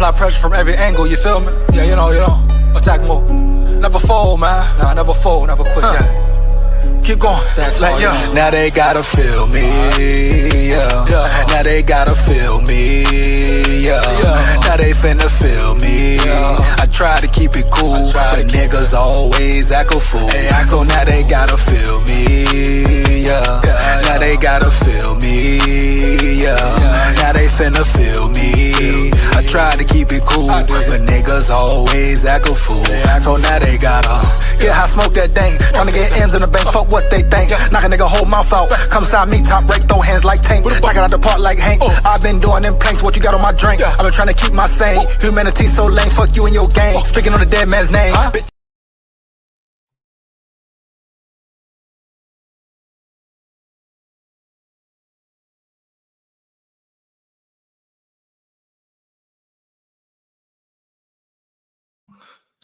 apply pressure from every angle, you feel me? Yeah, you know, attack mode. Never fold, man. Nah, never fold, never quit, yeah. Keep going, like, yeah. Now they gotta feel me, yeah. Now they gotta feel me, yeah. Now they finna feel me. I try to keep it cool, but niggas always act a fool. So now they gotta feel me, yeah. Now they gotta feel me, yeah. Now they finna feel me. I try to keep it cool, but niggas always act a fool. So now they gotta, yeah, I smoke that dang. Tryna get M's in the bank, fuck what they think. Knock a nigga whole mouth out. Come side me, top break, throw hands like Tank. Knock it out the park like Hank. I've been doing them planks, what you got on my drink? I've been trying to keep my sane. Humanity so lame, fuck you and your gang. Speaking on the dead man's name.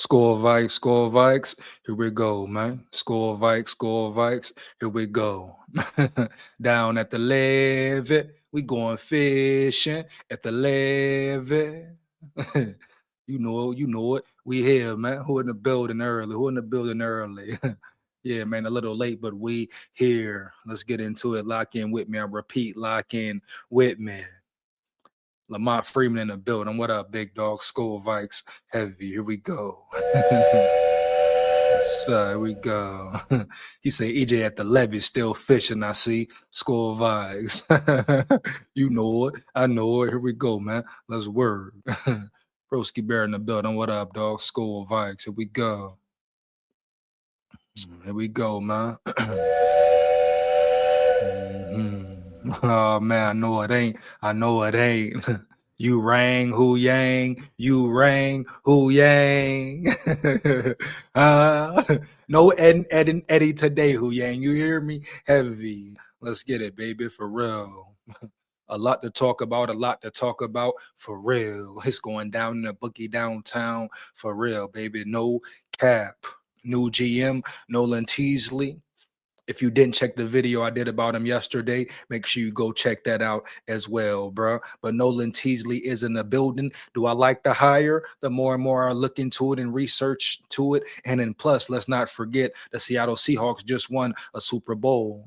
SKOL VIKES, SKOL VIKES. Here we go, man. SKOL VIKES, SKOL VIKES. Here we go. Down at the levee, we going fishing at the levee. You know it. We here, man. Who in the building early? Yeah, man, a little late, but we here. Let's get into it. Lock in with me. I repeat, lock in with me. Lamont Freeman in the building. What up, big dog? SKOL VIKES heavy. Here we go. So here we go. He say EJ at the levee still fishing. I see. SKOL VIKES. You know it. I know it. Here we go, man. Let's work. Broski Bear in the building. What up, dog? SKOL VIKES. Here we go. Here we go, man. Oh man, I know it ain't. You rang who yang, you rang who yang. No Eddie today, who yang. You hear me? Heavy. Let's get it, baby, for real. A lot to talk about, for real. It's going down in the bookie downtown, for real, baby. No cap. New GM, Nolan Teasley. If you didn't check the video I did about him yesterday, make sure you go check that out as well, bro. But Nolan Teasley is in the building. Do I like the hire? The more and more I look into it and research to it. And then plus, let's not forget the Seattle Seahawks just won a Super Bowl.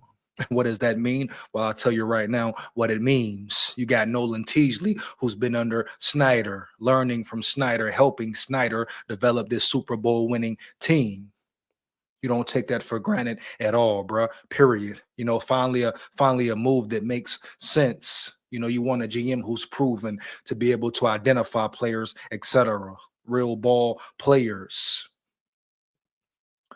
What does that mean? Well, I'll tell you right now what it means. You got Nolan Teasley, who's been under Snyder, learning from Snyder, helping Snyder develop this Super Bowl winning team. You don't take that for granted at all, bro. Period. You know, finally a move that makes sense. You know, you want a GM who's proven to be able to identify players, etc. Real ball players.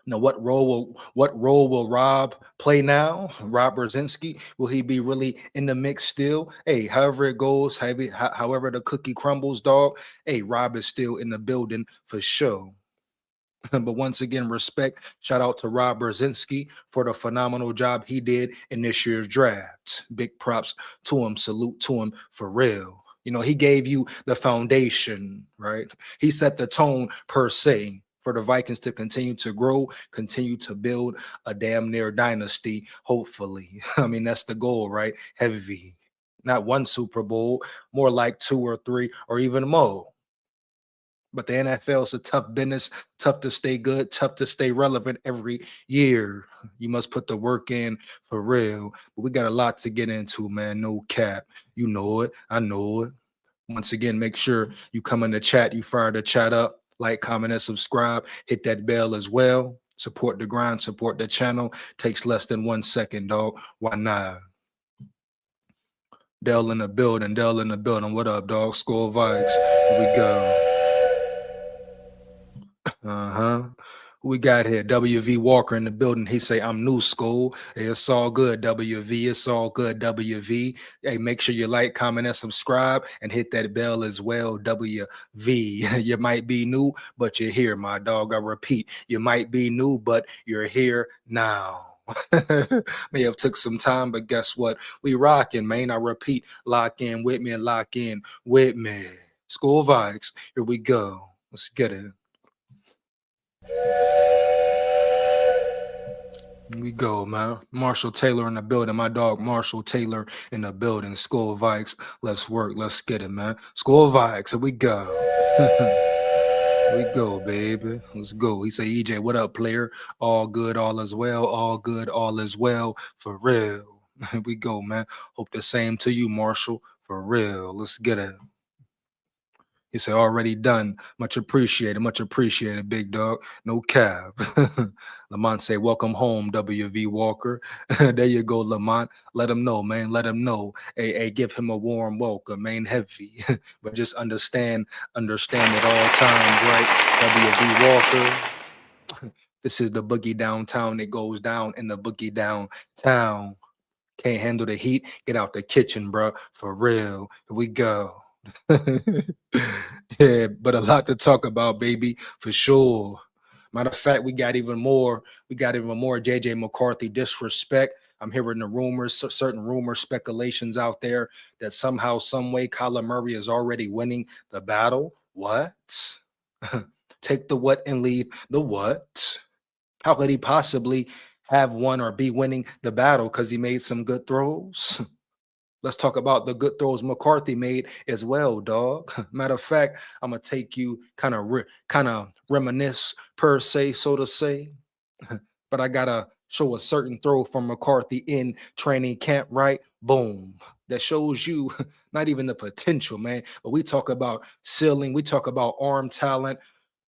Now, what role will Rob play now? Rob Brzezinski, will he be really in the mix still? Hey, however it goes, however the cookie crumbles, dog. Hey, Rob is still in the building for sure. But once again, respect. Shout out to Rob Brzezinski for the phenomenal job he did in this year's draft. Big props to him. Salute to him for real. You know, he gave you the foundation, right? He set the tone per se for the Vikings to continue to grow, continue to build a damn near dynasty, hopefully. I mean, that's the goal, right? Heavy. Not one Super Bowl, more like 2 or 3 or even more. But the NFL is a tough business, tough to stay good, tough to stay relevant every year. You must put the work in for real. But we got a lot to get into, man. No cap. You know it. I know it. Once again, make sure you come in the chat. You fire the chat up. Like, comment, and subscribe. Hit that bell as well. Support the grind. Support the channel. Takes less than 1 second, dog. Why not? Dell in the building. Dell in the building. What up, dog? SKOL VIKES. Here we go. Who we got here? WV Walker in the building. He say, I'm new, SKOL. Hey, it's all good, WV. It's all good, WV. Hey, make sure you like, comment, and subscribe, and hit that bell as well, WV. You might be new, but you're here, my dog. I repeat, you might be new, but you're here now. May have took some time, but guess what? We rocking, man. I repeat, lock in with me and lock in with me. SKOL VIKES. Here we go. Let's get it. Here we go, man. Marshall Taylor in the building. My dog Marshall Taylor in the building. SKOL VIKES. Let's work. Let's get it, man. SKOL VIKES. Here we go. Here we go, baby. Let's go. He say, EJ, what up, player? All good, all is well. All good, all is well. For real. Here we go, man. Hope the same to you, Marshall. For real. Let's get it. He said, already done. Much appreciated, big dog. No cab. Lamont say, welcome home, WV Walker. There you go, Lamont. Let him know, man. Let him know. Hey, give him a warm welcome, man. Heavy. But just understand at all times, right? WV Walker. This is the boogie downtown. It goes down in the boogie downtown. Can't handle the heat. Get out the kitchen, bro. For real. Here we go. Yeah, but a lot to talk about, baby, for sure. Matter of fact, we got even more JJ McCarthy disrespect. I'm hearing the rumors, certain rumors, speculations out there that somehow, some way, Kyler Murray is already winning the battle. What? Take the what and leave the what? How could he possibly have won or be winning the battle? Because he made some good throws. Let's talk about the good throws McCarthy made as well, dog. Matter of fact, I'm gonna take you kind of reminisce per se, so to say. But I gotta show a certain throw from McCarthy in training camp, right? Boom. That shows you not even the potential, man. But we talk about ceiling, we talk about arm talent,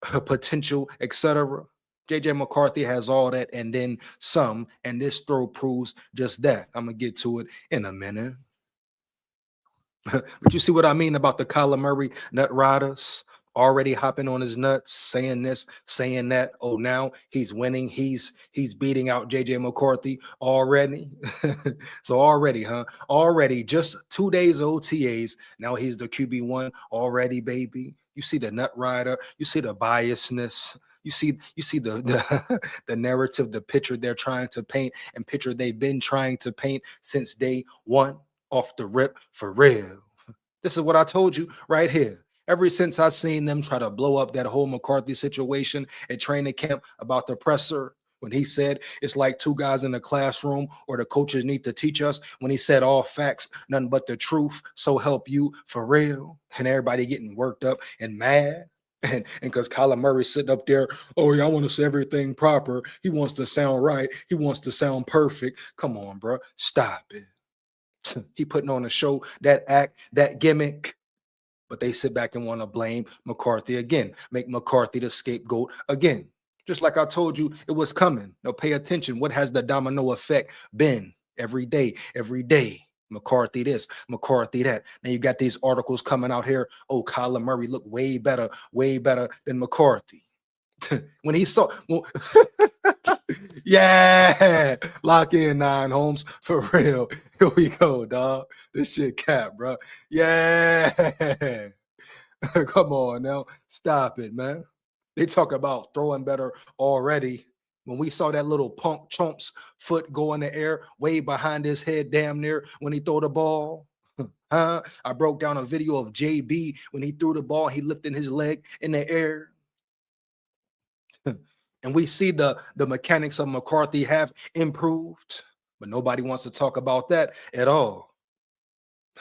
potential, etc. JJ McCarthy has all that and then some, and this throw proves just that. I'm gonna get to it in a minute. But you see what I mean about the Kyler Murray nut riders already hopping on his nuts, saying this, saying that. Oh, now he's winning. He's beating out JJ McCarthy already. So already, huh? Already just 2 days OTAs. Now he's the QB1 already, baby. You see the nut rider. You see the biasness. You see the the narrative, the picture they're trying to paint, and picture they've been trying to paint since day one. Off the rip, for real. This is what I told you right here. Ever since I seen them try to blow up that whole McCarthy situation at training camp about the presser, when he said it's like two guys in the classroom or the coaches need to teach us, when he said all facts, nothing but the truth, so help you, for real. And everybody getting worked up and mad. And because Kyler Murray sitting up there, oh yeah, I want to say everything proper. He wants to sound right. He wants to sound perfect. Come on, bro. Stop it. He putting on a show, that act, that gimmick, but they sit back and want to blame McCarthy again, make McCarthy the scapegoat again. Just like I told you, it was coming. Now pay attention. What has the domino effect been? Every day, McCarthy this, McCarthy that. Now you got these articles coming out here. Oh, Kyler Murray looked way better than McCarthy. When he saw, well, yeah, lock in 9 Holmes, for real. Here we go, dog. This shit cap, bro. Yeah. Come on now. Stop it, man. They talk about throwing better already. When we saw that little punk chump's foot go in the air, way behind his head, damn near, when he threw the ball. I broke down a video of JB when he threw the ball, he lifted his leg in the air. And we see the mechanics of McCarthy have improved, but nobody wants to talk about that at all.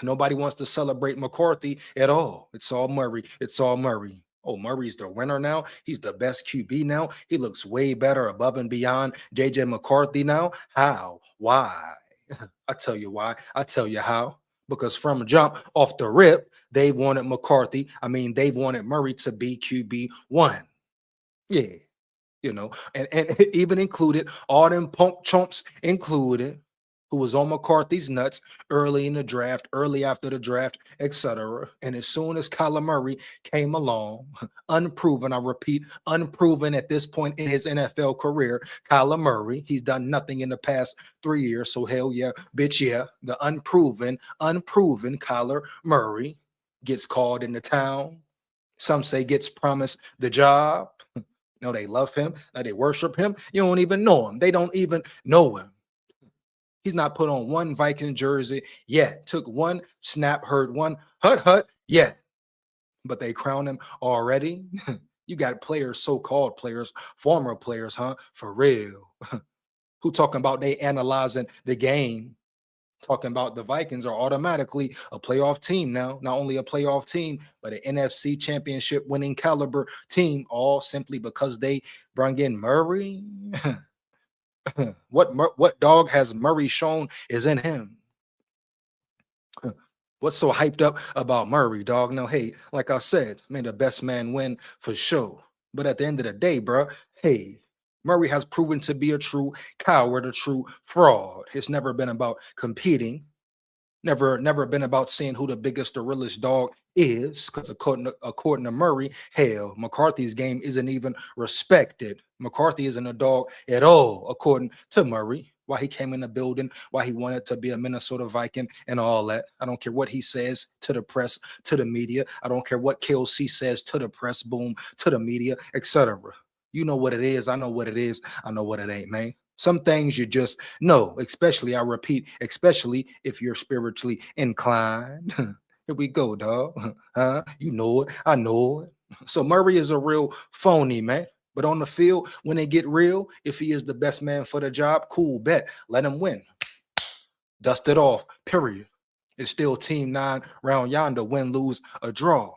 Nobody wants to celebrate McCarthy at all. It's all Murray. It's all Murray. Oh, Murray's the winner now. He's the best QB now. He looks way better above and beyond JJ McCarthy now. How? Why? I tell you why. I tell you how. Because from jump off the rip, they wanted McCarthy. I mean, they wanted Murray to be QB1. Yeah. You know, and it even included all them punk chumps included, who was on McCarthy's nuts early in the draft, early after the draft, etc. And as soon as Kyler Murray came along, unproven, I repeat, unproven at this point in his NFL career, Kyler Murray, he's done nothing in the past 3 years. So hell yeah, bitch, yeah. The unproven Kyler Murray gets called into town. Some say gets promised the job. No, they love him. They worship him. You don't even know him. They don't even know him. He's not put on one Viking jersey yet. Took one snap, heard one hut yet. But they crown him already. You got players, so-called players, former players, huh? For real. who talking about they analyzing the game, talking about the Vikings are automatically a playoff team now. Not only a playoff team, but an NFC championship winning caliber team, all simply because they brought in Murray. What dog has Murray shown is in him? What's so hyped up about Murray, dog? No, hey, like I said, man, the best man win for sure. But at the end of the day, bro, hey, Murray has proven to be a true coward, a true fraud. It's never been about competing. Never been about seeing who the biggest, the realest dog is. Because according to Murray, hell, McCarthy's game isn't even respected. McCarthy isn't a dog at all, according to Murray. Why he came in the building, why he wanted to be a Minnesota Viking and all that. I don't care what he says to the press, to the media. I don't care what KOC says to the press, boom, to the media, etc. You know what it is. I know what it is. I know what it ain't, man. Some things you just know, especially, I repeat, especially if you're spiritually inclined. Here we go, dog. You know it. I know it. So Murray is a real phony, man. But on the field, when they get real, if he is the best man for the job, cool, bet. Let him win. Dust it off, period. It's still team 9 round yonder, win, lose, a draw.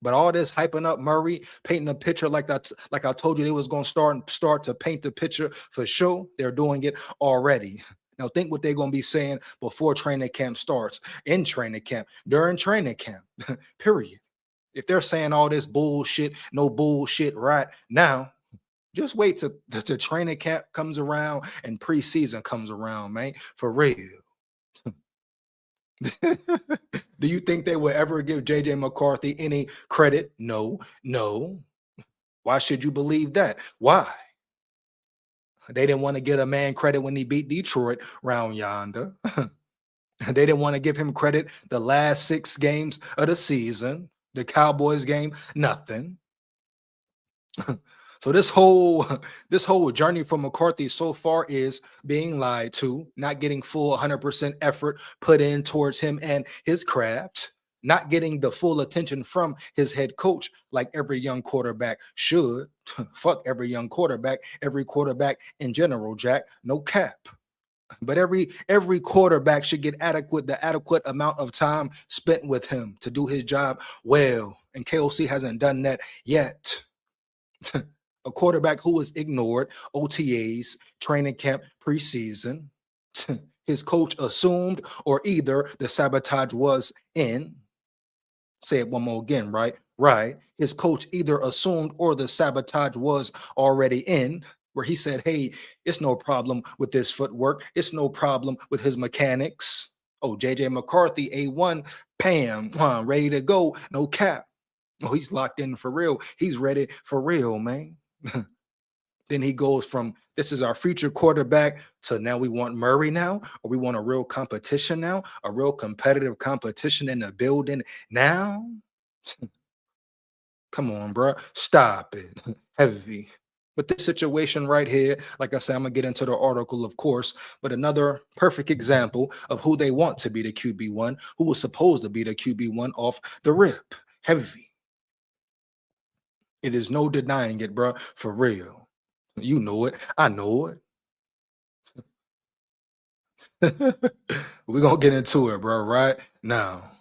But all this hyping up Murray, painting a picture like that, like I told you they was going to start to paint the picture for sure. They're doing it already. Now think what they're going to be saying before training camp starts, in training camp, during training camp, period. If they're saying all this bullshit, no bullshit right now, just wait till the training camp comes around and preseason comes around, man, for real. Do you think they will ever give JJ McCarthy any credit? No. Why should you believe that? Why? They didn't want to get a man credit when he beat Detroit round yonder. They didn't want to give him credit the last 6 games of the season. The Cowboys game, nothing. So this whole journey for McCarthy so far is being lied to, not getting full 100% effort put in towards him and his craft, not getting the full attention from his head coach like every young quarterback should. Fuck every young quarterback, every quarterback in general, Jack, no cap. But every quarterback should get the adequate amount of time spent with him to do his job well. And KOC hasn't done that yet. A quarterback who was ignored, OTAs, training camp, preseason. His coach assumed, or either the sabotage was in. Say it one more again, right? Right. His coach either assumed or the sabotage was already in, where he said, hey, it's no problem with this footwork. It's no problem with his mechanics. Oh, JJ McCarthy, A1, Pam, ready to go. No cap. Oh, he's locked in for real. He's ready for real, man. Then he goes from, this is our future quarterback, to now we want Murray now, or we want a real competition now, a real competitive competition in the building now. Come on, bro. Stop it. Heavy. But this situation right here, like I said, I'm going to get into the article, of course, but another perfect example of who they want to be the QB1, who was supposed to be the QB1 off the rip. Heavy. It is no denying it, bro, for real. You know it. I know it. We're going to get into it, bro, right now.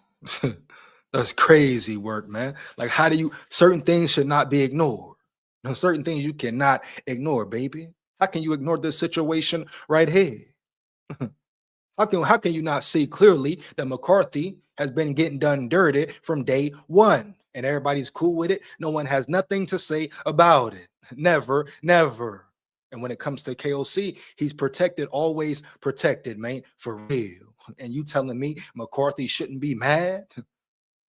That's crazy work, man. Like, how do you, certain things should not be ignored. Certain things you cannot ignore, baby. How can you ignore this situation right here? How can you not see clearly that McCarthy has been getting done dirty from day one, and everybody's cool with it? No one has nothing to say about it. Never. And when it comes to KOC, he's protected, always protected, man, for real. And you telling me McCarthy shouldn't be mad?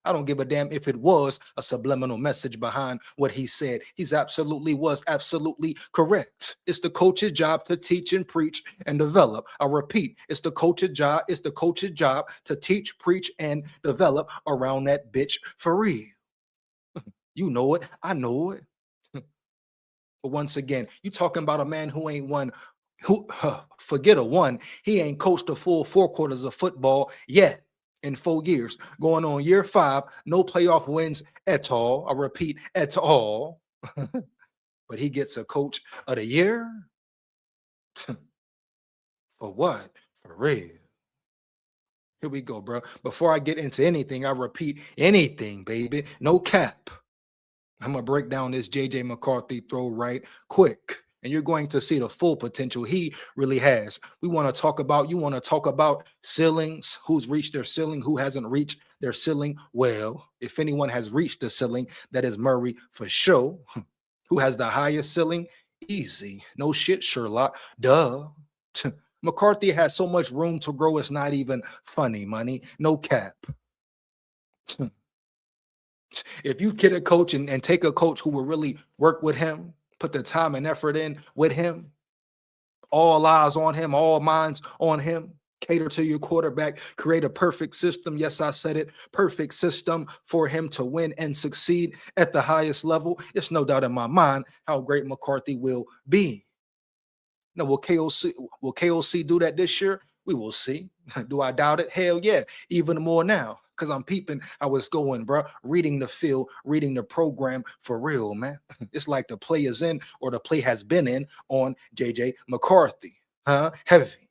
I don't give a damn if it was a subliminal message behind what he said. He's absolutely correct. It's the coach's job to teach and preach and develop. I repeat, it's the coach's job to teach, preach, and develop around that bitch for real. You know it. I know it. But once again, you talking about a man who ain't won, forget a one. He ain't coached the full 4 quarters of football yet. In 4 years, going on year 5, no playoff wins at all. I repeat, at all. But he gets a coach of the year. For what? For real. Here we go, bro. Before I get into anything, I repeat, anything, baby. No cap. I'm going to break down this JJ McCarthy throw right quick. And you're going to see the full potential he really has. You want to talk about ceilings, who's reached their ceiling, who hasn't reached their ceiling. Well, if anyone has reached the ceiling, that is Murray for sure. Who has the highest ceiling? Easy. No shit, Sherlock. Duh. McCarthy has so much room to grow, it's not even funny, money. No cap. If you get a coach and take a coach who will really work with him, put the time and effort in with him, all eyes on him, all minds on him, cater to your quarterback, create a perfect system. Yes, I said it. Perfect system for him to win and succeed at the highest level. It's no doubt in my mind how great McCarthy will be. Now, will KOC do that this year? We will see. Do I doubt it? Hell yeah. Even more now, because I'm peeping how it's going, bro. Reading the field, reading the program for real, man. It's like the play is in or the play has been in on JJ McCarthy. Heavy.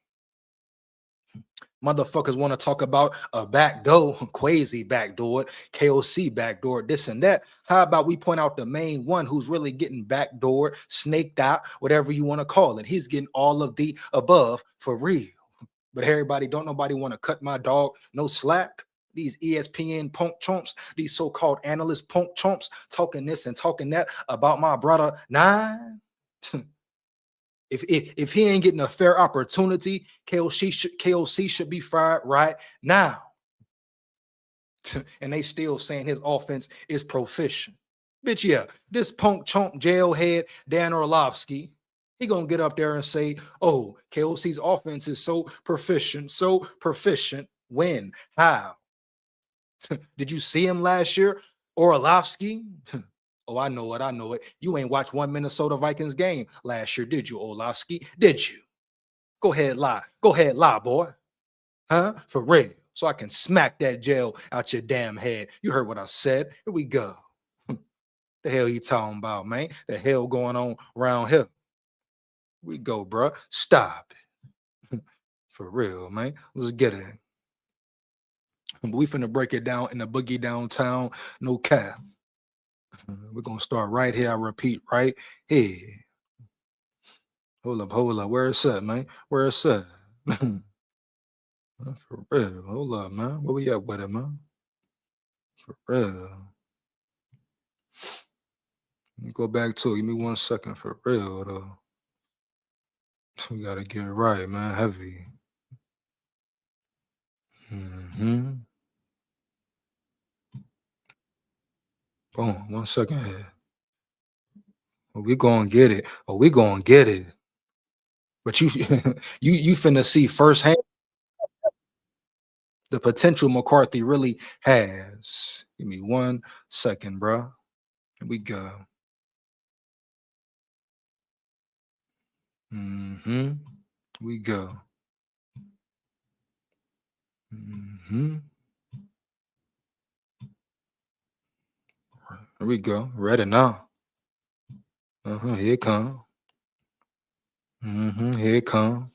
Motherfuckers want to talk about a backdoor, crazy backdoor, KOC backdoor, this and that. How about we point out the main one who's really getting backdoored, snaked out, whatever you want to call it. He's getting all of the above for real. But everybody, don't nobody want to cut my dog no slack. These ESPN punk chumps, these so-called analyst punk chumps talking this and talking that about my brother Nine. If he ain't getting a fair opportunity, KOC should be fired right now. And they still saying his offense is proficient. Bitch, yeah, this punk chump jailhead Dan Orlovsky, he gonna get up there and say, oh, KOC's offense is so proficient. When? How? Did you see him last year? Orlovsky? Oh, I know it. You ain't watched one Minnesota Vikings game last year, did you, Orlovsky? Did you? Go ahead, lie. Boy. For real. So I can smack that gel out your damn head. You heard what I said. Here we go. The hell you talking about, man? The hell going on around here? Here we go, bro. Stop it. For real, man. Let's get it. We finna break it down in the boogie downtown. No cap. We're going to start right here. I repeat, right here. Hold up. Where it's at, man? Where it's at? For real. Hold up, man. Where we at with it, man? For real. Let me go back to it. Give me 1 second. For real, though. We got to get it right, man. Heavy. Boom. 1 second here. We gonna get it. But you finna see firsthand the potential McCarthy really has. Give me 1 second, bro. Here we go. We go. Here we go. Ready now. Here it come. Here it come.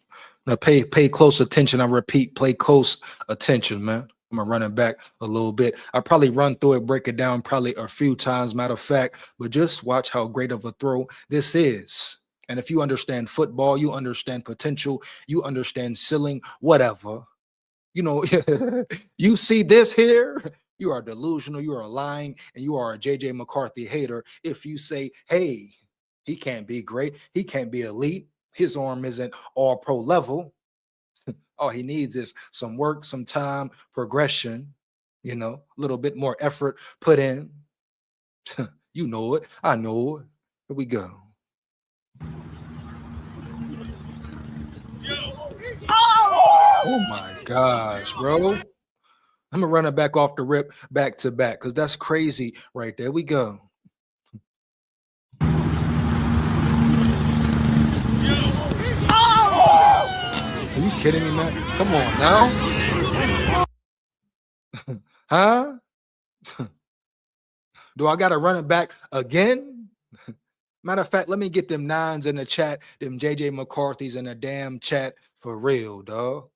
Now pay close attention. I repeat, pay close attention, man. I'm gonna run it back a little bit. I probably run through it, break it down probably a few times, matter of fact, but just watch how great of a throw this is. And if you understand football, you understand potential, you understand ceiling, whatever. You know, you see this here, you are delusional, you are lying, and you are a JJ McCarthy hater if you say, hey, he can't be great, he can't be elite, his arm isn't all pro level. All he needs is some work, some time, progression, you know, a little bit more effort put in. You know it, I know it. Here we go. Oh my gosh, bro. I'm gonna run it back off the rip, back to back, because that's crazy right there. We go. Are you kidding me, man? Come on now. Huh? Do I gotta run it back again? Matter of fact, let me get them 9s in the chat, them JJ McCarthy's in the damn chat for real, dog.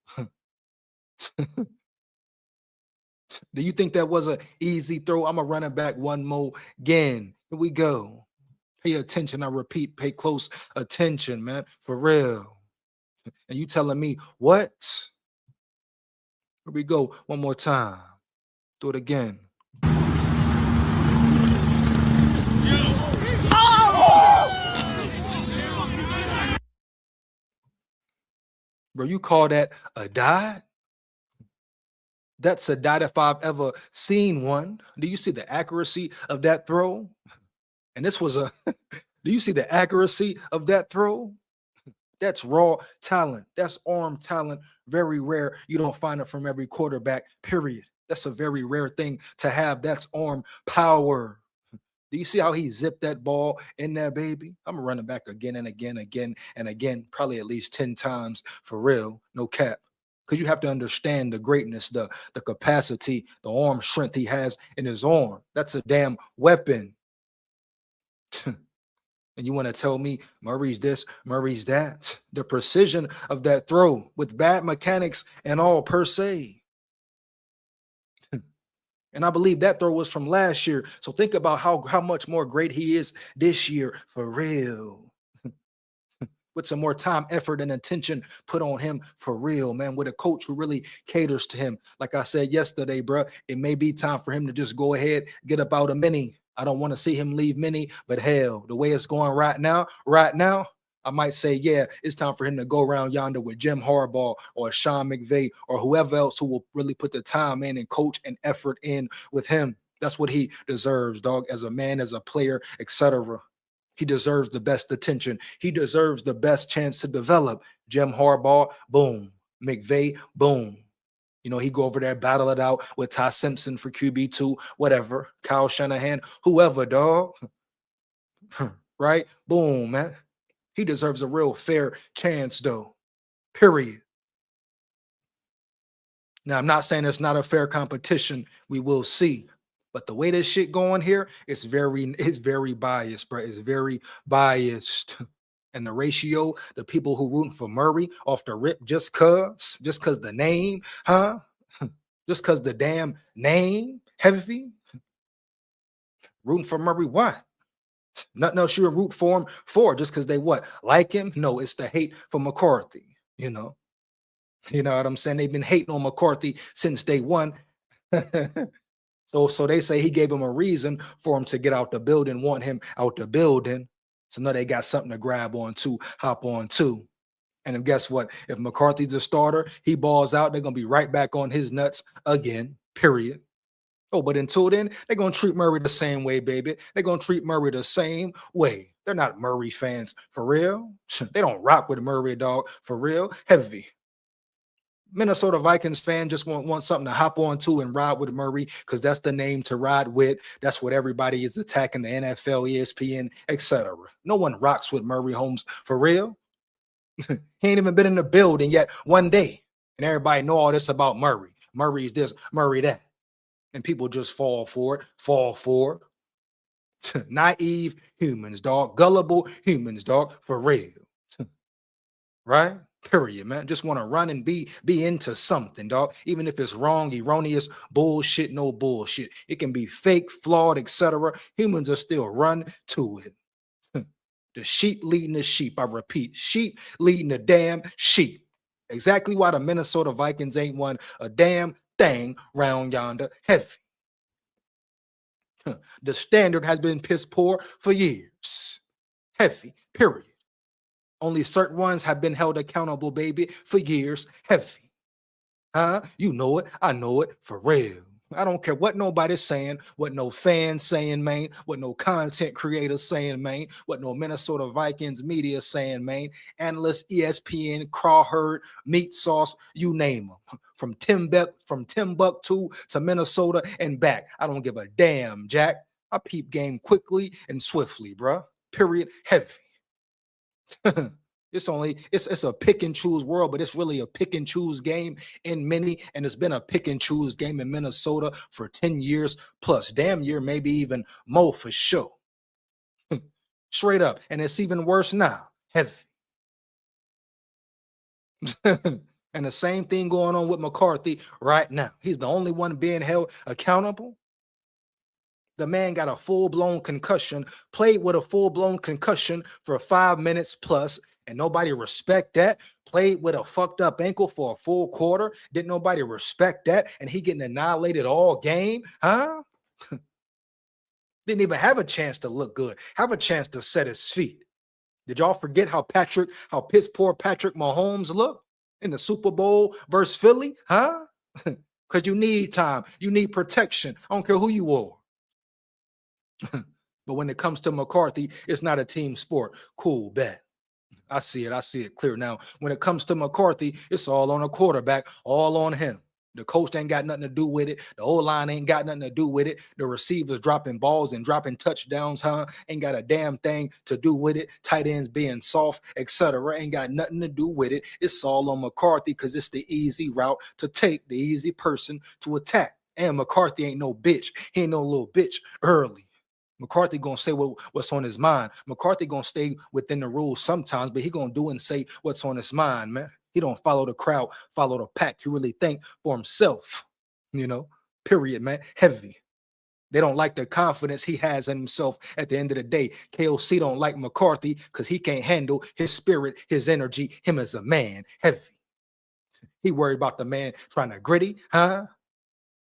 Do you think that was an easy throw? I'm going to run it back one more again. Here we go. Pay attention. I repeat, pay close attention, man, for real. And you telling me what? Here we go one more time. Do it again. Bro, you call that a dot? That's a dot if I've ever seen one. Do you see the accuracy of that throw? And this was a, do you see the accuracy of that throw? That's raw talent. That's arm talent. Very rare. You don't find it from every quarterback, period. That's a very rare thing to have. That's arm power. Do you see how he zipped that ball in there, baby? I'm running back again and again, and again, probably at least 10 times for real. No cap. Because you have to understand the greatness, the capacity, the arm strength he has in his arm. That's a damn weapon. And you want to tell me Murray's this, Murray's that? The precision of that throw with bad mechanics and all per se. And I believe that throw was from last year. So think about how much more great he is this year for real. With some more time, effort, and attention put on him for real, man. With a coach who really caters to him. Like I said yesterday, bro, it may be time for him to just go ahead, get up out of Mini. I don't want to see him leave Mini, but hell, the way it's going right now, I might say, yeah, it's time for him to go around yonder with Jim Harbaugh or Sean McVay or whoever else who will really put the time in and coach and effort in with him. That's what he deserves, dog, as a man, as a player, etc. He deserves the best attention. He deserves the best chance to develop. Jim Harbaugh, boom. McVay, boom. You know, he go over there, battle it out with Ty Simpson for QB2, whatever. Kyle Shanahan, whoever, dog. Right? Boom, man. He deserves a real fair chance, though. Period. Now, I'm not saying it's not a fair competition. We will see. But the way this shit going here, it's very biased, bro. It's very biased. And the ratio, the people who rooting for Murray off the rip just cause the name, huh? Just cause the damn name, heavy. Rooting for Murray, what? Nothing else you root for him for just because they what? Like him? No, it's the hate for McCarthy, you know. You know what I'm saying? They've been hating on McCarthy since day one. So they say he gave him a reason for him to get out the building, want him out the building. So now they got something to grab on to, hop on to. And then guess what? If McCarthy's a starter, he balls out, they're going to be right back on his nuts again, period. Oh, but until then, they're going to treat Murray the same way, baby. They're going to treat Murray the same way. They're not Murray fans for real. They don't rock with Murray, dog, for real. Heavy. Minnesota Vikings fan just want something to hop on to and ride with Murray because that's the name to ride with. That's what everybody is attacking, the NFL, ESPN, etc. No one rocks with Murray Holmes for real. He ain't even been in the building yet one day. And everybody know all this about Murray. Murray's this, Murray that. And people just fall for it. Naive humans, dog. Gullible humans, dog, for real. Right? Period, man. Just want to run and be into something, dog. Even if it's wrong, erroneous, bullshit, no bullshit. It can be fake, flawed, etc. Humans are still run to it. The sheep leading the sheep. I repeat, sheep leading the damn sheep. Exactly why the Minnesota Vikings ain't won a damn thing round yonder heavy. The standard has been piss poor for years. Heavy, period. Only certain ones have been held accountable, baby, for years. Heavy. Huh? You know it. I know it. For real. I don't care what nobody's saying, what no fans saying, man, what no content creators saying, man, what no Minnesota Vikings media saying, man, analysts, ESPN, Crawherd, Meat Sauce, you name them. From Timbuktu to Minnesota and back. I don't give a damn, Jack. I peep game quickly and swiftly, bruh. Period. Heavy. It's a pick and choose world, but it's really a pick and choose game in many, and it's been a pick and choose game in Minnesota for 10 years plus, damn year, maybe even more for sure. Straight up. And it's even worse now. Heavy. And the same thing going on with McCarthy right now. He's the only one being held accountable. The man got a full-blown concussion, played with a full-blown concussion for 5 minutes plus, and nobody respect that. Played with a fucked up ankle for a full quarter. Didn't nobody respect that? And he getting annihilated all game, huh? Didn't even have a chance to look good, have a chance to set his feet. Did y'all forget how piss poor Patrick Mahomes looked in the Super Bowl versus Philly, huh? Because you need time, you need protection. I don't care who you are. But when it comes to McCarthy, it's not a team sport. Cool, bet. I see it clear now. When it comes to McCarthy, it's all on a quarterback, all on him. The coach ain't got nothing to do with it. The O-line ain't got nothing to do with it. The receivers dropping balls and dropping touchdowns, huh? Ain't got a damn thing to do with it. Tight ends being soft, etc. Ain't got nothing to do with it. It's all on McCarthy because it's the easy route to take, the easy person to attack. And McCarthy ain't no bitch. He ain't no little bitch early. McCarthy gonna say what's on his mind. McCarthy gonna stay within the rules sometimes, but he gonna do and say what's on his mind, man. He don't follow the crowd, follow the pack. He really think for himself, period, man. Heavy. They don't like the confidence he has in himself at the end of the day. KOC don't like McCarthy because he can't handle his spirit, his energy, him as a man. Heavy. He worried about the man trying to gritty, huh?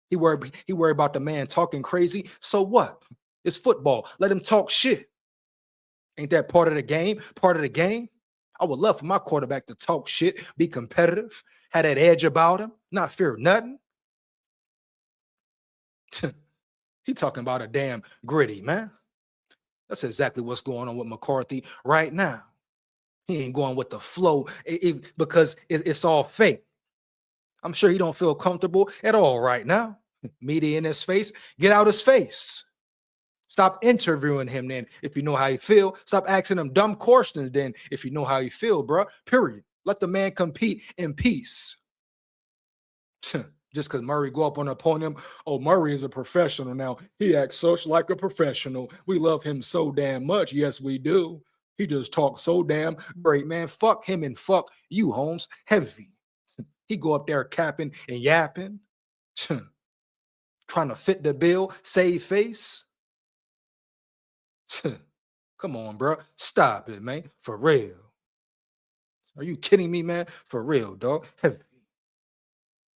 He worried about the man talking crazy. So what? It's football. Let him talk shit. Ain't that part of the game? Part of the game? I would love for my quarterback to talk shit, be competitive, have that edge about him, not fear nothing. He talking about a damn gritty, man. That's exactly what's going on with McCarthy right now. He ain't going with the flow because it's all fake. I'm sure he don't feel comfortable at all right now. Media in his face, get out his face. Stop interviewing him then if you know how you feel. Stop asking him dumb questions then if you know how you feel, bro. Period. Let the man compete in peace. Just because Murray go up on a podium, oh, Murray is a professional now. He acts such like a professional. We love him so damn much. Yes, we do. He just talks so damn great, man. Fuck him and fuck you, Holmes. Heavy. He go up there capping and yapping. Trying to fit the bill, save face. Come on, bro. Stop it, man. For real. Are you kidding me, man? For real, dog. Heavy.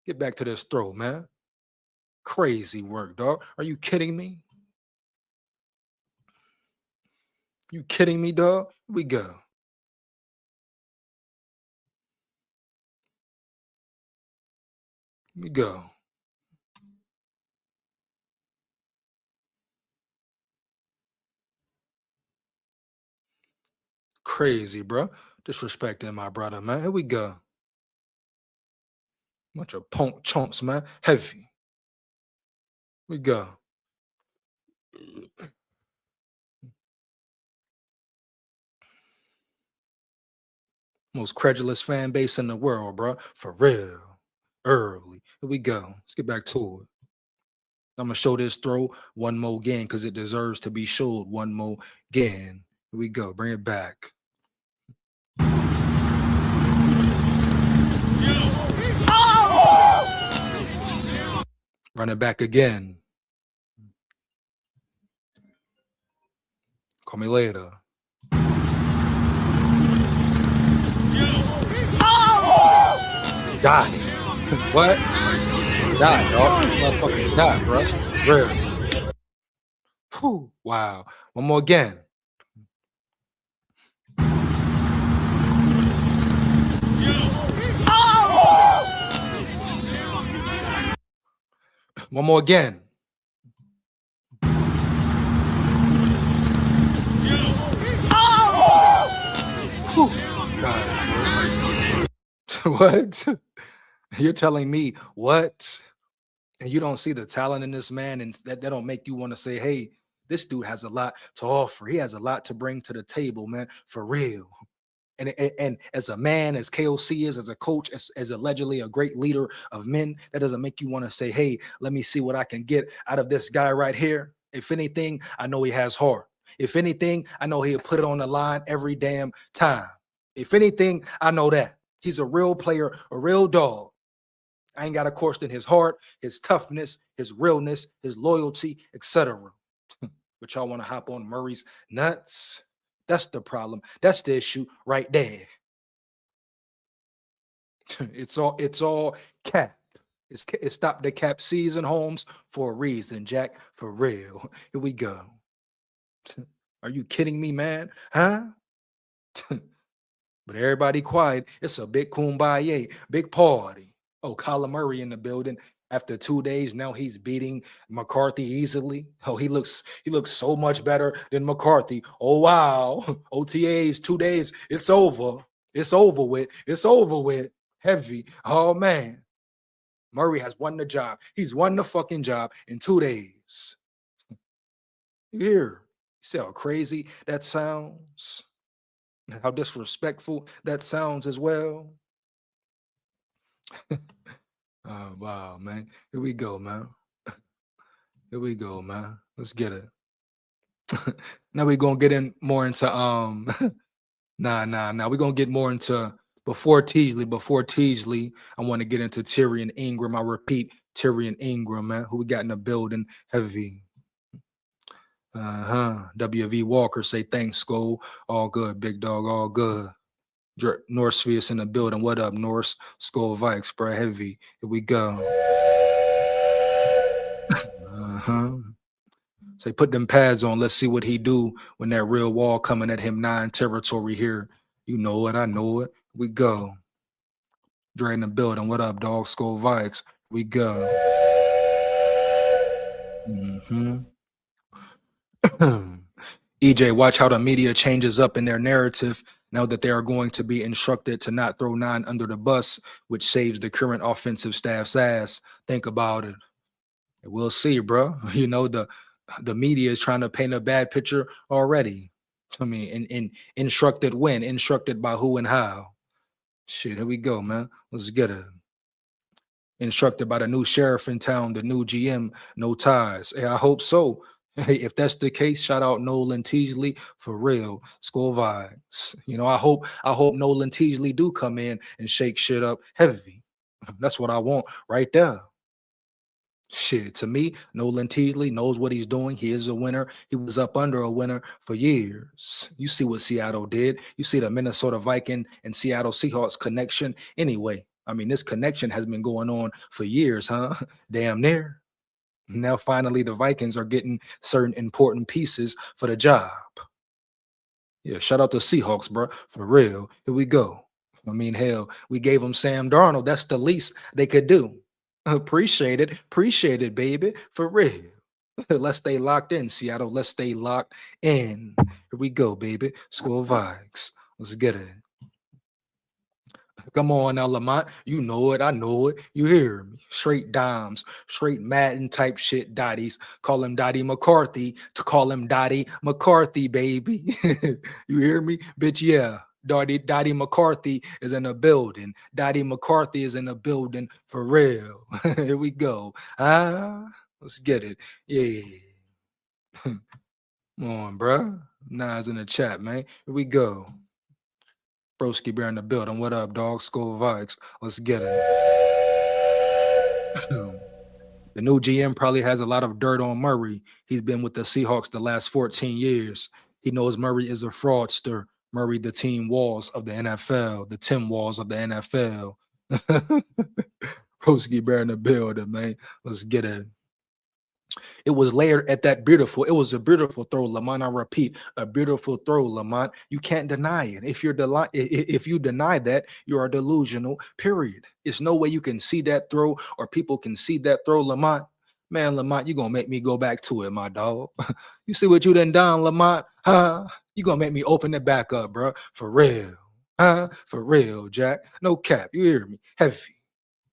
Get back to this throw, man. Crazy work, dog. Are you kidding me? You kidding me, dog? Here we go. Here we go. Crazy, bro. Disrespecting my brother, man. Here we go. Bunch of punk chumps, man. Heavy. Here we go. Most credulous fan base in the world, bro. For real. Early. Here we go. Let's get back to it. I'm going to show this throw one more again because it deserves to be showed one more again. Here we go. Bring it back. Run it back again. Call me later. Got it. What? Die, dog. Motherfucking die, bro. Real. Whew. Wow. One more again. One more again. Whew. Guys, what? You're telling me what? And you don't see the talent in this man, and that don't make you want to say, hey, this dude has a lot to offer. He has a lot to bring to the table, man, for real. And as a man, as KOC is, as a coach, as allegedly a great leader of men, that doesn't make you want to say, hey, let me see what I can get out of this guy right here. If anything, I know he has heart. If anything, I know he'll put it on the line every damn time. If anything, I know that. He's a real player, a real dog. I ain't got to question his heart, his toughness, his realness, his loyalty, etc. But y'all want to hop on Murray's nuts? That's the problem. That's the issue right there. It's all cap. It's stop the cap season, Holmes, for a reason, Jack. For real. Here we go. Are you kidding me, man? Huh? But everybody quiet. It's a big kumbaya, big party. Oh, Kyler Murray in the building. After 2 days, now he's beating McCarthy easily. Oh, he looks so much better than McCarthy. Oh, wow. OTAs, 2 days. It's over. It's over with. It's over with. Heavy. Oh, man. Murray has won the job. He's won the fucking job in 2 days. You hear? You see how crazy that sounds? How disrespectful that sounds as well. Oh, wow, man. Here we go, man. Here we go, man. Let's get it. Now we're gonna get in more into nah. We're gonna get more into before Teasley. I want to get into Tyrion Ingram. I repeat, Tyrion Ingram, man. Who we got in the building? Heavy. WV Walker say thanks, SKOL. All good, big dog, all good. Norse Fierce in the building. What up, Norse? SKOL VIKES, bro. Heavy. Here we go. Say put them pads on. Let's see what he do when that real wall coming at him 9 territory here. You know it. I know it. We go. Dre in the building. What up, dog? SKOL VIKES. We go. EJ, watch how the media changes up in their narrative now that they are going to be instructed to not throw 9 under the bus, which saves the current offensive staff's ass. Think about it. We'll see, bro. You know, the media is trying to paint a bad picture already. I mean, instructed when? Instructed by who and how? Shit, here we go, man. Let's get it. Instructed by the new sheriff in town, the new GM, no ties. Hey, I hope so. Hey, if that's the case, shout out Nolan Teasley for real. SKOL VIKES. You know, I hope Nolan Teasley do come in and shake shit up heavy. That's what I want right there. Shit, to me, Nolan Teasley knows what he's doing. He is a winner. He was up under a winner for years. You see what Seattle did. You see the Minnesota Viking and Seattle Seahawks connection. Anyway, I mean, this connection has been going on for years, huh? Damn near. Now, finally, the Vikings are getting certain important pieces for the job. Yeah, shout out to Seahawks, bro. For real. Here we go. I mean, hell, we gave them Sam Darnold. That's the least they could do. Appreciate it, baby. For real. Let's stay locked in, Seattle. Let's stay locked in. Here we go, baby. SKOL VIKES. Let's get it. Come on now, Lamont. You know it. I know it. You hear me? Straight dimes, straight Madden type shit, Dotties. Call him Dottie McCarthy to call him Dottie McCarthy, baby. You hear me? Bitch, yeah. Dottie McCarthy is in the building. Dottie McCarthy is in the building for real. Here we go. Let's get it. Yeah. Come on, bruh. Nas in the chat, man. Here we go. Broski Bear in the building. What up, dog? SKOL VIKES. Let's get it. The new GM probably has a lot of dirt on Murray. He's been with the Seahawks the last 14 years. He knows Murray is a fraudster. Murray, the team walls of the NFL, the Tim Walls of the NFL. Broski Bear in the building, man. Let's get it. It was layered at that beautiful. It was a beautiful throw, Lamont. I repeat, a beautiful throw, Lamont. You can't deny it. If you deny that, you are delusional, period. There's no way you can see that throw or people can see that throw, Lamont. Man, Lamont, you're going to make me go back to it, my dog. You see what you done done, Lamont? Huh? You're going to make me open it back up, bro. For real. Huh? For real, Jack. No cap. You hear me? Heavy.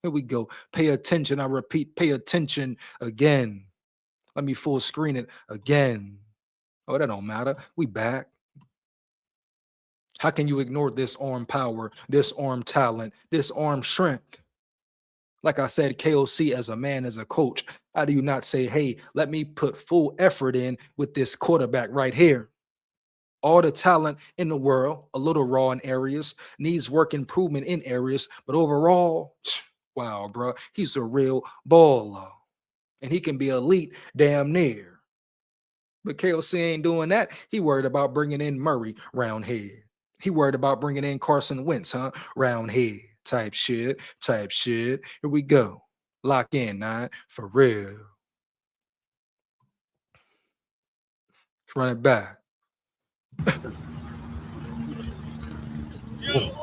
Here we go. Pay attention. I repeat, pay attention again. Let me full screen it again. Oh, that don't matter. We back. How can you ignore this arm power, this arm talent, this arm strength? Like I said, KOC as a man, as a coach, How do you not say, hey, let me put full effort in with this quarterback right here? All the talent in the world, a little raw in areas, needs work improvement in areas, but overall, wow, bro, he's a real baller. And he can be elite damn near. But KOC ain't doing that. He worried about bringing in Murray round here. He worried about bringing in Carson Wentz, huh? Round here. Type shit. Here we go. Lock in, nine. For real. Let's run it back.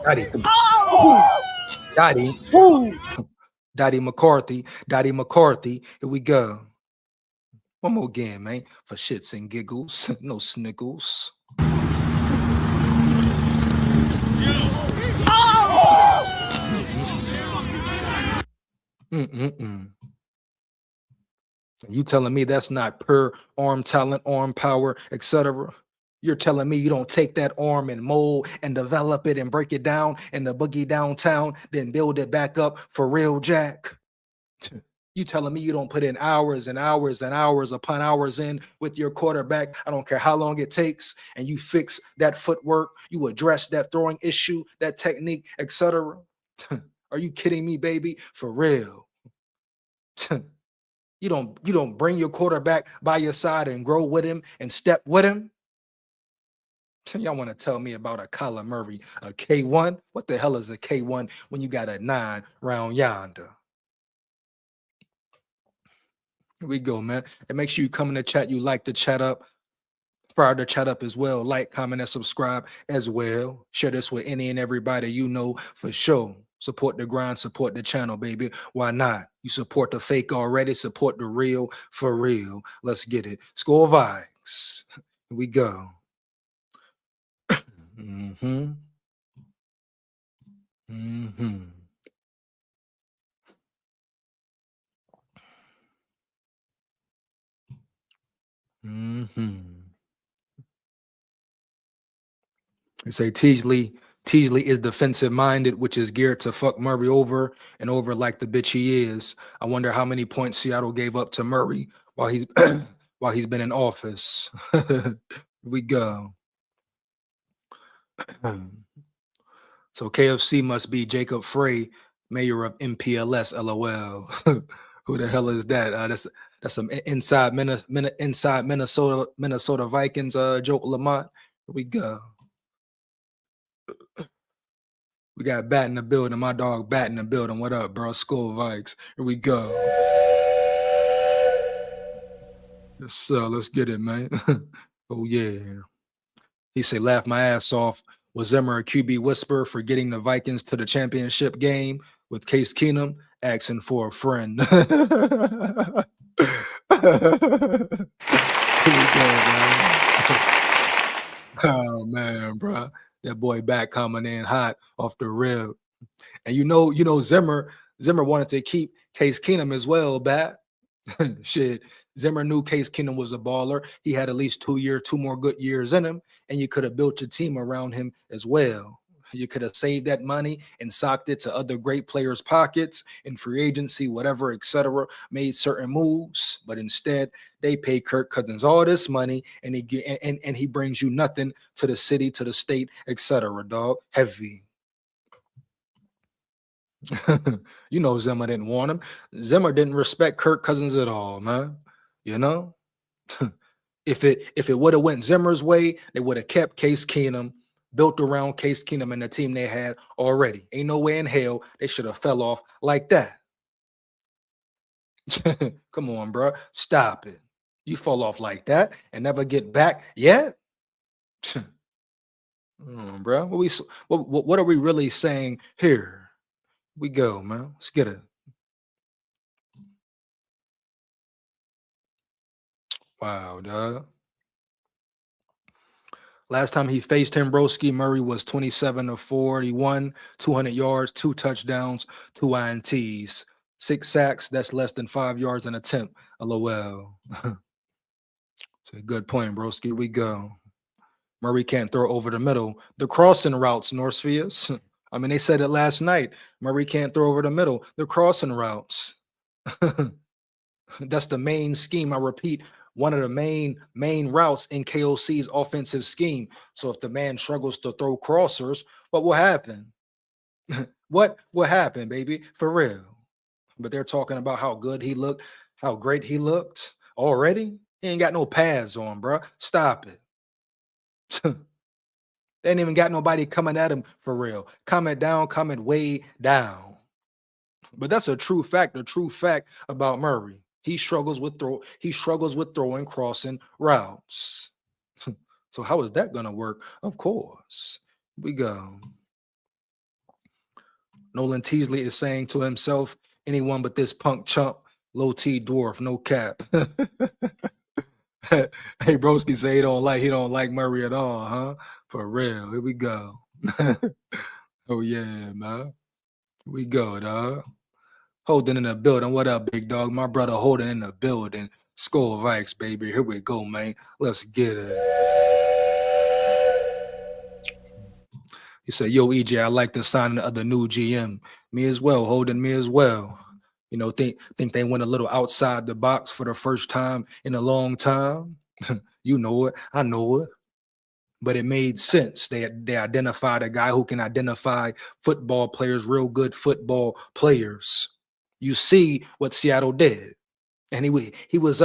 Daddy. Daddy. Woo. Daddy McCarthy. Here we go. One more game, man. For shits and giggles. No sniggles. You telling me that's not per arm talent, arm power, etc.? You're telling me you don't take that arm and mold and develop it and break it down in the boogie downtown, then build it back up for real, Jack? You telling me you don't put in hours and hours and hours upon hours in with your quarterback? I don't care how long it takes, and you fix that footwork, you address that throwing issue, that technique, etc. Are you kidding me, baby? For real. You don't bring your quarterback by your side and grow with him and step with him. Y'all want to tell me about a Kyler Murray, a K1? What the hell is a K1 when you got a 9 round yonder? Here we go, man. And make sure you come in the chat. You like the chat up. Prior to chat up as well. Like, comment, and subscribe as well. Share this with any and everybody you know for sure. Support the grind, support the channel, baby. Why not? You support the fake already, support the real for real. Let's get it. SKOL VIKES. Here we go. Mm-hmm. You say Teasley is defensive minded, which is geared to fuck Murray over and over like the bitch he is. I wonder how many points Seattle gave up to Murray while he's while he's been in office. Here we go. So KFC must be Jacob Frey, mayor of MPLS. LOL. Who the hell is that? That's some inside Minnesota Vikings joke, Lamont. Here we go. We got Bat in the building. My dog Bat in the building. What up, bro? SKOL VIKES. Here we go. Yes, sir. Let's get it, man. Oh, yeah. He said, laugh my ass off. Was Zimmer a QB whisperer for getting the Vikings to the championship game with Case Keenum asking for a friend? Here we go, man. Oh, man, bro. That boy Back coming in hot off the rib. And you know, Zimmer wanted to keep Case Keenum as well, Bat. Shit. Zimmer knew Case Keenum was a baller. He had at least 2 more good years in him, and you could have built your team around him as well. You could have saved that money and socked it to other great players' pockets in free agency, whatever, etc. Made certain moves, but instead they pay Kirk Cousins all this money, and he brings you nothing to the city, to the state, etc. Dog, heavy. You know, Zimmer didn't want him. Zimmer didn't respect Kirk Cousins at all, man. You know, if it would have went Zimmer's way, they would have kept Case Keenum, built around Case Keenum and the team they had already. Ain't no way in hell they should have fell off like that. Come on, bro. Stop it. You fall off like that and never get back yet? Bro, what are we really saying here? We go, man. Let's get it. Wow, dog. Last time he faced him, broski, Murray was 27 of 41, 200 yards, 2 touchdowns, 2 INTs, 6 sacks. That's less than 5 yards an attempt. LOL. It's a good point, broski. We go. Murray can't throw over the middle. The crossing routes, Norspheres. I mean, they said it last night. Murray can't throw over the middle. The crossing routes. That's the main scheme. I repeat, one of the main routes in KOC's offensive scheme. So if the man struggles to throw crossers, what will happen? What will happen, baby? For real. But they're talking about how good he looked, how great he looked already. He ain't got no pads on, bro. Stop it. They ain't even got nobody coming at him for real. Coming way down. But that's a true fact about Murray. He struggles with throwing crossing routes. So how is that gonna work? Of course. We go. Nolan Teasley is saying to himself, anyone but this punk chump, low T dwarf, no cap. Hey, broski say he don't like Murray at all, huh? For real. Here we go. Oh yeah, man. Here we go, dog. Holding in the building. What up, big dog? My brother Holding in the building. SKOL VIKES, baby. Here we go, man. Let's get it. He said, yo, EJ, I like the signing of the new GM. Me as well, Holding, me as well. You know, think they went a little outside the box for the first time in a long time. You know it. I know it. But it made sense. They identified a guy who can identify football players, real good football players. You see what Seattle did. And he was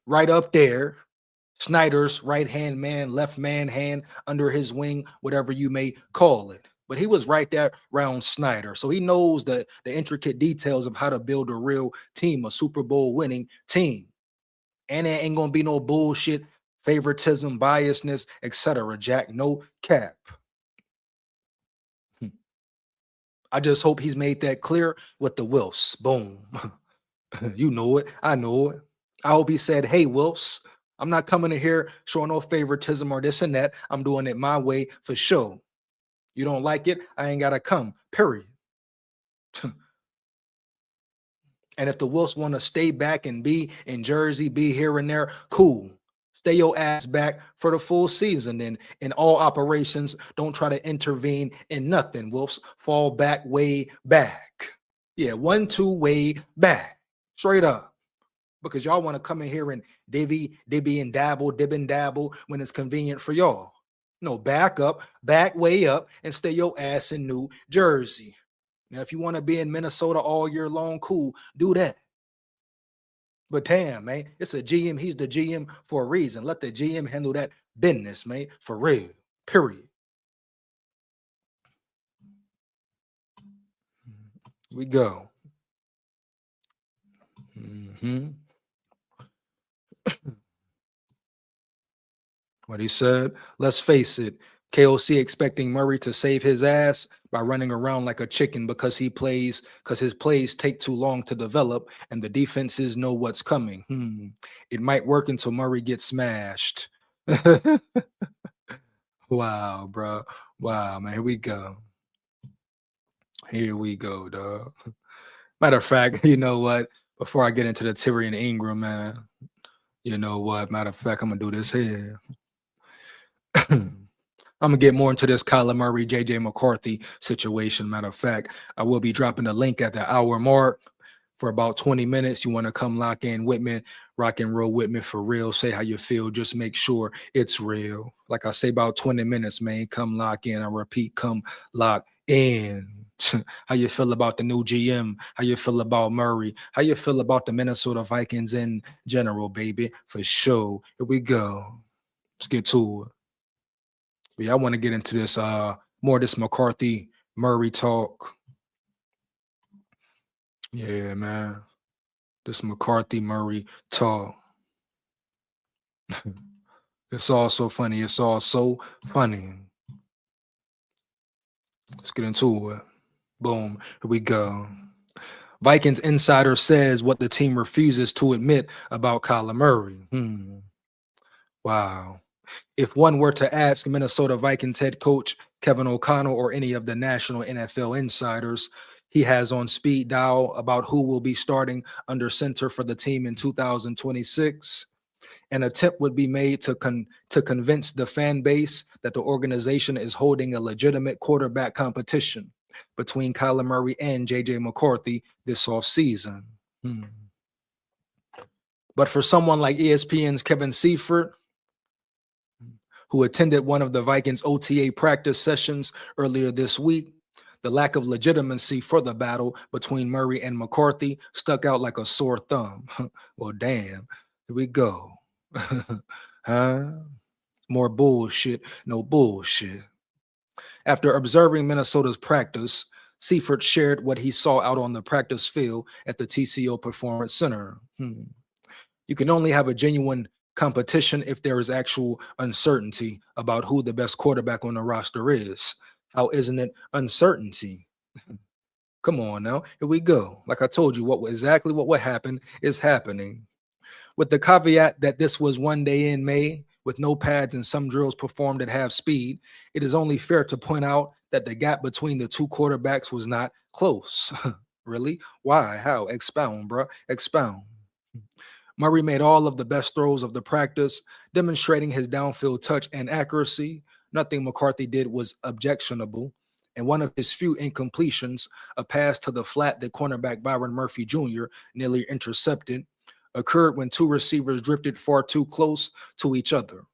right up there. Snyder's right-hand man, left-man hand under his wing, whatever you may call it. But he was right there around Snyder. So he knows the intricate details of how to build a real team, a Super Bowl winning team. And there ain't going to be no bullshit, favoritism, biasness, etc. Jack, no cap. I just hope he's made that clear with the Wilfs. Boom. You know it. I know it. I hope he said, hey, Wilfs, I'm not coming in here showing no favoritism or this and that. I'm doing it my way for sure. You don't like it? I ain't got to come, period. And if the Wilfs want to stay back and be in Jersey, be here and there, cool. Stay your ass back for the full season. And in all operations, don't try to intervene in nothing. Wilfs, fall back, way back. Yeah, 1-2, way back. Straight up. Because y'all want to come in here and dibby and dabble, dib and dabble when it's convenient for y'all. No, back up, back way up, and stay your ass in New Jersey. Now, if you want to be in Minnesota all year long, cool, do that. But damn, man, it's a GM. He's the GM for a reason. Let the GM handle that business, man, for real, period. We go. What he said, let's face it, KOC expecting Murray to save his ass by running around like a chicken because his plays take too long to develop and the defenses know what's coming. It might work until Murray gets smashed. Wow, bro. Wow, man. Here we go. Here we go, dog. Matter of fact, you know what? Before I get into the Tyrion Ingram, man, you know what? Matter of fact, I'm going to do this here. I'm going to get more into this Kyler Murray, JJ McCarthy situation. Matter of fact, I will be dropping a link at the hour mark for about 20 minutes. You want to come lock in with me, rock and roll with me for real. Say how you feel. Just make sure it's real. Like I say, about 20 minutes, man. Come lock in. I repeat, come lock in. How you feel about the new GM? How you feel about Murray? How you feel about the Minnesota Vikings in general, baby? For sure. Here we go. Let's get to it. But yeah, I want to get into this more of this McCarthy Murray talk. Yeah, man. This McCarthy Murray talk. It's all so funny. It's all so funny. Let's get into it. Boom. Here we go. Vikings insider says what the team refuses to admit about Kyler Murray. Wow. If one were to ask Minnesota Vikings head coach Kevin O'Connell or any of the national NFL insiders he has on speed dial about who will be starting under center for the team in 2026, an attempt would be made to convince the fan base that the organization is holding a legitimate quarterback competition between Kyler Murray and JJ McCarthy this offseason. But for someone like ESPN's Kevin Seifert, who attended one of the Vikings OTA practice sessions earlier this week, the lack of legitimacy for the battle between Murray and McCarthy stuck out like a sore thumb. Well, damn, here we go. Huh? More bullshit, no bullshit. After observing Minnesota's practice, Seifert shared what he saw out on the practice field at the TCO Performance Center. You can only have a genuine competition if there is actual uncertainty about who the best quarterback on the roster is. How isn't it uncertainty? Come on now, here we go. Like I told you, exactly what would happen is happening. With the caveat that this was one day in May, with no pads and some drills performed at half speed, it is only fair to point out that the gap between the two quarterbacks was not close. Really? Why? How? Expound, bro. Expound. Murray made all of the best throws of the practice, demonstrating his downfield touch and accuracy. Nothing McCarthy did was objectionable. And one of his few incompletions, a pass to the flat that cornerback Byron Murphy Jr. nearly intercepted, occurred when two receivers drifted far too close to each other.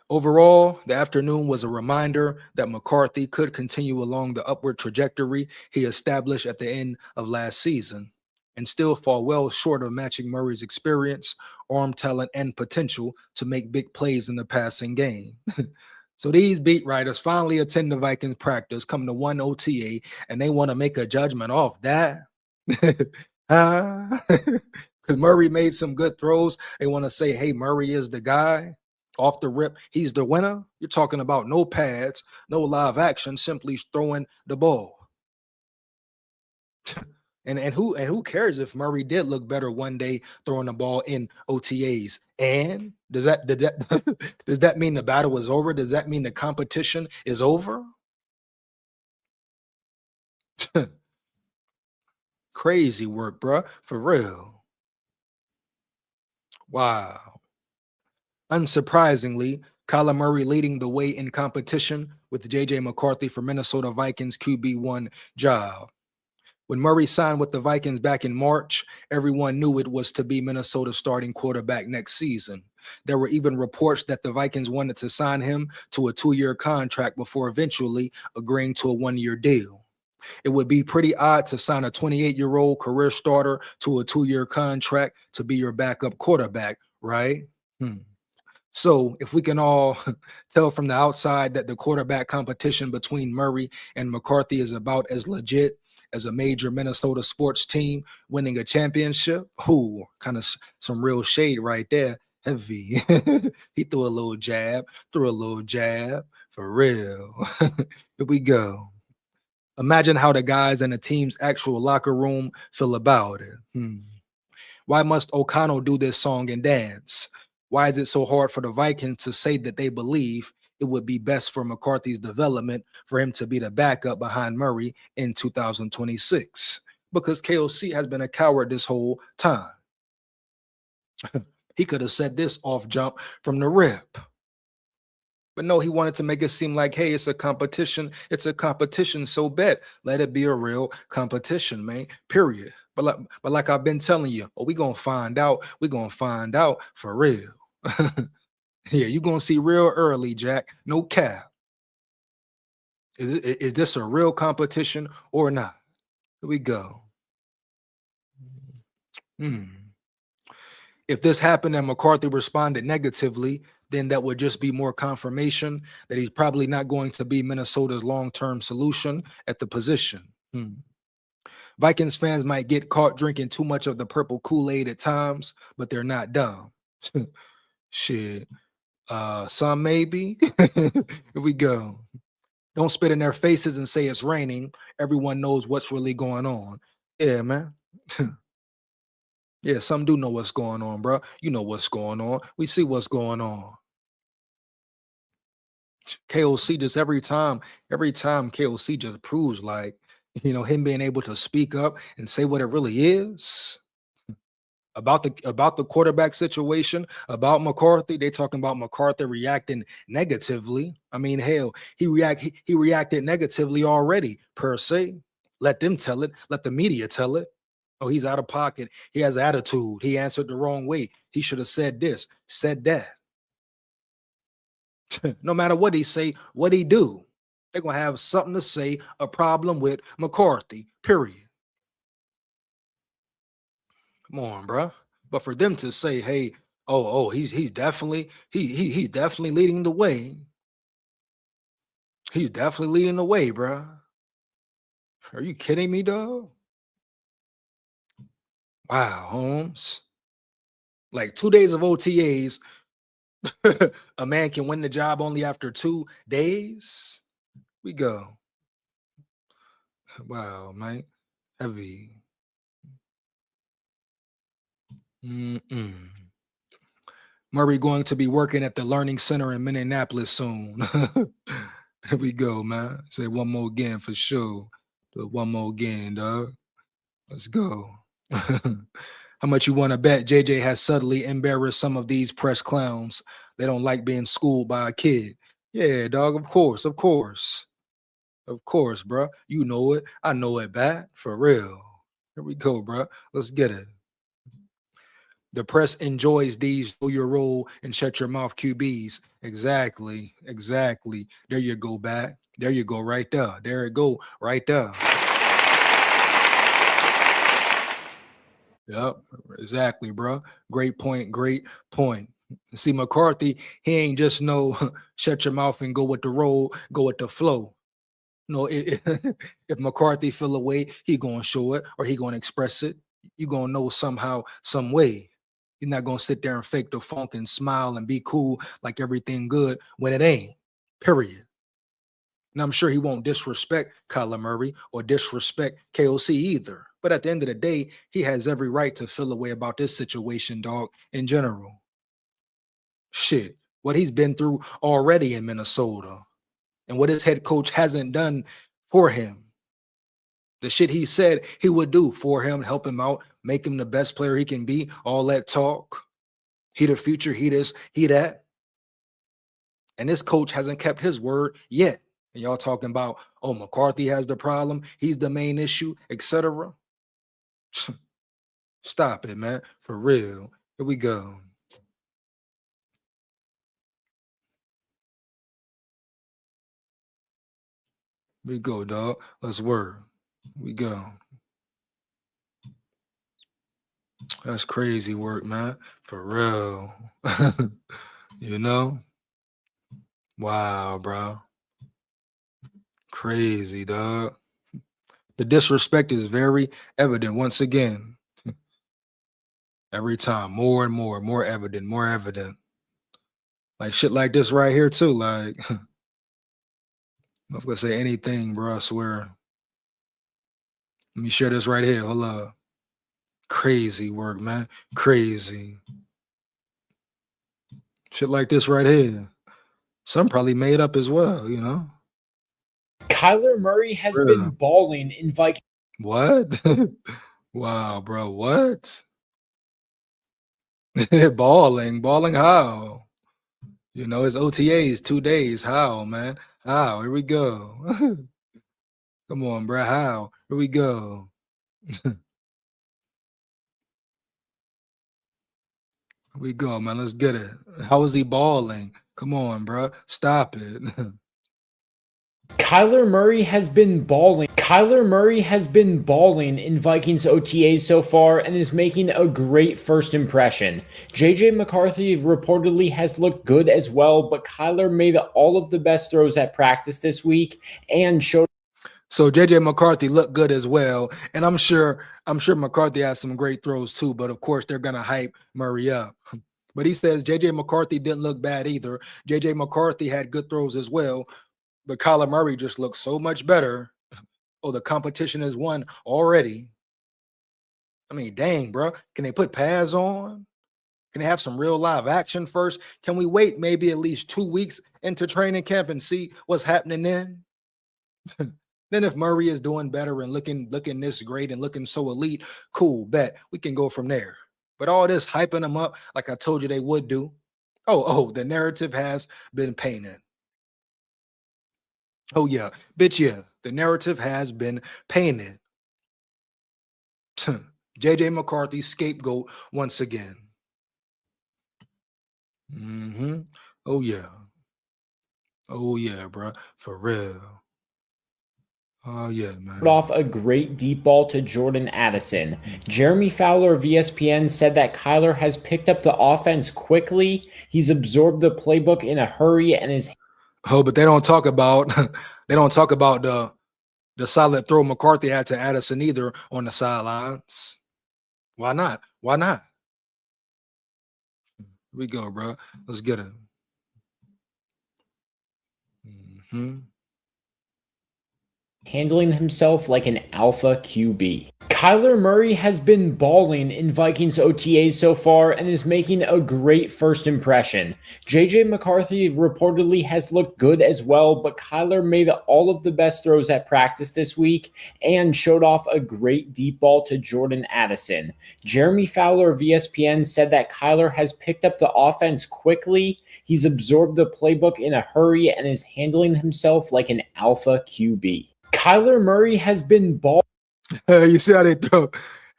Overall, the afternoon was a reminder that McCarthy could continue along the upward trajectory he established at the end of last season and still fall well short of matching Murray's experience, arm talent, and potential to make big plays in the passing game. So these beat writers finally attend the Vikings practice, come to one OTA, and they want to make a judgment off that. Because Murray made some good throws. They want to say, hey, Murray is the guy. Off the rip, he's the winner. You're talking about no pads, no live action, simply throwing the ball. And who cares if Murray did look better one day throwing the ball in OTAs? And does that mean the battle is over? Does that mean the competition is over? Crazy work, bro. For real. Wow. Unsurprisingly, Kyler Murray leading the way in competition with J.J. McCarthy for Minnesota Vikings QB1 job. When Murray signed with the Vikings back in March, everyone knew it was to be Minnesota's starting quarterback next season. There were even reports that the Vikings wanted to sign him to a 2-year contract before eventually agreeing to a 1-year deal. It would be pretty odd to sign a 28-year-old career starter to a 2-year contract to be your backup quarterback, right? So if we can all tell from the outside that the quarterback competition between Murray and McCarthy is about as legit as a major Minnesota sports team winning a championship, kind of some real shade right there. Heavy. He threw a little jab, for real. Here we go. Imagine how the guys in the team's actual locker room feel about it. Why must O'Connell do this song and dance? Why is it so hard for the Vikings to say that they believe it would be best for McCarthy's development for him to be the backup behind Murray in 2026? Because KOC has been a coward this whole time. He could have said this off jump from the rip. But no, he wanted to make it seem like, hey, it's a competition. It's a competition, so bet. Let it be a real competition, man, period. But like I've been telling you, we're going to find out. We're going to find out for real. Yeah, you're going to see real early, Jack. No cap. Is this a real competition or not? Here we go. If this happened and McCarthy responded negatively, then that would just be more confirmation that he's probably not going to be Minnesota's long-term solution at the position. Vikings fans might get caught drinking too much of the purple Kool-Aid at times, but they're not dumb. Shit. Some maybe. Here we go. Don't spit in their faces and say it's raining. Everyone knows what's really going on. Yeah, man. Yeah, some do know what's going on, bro. You know what's going on. We see what's going on. KOC just every time KOC just proves like, him being able to speak up and say what it really is about the quarterback situation, about McCarthy. They talking about McCarthy reacting negatively. I mean, hell, he reacted negatively already, per se. Let them tell it. Let the media tell it. Oh, he's out of pocket. He has attitude. He answered the wrong way. He should have said this, said that. No matter what he say, what he do, they're gonna have something to say, a problem with McCarthy, period. Come on, bro. But for them to say, hey, he's definitely he's definitely leading the way. He's definitely leading the way, bro. Are you kidding me, dog? Wow, Holmes. Like 2 days of OTAs, a man can win the job only after 2 days. We go. Wow, man. Heavy. Murray going to be working at the Learning Center in Minneapolis soon. Here we go, man. Say one more again for sure. Do it one more again, dog. Let's go. How much you want to bet JJ has subtly embarrassed some of these press clowns? They don't like being schooled by a kid. Yeah, dog, of course, of course. Of course, bro. You know it. I know it, bat. For real. Here we go, bro. Let's get it. The press enjoys these do your role and shut your mouth QBs. Exactly. Exactly. There you go, bat. There you go, right there. There it go, right there. Yep, exactly, bro. Great point. Great point. See, McCarthy, he ain't just no shut your mouth and go with the roll, go with the flow. No, if McCarthy feel away, he gonna show it or he gonna express it. You gonna know somehow, some way. You're not gonna sit there and fake the funk and smile and be cool like everything good when it ain't. Period. And I'm sure he won't disrespect Kyler Murray or disrespect KOC either. But at the end of the day, he has every right to feel a way about this situation, dog, in general. Shit, what he's been through already in Minnesota and what his head coach hasn't done for him. The shit he said he would do for him, help him out, make him the best player he can be, all that talk. He the future, he this, he that. And this coach hasn't kept his word yet. And y'all talking about, oh, McCarthy has the problem, he's the main issue, etc. Stop it, man. For real. Here we go. Here we go, dog. Let's work. Here we go. That's crazy work, man. For real. You know? Wow, bro. Crazy, dog. The disrespect is very evident once again. Every time, more and more evident, more evident. Like shit like this right here, too. Like, I'm not gonna say anything, bro. I swear. Let me share this right here. Hold up. Crazy work, man. Crazy. Shit like this right here. Some probably made up as well, you know? Kyler Murray has been balling in Vikings. What? Wow, bro. What? Balling how? You know, it's OTAs 2 days. How, man? How? Here we go. Come on, bro. How? Here we go. Here we go, man. Let's get it. How is he balling? Come on, bro. Stop it. Kyler Murray has been balling. Kyler Murray has been balling in Vikings OTAs so far and is making a great first impression. JJ McCarthy reportedly has looked good as well, but Kyler made all of the best throws at practice this week and showed. So JJ McCarthy looked good as well, and I'm sure McCarthy has some great throws too. But of course, they're gonna hype Murray up. But he says JJ McCarthy didn't look bad either. JJ McCarthy had good throws as well, but Kyler Murray just looks so much better. Oh, the competition is won already. I mean, dang, bro. Can they put pads on? Can they have some real live action first? Can we wait maybe at least 2 weeks into training camp and see what's happening then? Then if Murray is doing better and looking this great and looking so elite, cool, bet. We can go from there. But all this hyping them up like I told you they would do. Oh, the narrative has been painted. Oh, yeah. Bitch, yeah. The narrative has been painted. JJ McCarthy, scapegoat once again. Oh, yeah. Oh, yeah, bro. For real. Oh, yeah, man. Off a great deep ball to Jordan Addison. Jeremy Fowler of ESPN said that Kyler has picked up the offense quickly. He's absorbed the playbook in a hurry and is. Oh, but they don't talk about the solid throw McCarthy had to Addison either on the sidelines. Why not? Why not? Here we go, bro. Let's get it. Handling himself like an alpha QB. Kyler Murray has been balling in Vikings OTAs so far and is making a great first impression. JJ McCarthy reportedly has looked good as well, but Kyler made all of the best throws at practice this week and showed off a great deep ball to Jordan Addison. Jeremy Fowler of ESPN said that Kyler has picked up the offense quickly. He's absorbed the playbook in a hurry and is handling himself like an alpha QB. Kyler Murray has been ball. You see how they throw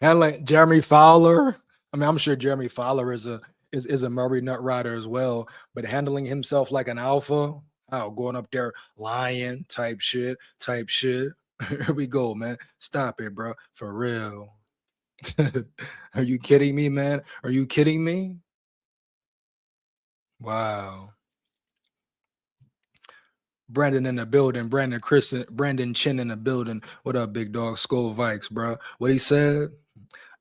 and like Jeremy Fowler. I mean, I'm sure Jeremy Fowler is a Murray nut rider as well, but handling himself like an alpha, going up there lying type shit. Here we go, man. Stop it, bro. For real. Are you kidding me, man? Are you kidding me? Wow. Brandon in the building, Brandon Chin in the building. What up, big dog? SKOL VIKES, bro. What he said?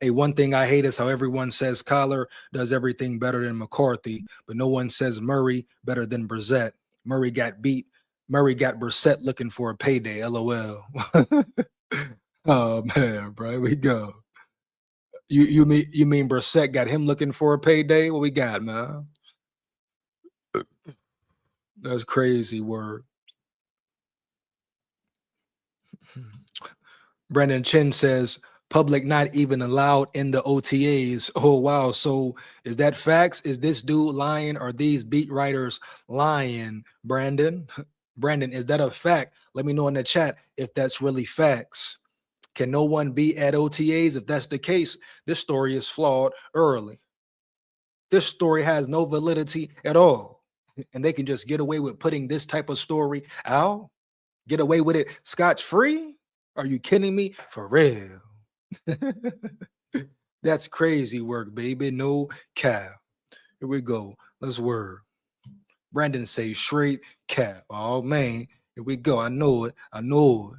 Hey, one thing I hate is how everyone says Kyler does everything better than McCarthy, but no one says Murray better than Brissett. Murray got beat. Murray got Brissett looking for a payday. LOL. Oh man, bro. Here we go. You mean Brissett got him looking for a payday? What we got, man? That's crazy word. Brandon Chin says public not even allowed in the OTAs. Oh wow. So is that facts? Is this dude lying? Are these beat writers lying? Brandon, is that a fact? Let me know in the chat if that's really facts. Can no one be at OTAs? If that's the case, this story is flawed early. This story has no validity at all. And they can just get away with putting this type of story out, get away with it scotch-free. Are you kidding me? For real. That's crazy work, baby. No cap. Here we go. Let's word. Brandon say straight cap. Oh man. Here we go. I know it. I know it.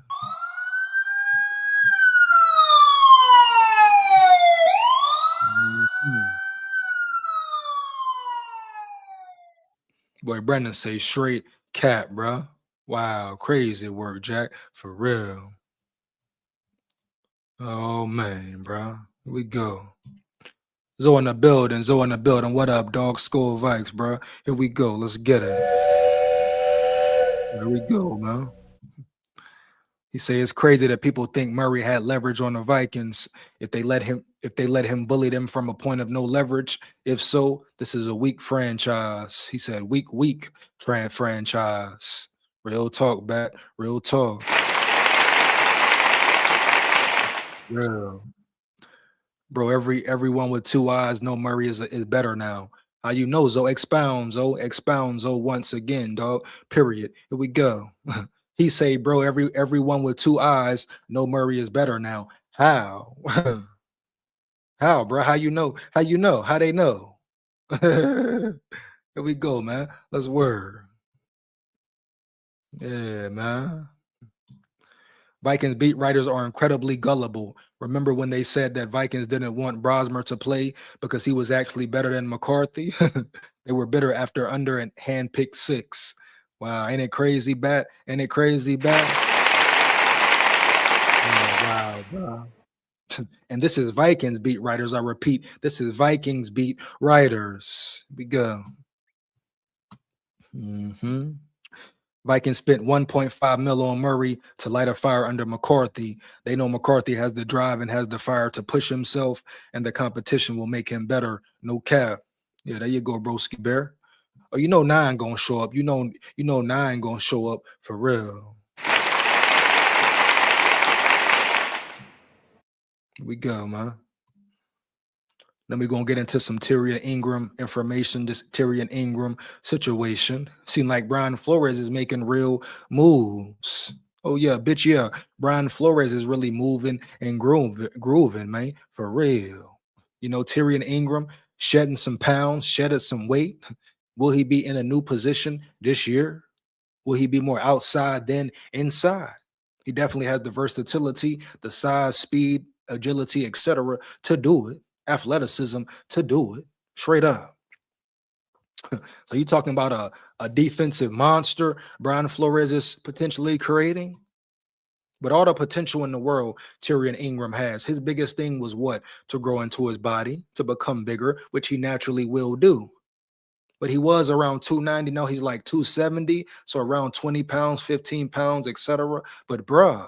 Boy, Brandon say straight cap, bro. Wow, crazy work, Jack. For real. Oh man, bro. Here we go. Zoe in the building. What up, dog? SKOL VIKES, bro. Here we go. Let's get it. Here we go, man. He say it's crazy that people think Murray had leverage on the Vikings if they let him bully them from a point of no leverage. If so, this is a weak franchise. He said weak franchise. Real talk, bat. Real talk. Yeah. Bro, everyone with two eyes know Murray is better now. How you know, Zoe? Expound, Zoe, once again, dog. Period. Here we go. He say, bro, everyone with two eyes know Murray is better now. How? How, bro? How you know? How you know? How they know? Here we go, man. Let's word. Yeah, man. Vikings beat writers are incredibly gullible. Remember when they said that Vikings didn't want Brosmer to play because he was actually better than McCarthy? They were bitter after under and handpicked 6. Wow, ain't it crazy, bat? Ain't it crazy, bat? Oh, wow, bro. And this is Vikings beat writers. I repeat, this is Vikings beat writers. Here we go. Vikings spent $1.5 million on Murray to light a fire under McCarthy. They know McCarthy has the drive and has the fire to push himself, and the competition will make him better. No cap. Yeah, there you go, broski bear. Oh, you know 9 gonna show up. You know 9 gonna show up for real. Here we go, man. Then we're going to get into some Tyrion Ingram information, this Tyrion Ingram situation. Seem like Brian Flores is making real moves. Oh, yeah, bitch, yeah. Brian Flores is really moving and grooving, man, for real. You know, Tyrion Ingram shedding some pounds, shedded some weight. Will he be in a new position this year? Will he be more outside than inside? He definitely has the versatility, the size, speed, agility, etc. to do it. Athleticism to do it straight up. So you talking about a defensive monster Brian Flores is potentially creating? But all the potential in the world Tyrion Ingram has. His biggest thing was what? To grow into his body, to become bigger, which he naturally will do. But he was around 290. Now he's like 270. So around 20 pounds, 15 pounds, etc. But bruh,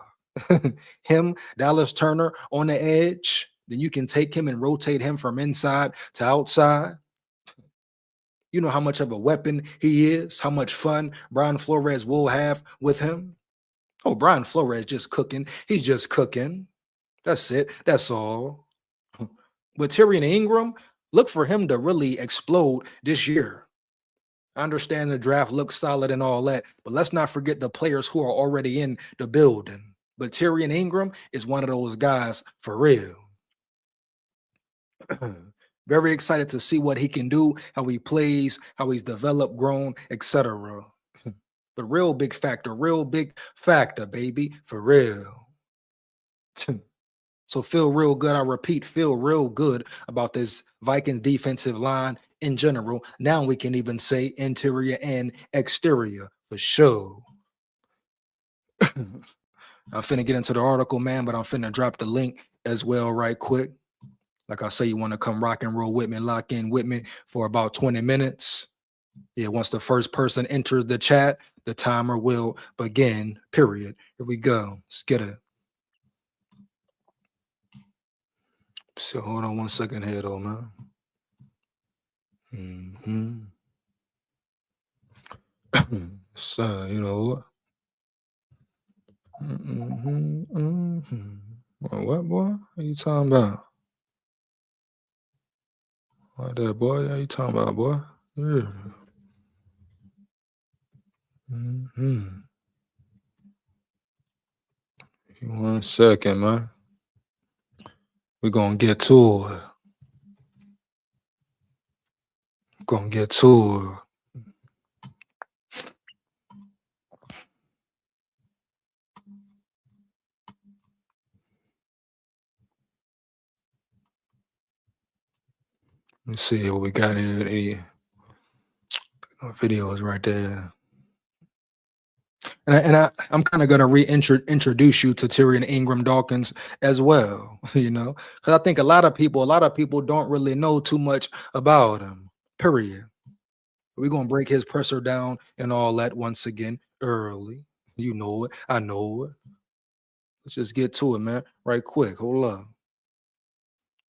him, Dallas Turner on the edge, then you can take him and rotate him from inside to outside. You know how much of a weapon he is, how much fun Brian Flores will have with him. Oh, Brian Flores just cooking. He's just cooking. That's it. That's all. With Tyrion Ingram, look for him to really explode this year. I understand the draft looks solid and all that, but let's not forget the players who are already in the building. But Tyrion Ingram is one of those guys for real. Very excited to see what he can do, how he plays, how he's developed, grown, etc. But real big factor, baby, for real. So feel real good. I repeat, feel real good about this Vikings defensive line in general. Now we can even say interior and exterior for sure. I'm finna get into the article, man, but I'm finna drop the link as well right quick. Like I say, you want to come rock and roll with me, lock in with me for about 20 minutes. Yeah, once the first person enters the chat, the timer will begin, period. Here we go. Let's get it. So hold on 1 second here, though, man. So, you know what? What, boy? What are you talking about? What that, boy? What are you talking about, boy? Yeah. One second, man. We're going to get to it. Gonna get to it. Let me see what we got here. The videos right there. And I'm kind of going to reintroduce you to Tyrion Ingram Dawkins as well, you know, because I think a lot of people don't really know too much about him, period. We're going to break his presser down and all that once again early. You know it. I know it. Let's just get to it, man. Right quick. Hold up.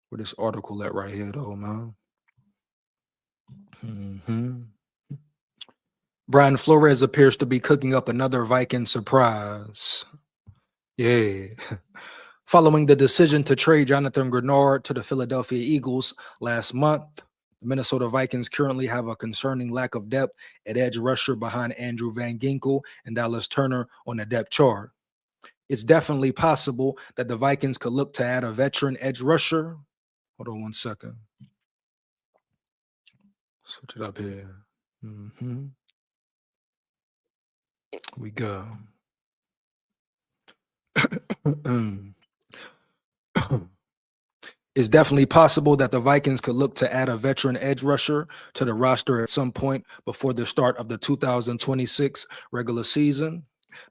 Where this article at right here, though, man. Brian Flores appears to be cooking up another Viking surprise. Yeah. Following the decision to trade Jonathan Grenard to the Philadelphia Eagles last month, the Minnesota Vikings currently have a concerning lack of depth at edge rusher behind Andrew Van Ginkel and Dallas Turner on the depth chart. It's definitely possible that the Vikings could look to add a veteran edge rusher. Hold on 1 second. Switch it up here. We go. It's definitely possible that the Vikings could look to add a veteran edge rusher to the roster at some point before the start of the 2026 regular season.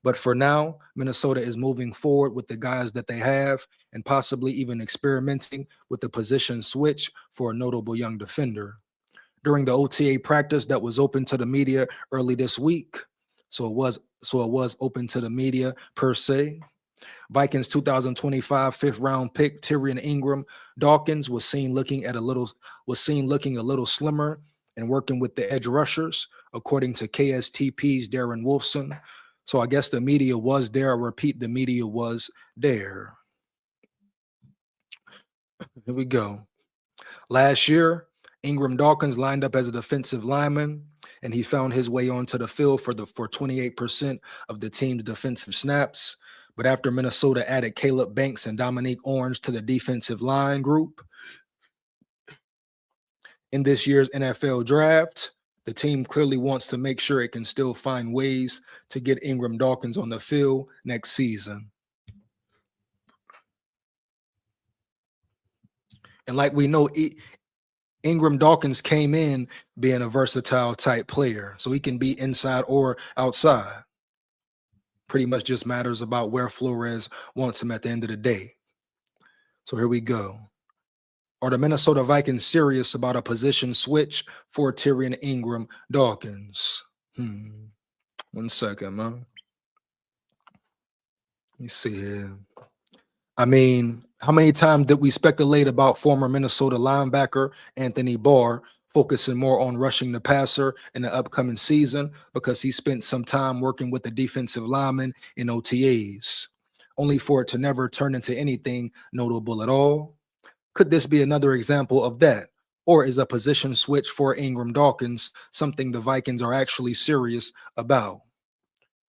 But for now, Minnesota is moving forward with the guys that they have and possibly even experimenting with the position switch for a notable young defender. During the OTA practice that was open to the media early this week, so it was open to the media per se. Vikings 2025 fifth round pick Tyrion Ingram Dawkins was seen looking a little slimmer and working with the edge rushers, according to KSTP's Darren Wolfson. So I guess the media was there. I repeat, the media was there. Here we go. Last year, Ingram Dawkins lined up as a defensive lineman, and he found his way onto the field for 28% of the team's defensive snaps. But after Minnesota added Caleb Banks and Dominique Orange to the defensive line group in this year's NFL draft, the team clearly wants to make sure it can still find ways to get Ingram Dawkins on the field next season. And like we know, Ingram Dawkins came in being a versatile type player, so he can be inside or outside. Pretty much just matters about where Flores wants him at the end of the day. So here we go. Are the Minnesota Vikings serious about a position switch for Tyrion Ingram Dawkins? 1 second, man. Let me see here. I mean, how many times did we speculate about former Minnesota linebacker Anthony Barr focusing more on rushing the passer in the upcoming season because he spent some time working with the defensive lineman in OTAs, only for it to never turn into anything notable at all? Could this be another example of that? Or is a position switch for Ingram Dawkins something the Vikings are actually serious about?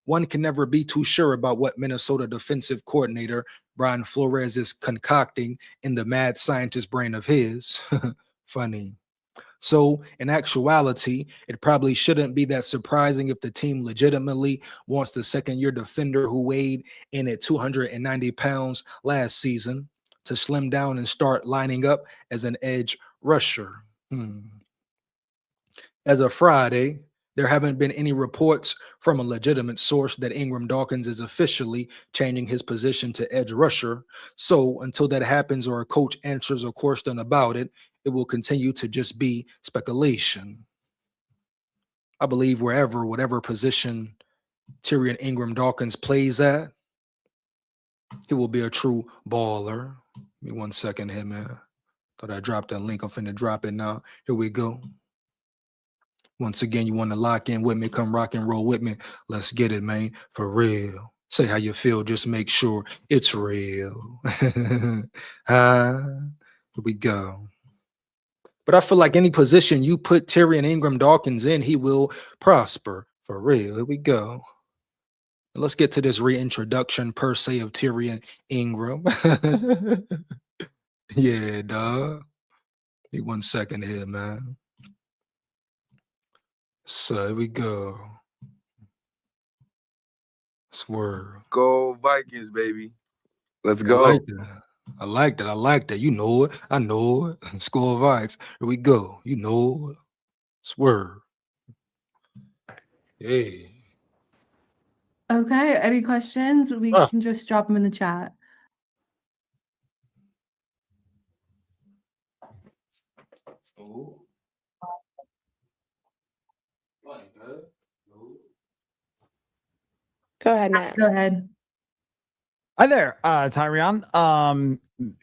One can never be too sure about what Minnesota defensive coordinator Brian Flores is concocting in the mad scientist brain of his. Funny. So, in actuality, it probably shouldn't be that surprising if the team legitimately wants the second-year defender who weighed in at 290 pounds last season to slim down and start lining up as an edge rusher. As of Friday, there haven't been any reports from a legitimate source that Ingram Dawkins is officially changing his position to edge rusher. So until that happens or a coach answers a question about it, it will continue to just be speculation. I believe whatever position Tyrion Ingram Dawkins plays at, he will be a true baller. Give me 1 second here, man. Thought I dropped that link. I'm finna drop it now. Here we go. Once again, you want to lock in with me, come rock and roll with me. Let's get it, man. For real. Say how you feel. Just make sure it's real. Here we go. But I feel like any position you put Tyrion Ingram Dawkins in, he will prosper. For real. Here we go. Let's get to this reintroduction per se of Tyrion Ingram. Yeah, dog. Give me 1 second here, man. So here we go. Swerve. Go Vikings, baby. Let's go. I like that. You know it. I know it. SKOL VIKES. Here we go. You know it. Swerve. Hey. Okay, any questions? We can just drop them in the chat. Go ahead, Matt. Go ahead. Hi there, Tyrion.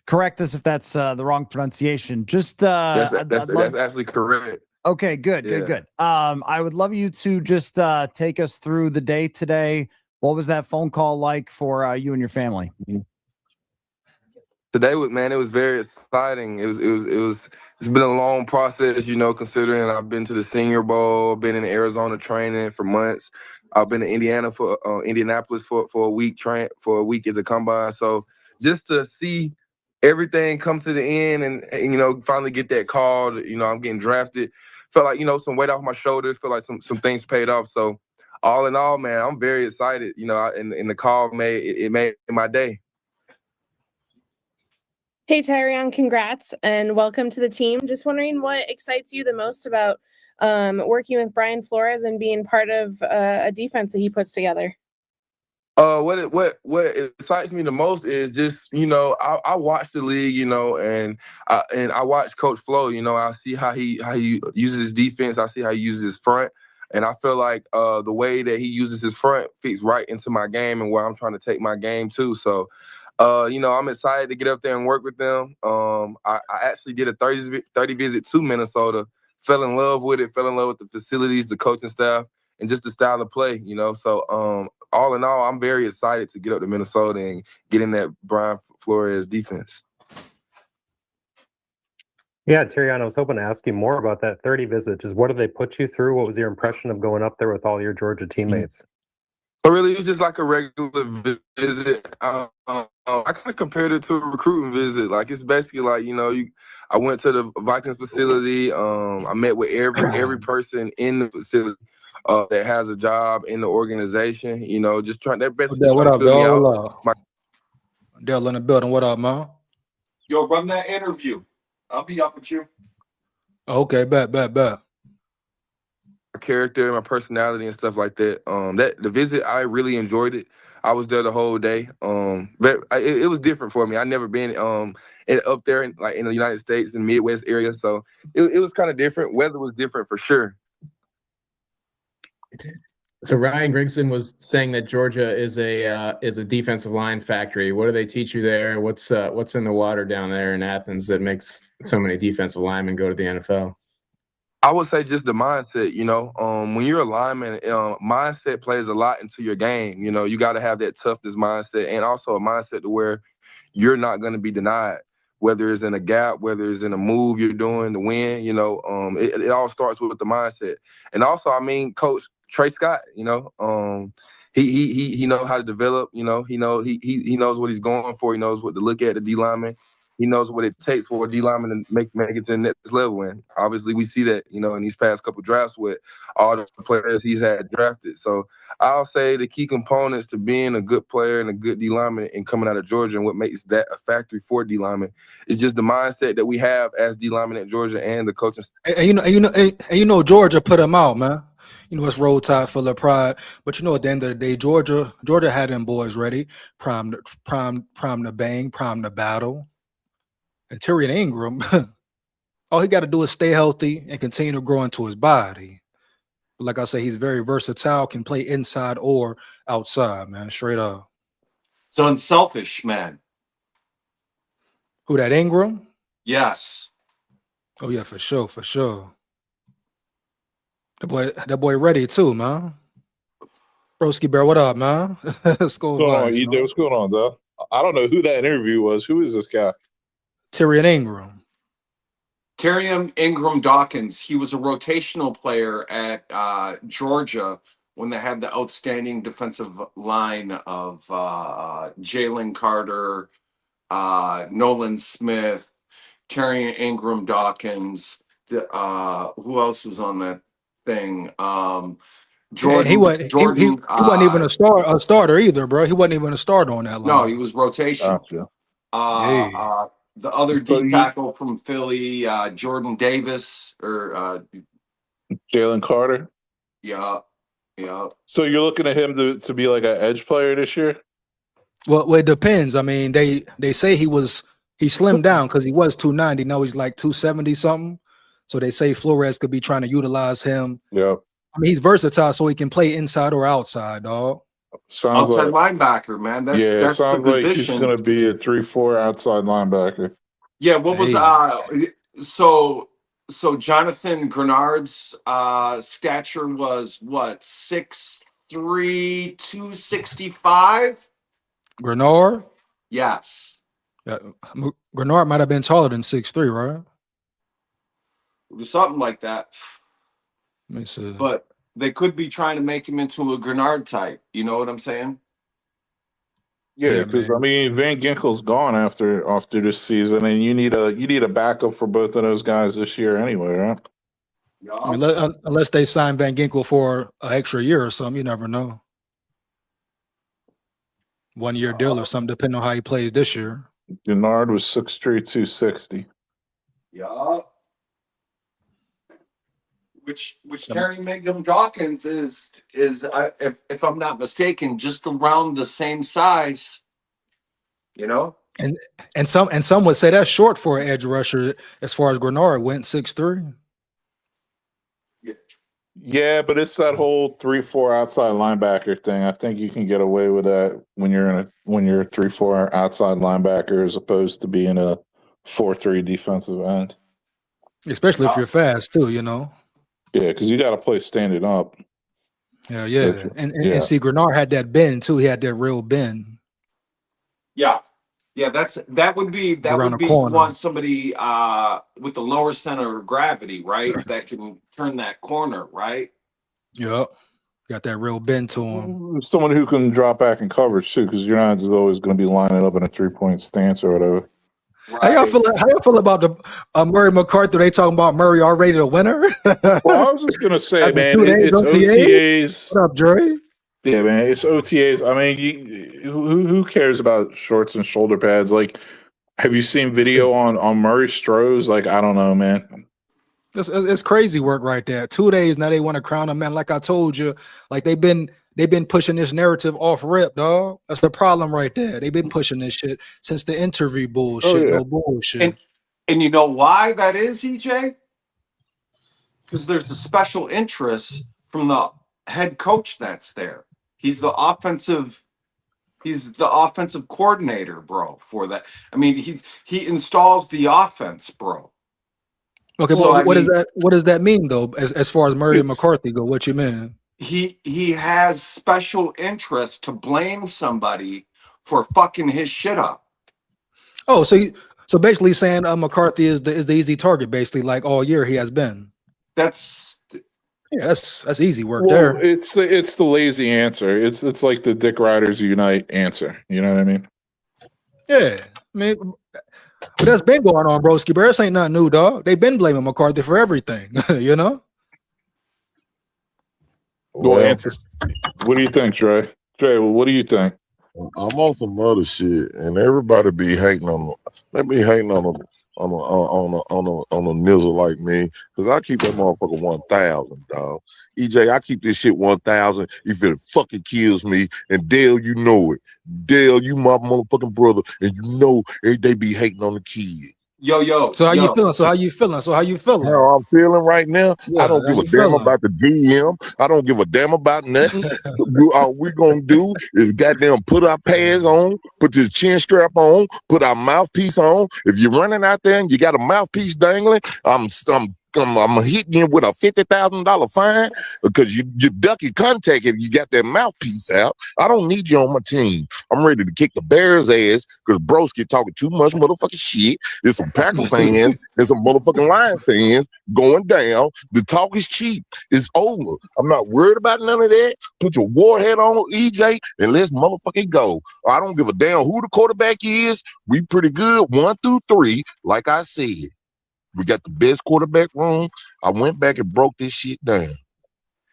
Correct us if that's the wrong pronunciation. Just that's actually correct. Okay, good. I would love you to just take us through the day today. What was that phone call like for you and your family? Today, man, it was very exciting. It's been a long process, considering I've been to the Senior Bowl, been in Arizona training for months. I've been to Indianapolis for a week at the combine. So just to see everything come to the end and finally get that call, I'm getting drafted, felt like, some weight off my shoulders, felt like some things paid off. So all in all, man, I'm very excited, and the call made my day. Hey, Tyrion, congrats and welcome to the team. Just wondering what excites you the most about working with Brian Flores and being part of a defense that he puts together. What excites me the most is just, I watch the league, and I watch Coach Flo, I see how he uses his defense. I see how he uses his front. And I feel like the way that he uses his front fits right into my game and where I'm trying to take my game to. So, I'm excited to get up there and work with them. I actually did a 30 visit to Minnesota, fell in love with it, fell in love with the facilities, the coaching staff, and just the style of play, So all in all, I'm very excited to get up to Minnesota and get in that Brian Flores defense. Yeah, Tyrion, I was hoping to ask you more about that 30 visit. Just what did they put you through? What was your impression of going up there with all your Georgia teammates? So really, it was just like a regular visit. I kind of compared it to a recruiting visit. Like it's basically like I went to the Vikings facility. I met with every person in the facility that has a job in the organization. Just trying their best. Dale, what up, fill me dog? out. What up? Dale in the building. What up, man? Yo, run that interview. I'll be up with you. Okay, bet. Character, my personality, and stuff like that. That the visit, I really enjoyed it. I was there the whole day. But it was different for me. I never been up there in the United States in the Midwest area, so it was kind of different. Weather was different for sure. So Ryan Grigson was saying that Georgia is a defensive line factory. What do they teach you there? What's in the water down there in Athens that makes so many defensive linemen go to the NFL? I would say just the mindset, when you're a lineman, mindset plays a lot into your game. You got to have that toughness mindset and also a mindset to where you're not going to be denied, whether it's in a gap, whether it's in a move you're doing to win, it all starts with the mindset. And also, Coach Trey Scott, he knows how to develop, he knows what he's going for. He knows what to look at the D lineman. He knows what it takes for a D lineman to make it to the next level. And obviously we see that, in these past couple drafts with all the players he's had drafted. So I'll say the key components to being a good player and a good D lineman and coming out of Georgia and what makes that a factory for D lineman is just the mindset that we have as D linemen at Georgia and the coaching. And Georgia put him out, man. It's Roll Tide full of pride. But at the end of the day, Georgia had them boys ready. Prime to bang, prime to battle. And Tyrion Ingram, all he got to do is stay healthy and continue to grow into his body. But like I say, he's very versatile, can play inside or outside, man, straight up. It's unselfish, man. Who, that Ingram? Yes. Oh, yeah, for sure. That boy ready too, man. Broski Bear, what up, man? What's going on, E-Day? What's going on, though? I don't know who that interview was. Who is this guy? Tyrion Ingram. Tyrion Ingram Dawkins. He was a rotational player at Georgia when they had the outstanding defensive line of Jalen Carter, Nolan Smith, Tyrion Ingram Dawkins. Who else was on that thing? Jordan. He wasn't even a starter either, bro. He wasn't even a starter on that line. No, he was rotational. Gotcha. The other D tackle from Philly, Jordan Davis or Jalen Carter. Yeah. So you're looking at him to be like an edge player this year? Well, it depends. They say he slimmed down because he was 290. Now he's like 270 something. So they say Flores could be trying to utilize him. Yeah. He's versatile, so he can play inside or outside, dog. Sounds outside like linebacker, man. That's sounds the like position. he's going to be a 3-4 outside linebacker. Yeah. What was so Jonathan Grenard's stature was what, 6'3", 265? Grenard? Yes. Yeah. Grenard might have been taller than 6'3", right? It was something like that. Let me see. But they could be trying to make him into a Grenard type. You know what I'm saying? Yeah, because Van Ginkel's gone after this season, and you need a backup for both of those guys this year anyway, right? Yeah. Unless they sign Van Ginkel for an extra year or something, you never know. 1 year deal or something, depending on how he plays this year. Gennard was 6'3", 260. Yeah. Which Terry Mangum Dawkins is if I'm not mistaken, just around the same size, And some would say that's short for an edge rusher as far as Grenard went, 6'3". Yeah, but it's that whole 3-4 outside linebacker thing. I think you can get away with that when you're a 3-4 outside linebacker as opposed to being a 4-3 defensive end. Especially if you're fast too, Yeah, because you got to play standing up. Yeah. And see, Grenard had that bend too. He had that real bend. Yeah. Yeah, that would be Around the corner. one somebody with the lower center of gravity, right? That can turn that corner, right? Yep. Got that real bend to him. Someone who can drop back in coverage too, because you're not just always going to be lining up in a 3-point stance or whatever. Right. How y'all feel about the Murray McCarthy? They talking about Murray already the winner? Well, I was just gonna say, After man, 2 days, it's OTAs. What up, Dre? Yeah, man, it's OTAs. I mean, who cares about shorts and shoulder pads? Like, have you seen video on Murray Strohs? Like, I don't know, man. It's crazy work right there. 2 days now they want to crown him, man. Like I told you, like they've been pushing this narrative off rip, dog. That's the problem right there. They've been pushing this shit since the interview bullshit. No bullshit. And you know why that is, EJ? Because there's a special interest from the head coach that's there. He's the offensive coordinator, bro, for that. I mean, he installs the offense, bro. Okay, So, what does that mean though? As far as Murray and McCarthy go, what you mean? He has special interest to blame somebody for fucking his shit up. Oh, so basically saying McCarthy is the easy target, basically, like all year he has been. That's easy work Well, there. it's the lazy answer. It's like the Dick Riders Unite answer. You know what I mean? Yeah, I mean, but that's been going on, broski. But this ain't nothing new, dog. They've been blaming McCarthy for everything. You know. Well, what do you think, Dre? Dre, what do you think? I'm on some other shit, and everybody be hating on. They be hating on a nizzle like me, because I keep that motherfucker 1,000, dog. EJ, I keep this shit 1,000. If it fucking kills me, and Dale, you know it. Dale, you my motherfucking brother, and you know they be hating on the kid. Yo. So how you feeling? How I'm feeling right now? Yeah, I don't give a damn about the GM. I don't give a damn about nothing. All we gonna do is goddamn put our pads on, put the chin strap on, put our mouthpiece on. If you're running out there and you got a mouthpiece dangling, I'm hitting you with a $50,000 fine because you ducky contact if you got that mouthpiece out. I don't need you on my team. I'm ready to kick the Bears' ass because broski talking too much motherfucking shit. There's some Packer fans and some motherfucking Lion fans going down. The talk is cheap. It's over. I'm not worried about none of that. Put your warhead on, EJ, and let's motherfucking go. I don't give a damn who the quarterback is. We pretty good 1 through 3, like I said. We got the best quarterback room. I went back and broke this shit down.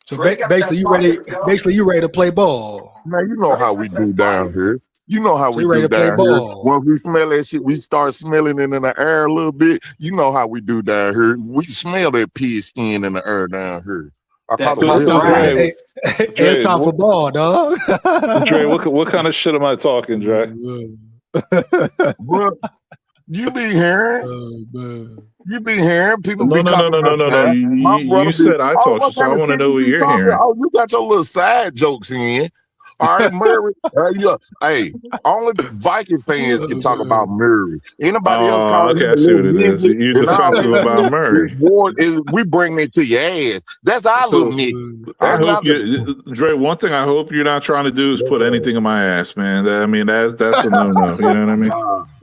So basically, you ready to play ball. Man, you know how we do down here. You know how we do down here. Once we smell that shit, we start smelling it in the air a little bit. You know how we do down here. We smell that pig skin in the air down here. It's time for ball, dog. Dre, what kind of shit am I talking, Dre? Bro, you be hearing. You be hearing people be talking No. You said I talked you, so I want to know what you're hearing. Oh, you got your little side jokes in. All right, Murray. Yeah. Hey, only Viking fans can talk about Murray. Anybody else calling okay, I see what it is. You're defensive about Murray. We bring it to your ass. That's our little nigga. I hope Dre, one thing I hope you're not trying to do is put anything in my ass, man. I mean, that's a no-no. You know what I mean?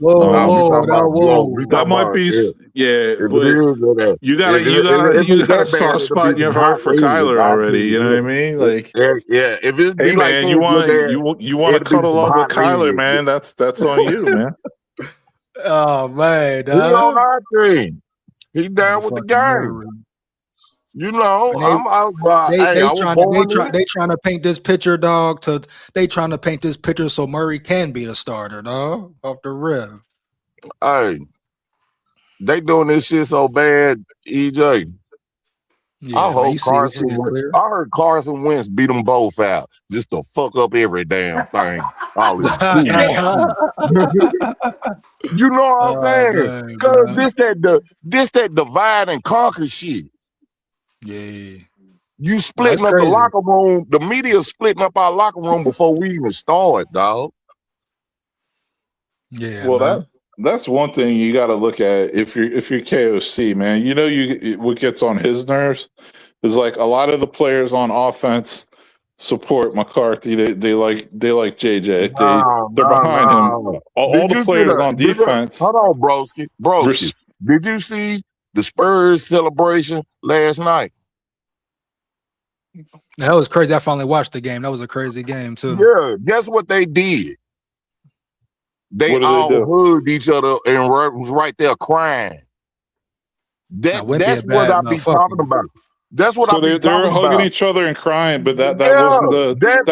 Whoa. That might be, but you got a soft spot in your heart for Kyler already. You know what I mean? Like, yeah. If it's hey man, you want to cuddle up with Kyler, man? That's on you, man. Oh man, he on our team. He down with the game. You know, they trying to paint this picture, dog. They trying to paint this picture so Murray can be the starter, dog, off the rip. Hey, they doing this shit so bad, EJ. Yeah, I hope I heard Carson Wentz beat them both out just to fuck up every damn thing. You know what I'm saying? Because this that divide and conquer shit. Yeah. You splitting up the locker room. The media splitting up our locker room before we even start, dog. Yeah. Well, that's one thing you got to look at if you're KOC, man. You know, what gets on his nerves is like a lot of the players on offense support McCarthy. They like JJ. Nah, They're nah, behind him. nah. All the players on defense. Hold on, broski. Did you see the Spurs celebration last night? That was crazy. I finally watched the game. That was a crazy game too. Yeah, guess what they did? They all hugged each other and was right there crying. That's what I be talking about. That's what I be talking about. They're hugging each other and crying, but that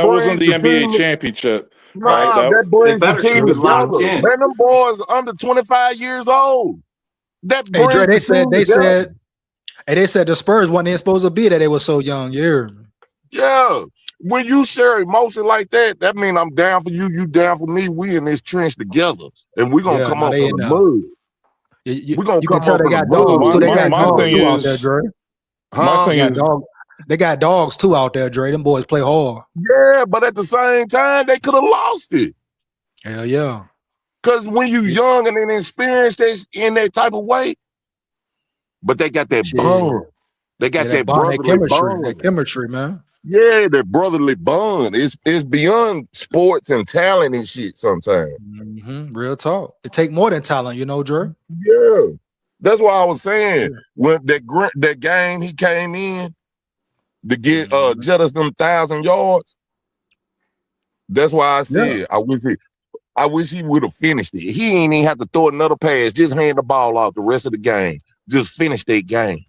wasn't the NBA championship. Nah, that brings the team together. Man, them boys under 25 years old. That brings Dre, they said the Spurs wasn't even supposed to be there. They were so young. Yeah. When you share emotion like that, that means I'm down for you, you down for me. We in this trench together, and we're gonna come up from the mud. We're gonna come up they got dogs too. They got dogs too out there, Dre. They got dogs too out there, Dre. Them boys play hard. Yeah, but at the same time, they could have lost it. Hell yeah. Because when you young and inexperienced in that type of way, but they got that bond. They got that brotherly bond. That chemistry, man. Yeah, that brotherly bond. It's beyond sports and talent and shit sometimes. Real talk. It take more than talent, you know, Dre. Yeah. That's why I was saying when that game he came in to get Jettis them 1,000 yards. That's why I said I wish he would have finished it. He ain't even have to throw another pass. Just hand the ball off the rest of the game. Just finish that game.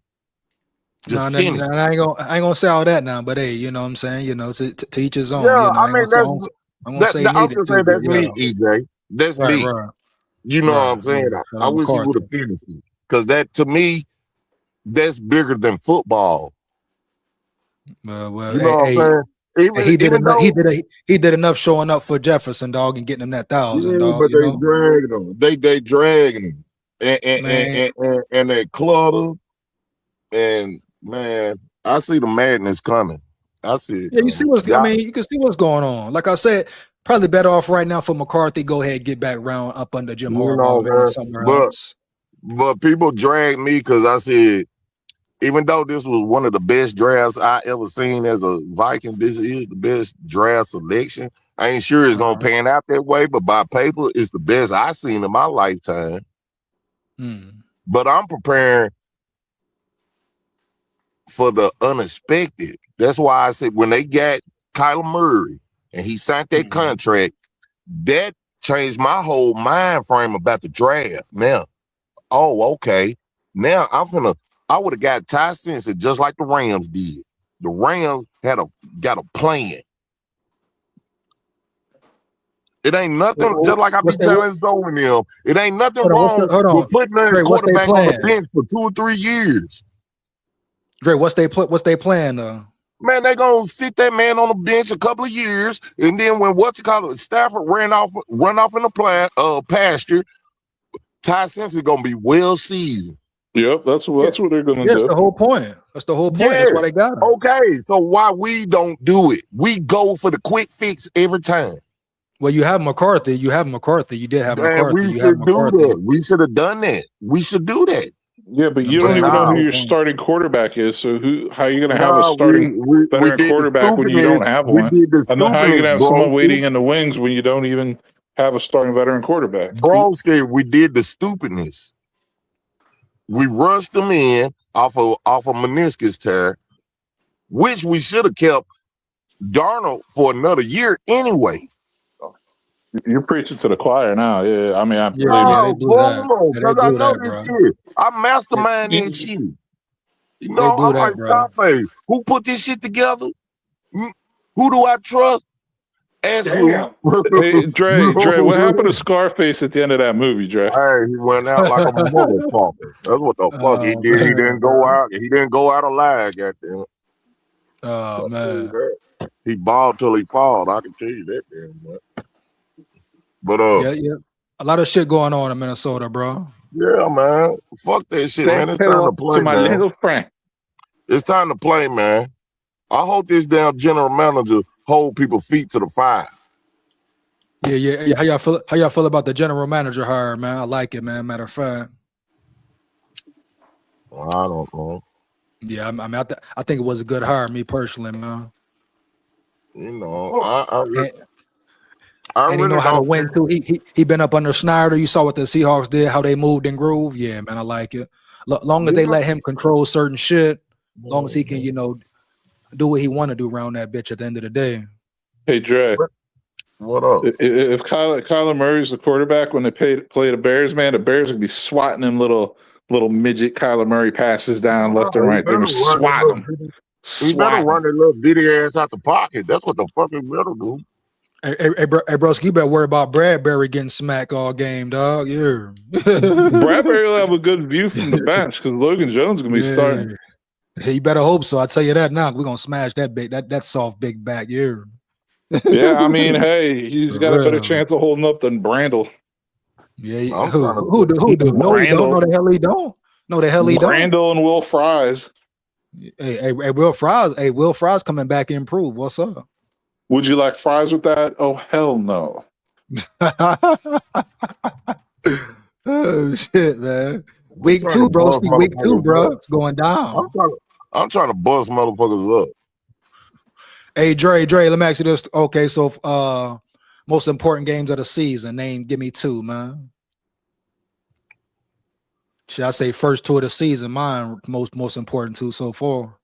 Just finish. I ain't gonna say all that now, but hey, you know what I'm saying? You know, to each his own. Yeah, you know, I mean that's me, EJ. That's me. Right. You know what I'm saying? I wish he would have finished it. Because that, to me, that's bigger than football. Well, you know what I'm saying? He did enough showing up for Jefferson, dog, and getting him that 1,000, dog. But they dragging him. They dragging him. And they clutter. And man, I see the madness coming. I see it. Yeah, you see you can see what's going on. Like I said, probably better off right now for McCarthy. Go ahead, get back round up under Jim Harbaugh somewhere else. But people drag me because I said, even though this was one of the best drafts I ever seen as a Viking, this is the best draft selection. I ain't sure it's gonna pan out that way, but by paper, it's the best I've seen in my lifetime. But I'm preparing for the unexpected. That's why I said when they got Kyler Murray and he signed that contract, that changed my whole mind frame about the draft. Now, okay. Now I would have got Ty Simpson just like the Rams did. The Rams got a plan. It ain't nothing, just like I be telling Zoe and them, it ain't nothing wrong with putting their quarterback on the bench for 2 or 3 years. Dre, what's they plan though? Man, they gonna sit that man on the bench a couple of years, and then when Stafford run off in the pasture, Ty Simpson gonna be well seasoned. Yep, that's what they're gonna do. That's the whole point. That's the whole point. That's why they got him. Okay, so why we don't do it? We go for the quick fix every time. Well, you have McCarthy. You did have McCarthy. We should do that. We should have done that. We should do that. Yeah, but you don't even know who your starting quarterback is. So how are you going to have a starting veteran quarterback when you don't have one? And then how are you going to have someone waiting in the wings when you don't even have a starting veteran quarterback? Broski, we did the stupidness. We rushed them in off a meniscus tear, which we should have kept Darnold for another year anyway. You're preaching to the choir now. Yeah, I mean, I know this shit. I mastermind this shit. You know, I'm like, Scarface. Who put this shit together? Who do I trust? Ask who. Hey, Dre, what happened to Scarface at the end of that movie, Dre? Hey, he went out like a motherfucker. That's what the fuck he did. He didn't go out. He didn't go out alive, goddamn. Oh man, he balled till he fall. I can tell you that, damn. But yeah, a lot of shit going on in Minnesota, bro. Yeah, man. Fuck that shit, man. It's time to play, my little friend. It's time to play, man. I hope this damn general manager hold people's feet to the fire. Yeah. How y'all feel about the general manager hire, man? I like it, man. Matter of fact. Well, I don't know. Yeah, I mean, I think it was a good hire, me personally, man. You know, I And he really know how to don't win think too. He been up under Snyder. You saw what the Seahawks did, how they moved and groove. Yeah, man, I like it. Long as they let him control certain shit, long as he can, do what he want to do around that bitch at the end of the day. Hey, Dre. What up? If Kyler Murray's the quarterback when they play the Bears, man, the Bears are gonna be swatting them little midget Kyler Murray passes down left and right. They're gonna swat them. He better run that little bitty ass out the pocket. That's what the fuck he better do. Hey, broski, you better worry about Bradbury getting smacked all game, dog. Yeah. Bradbury will have a good view from the bench because Logan Jones is gonna be starting. Hey, you better hope so. I tell you that now. We're gonna smash that soft big back. Yeah. Yeah, I mean, hey, he's got a better chance of holding up than Brandel. Yeah, who do? No, he don't. No, the hell he don't. No, the hell he don't. Brandel and Will Fries. Hey, Will Fries. Hey, Will Fries coming back improved. What's up? Would you like fries with that? Oh, hell no. Oh shit, man. Week 2, bro. Week 2, bro. It's going down. I'm trying to bust motherfuckers up. Hey, Dre, let me ask you this. Okay, so most important games of the season. Give me 2, man. Should I say first 2 of the season? Mine most important 2 so far.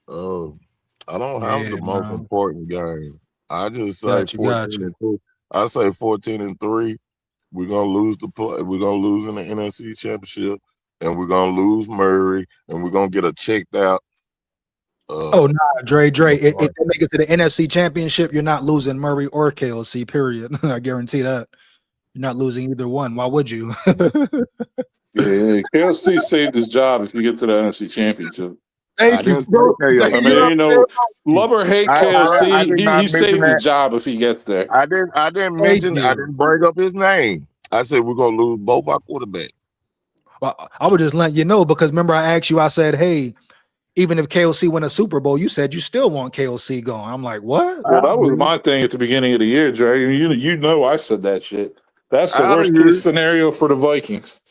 I don't have the most important game. I just say 14-2. I say 14-3. We're gonna lose the play. We're gonna lose in the NFC Championship, and we're gonna lose Murray, and we're gonna get a checked out. Dre. If they make it to the NFC Championship, you're not losing Murray or KLC. Period. I guarantee that. You're not losing either one. Why would you? Yeah, KLC saved his job if you get to the NFC Championship. Thank you, bro. I mean, love or hate KLC, he saved his job if he gets there. I didn't bring up his name. I said we're gonna lose both our quarterbacks. Well, I would just let you know because remember I asked you. I said, hey, even if KLC win a Super Bowl, you said you still want KLC going. I'm like, what? Well, that was my thing at the beginning of the year, Dre. You know I said that shit. That's the worst case scenario for the Vikings.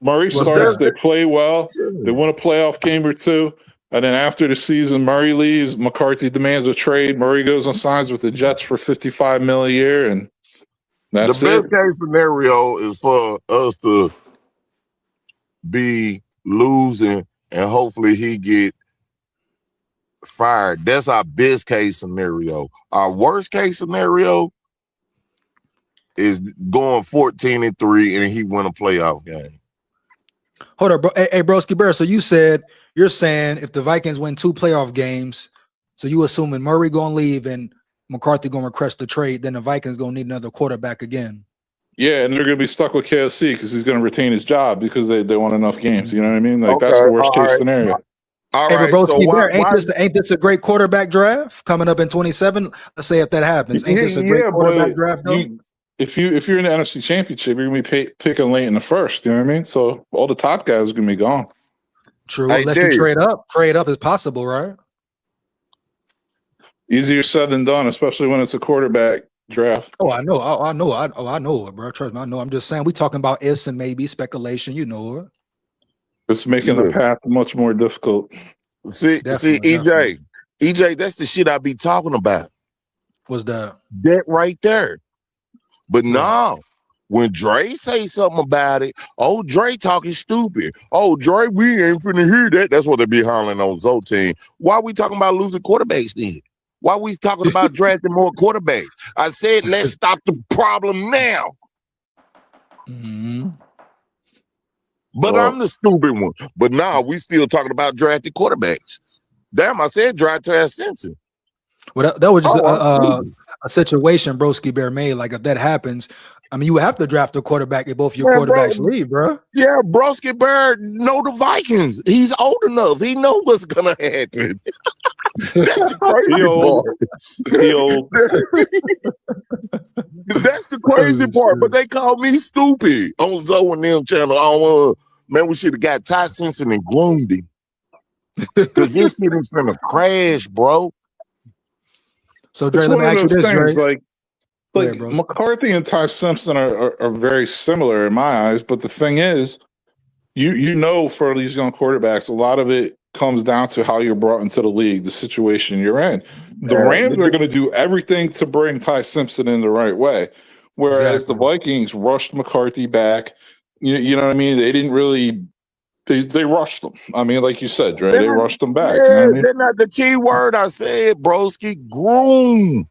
Murray starts, they play well, they win a playoff game or 2, and then after the season, Murray leaves, McCarthy demands a trade, Murray goes and signs with the Jets for $55 million a year, and that's the best case scenario is for us to be losing and hopefully he get fired. That's our best case scenario. Our worst case scenario is going 14-3 and he win a playoff game. Hold up, bro. Hey, Broski Bear. So you're saying if the Vikings win 2 playoff games, so you assuming Murray gonna leave and McCarthy gonna request the trade, then the Vikings gonna need another quarterback again. Yeah, and they're gonna be stuck with KLC because he's gonna retain his job because they won enough games. You know what I mean? Like that's the worst case scenario. All hey, right, Broski Bear, ain't this a great quarterback draft coming up in 27? Let's say if that happens, ain't this a great quarterback draft? Though? If you're in the NFC Championship, you're gonna be picking late in the first. You know what I mean? So all the top guys are gonna be gone. True. Unless you trade up. Trade up is possible, right? Easier said than done, especially when it's a quarterback draft. Oh, I know. I know it, bro. Trust me, I know. I'm just saying we talking about ifs and maybe speculation. You know it. It's making the path much more difficult. See, EJ, that's the shit I be talking about. What's that? That right there. But no, when Dre say something about it, oh, Dre talking stupid. Oh, Dre, we ain't finna hear that. That's what they be hollering on Zoe team. Why we talking about losing quarterbacks then? Why we talking about drafting more quarterbacks? I said, let's stop the problem now. Mm-hmm. But I'm the stupid one. But now we still talking about drafting quarterbacks. Damn, I said draft to Simpson. Well, that was just a situation Broski Bear made. Like if that happens, I mean, you have to draft a quarterback if both your quarterbacks leave, bro. Yeah, Broski Bear know the Vikings. He's old enough. He know what's gonna happen. That's the crazy part. That's the crazy part. But they call me stupid on Zoe and them channel. Man, we should have got Ty Simpson and groomed him. Because this shit is finna crash, bro. So, Dre, let me ask you this, Dre. Like McCarthy and Ty Simpson are very similar in my eyes, but the thing is, you know, for these young quarterbacks, a lot of it comes down to how you're brought into the league, the situation you're in. The Rams are going to do everything to bring Ty Simpson in the right way, whereas the Vikings rushed McCarthy back. You know what I mean? They didn't really. They rushed them. I mean, like you said, Dre, they rushed them back. Yeah, you know what I mean? they're not the key word I said, broski. Groom.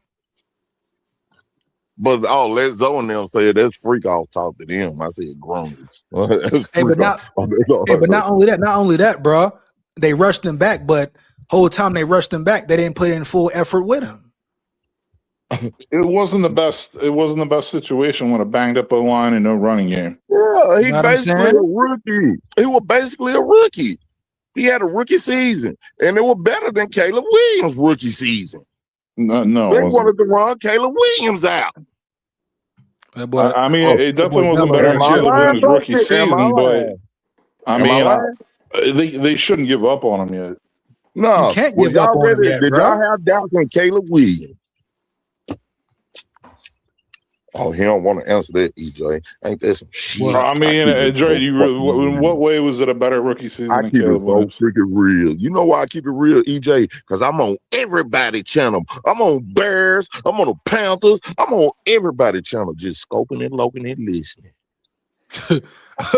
But let Zoe and them say that's freak off talk to them. I said groom. But not only that, bro. They rushed him back, but whole time they rushed him back, they didn't put in full effort with him. It wasn't the best. It wasn't the best situation with a banged up O-line and no running game. Yeah, he basically a rookie. He was basically a rookie. He had a rookie season, and it was better than Caleb Williams' rookie season. No, they wanted to run Caleb Williams out. I mean, it definitely wasn't better than Caleb Williams' rookie season, but I mean, they shouldn't give up on him yet. No, you can't give up on him yet, did y'all have doubts on Caleb Williams? Oh, he don't want to answer that, EJ. Ain't that some shit? Well, I mean, Dre, in what way was it a better rookie season? I keep it so freaking real. You know why I keep it real, EJ? Because I'm on everybody channel. I'm on Bears. I'm on the Panthers. I'm on everybody channel, just scoping and looking and listening.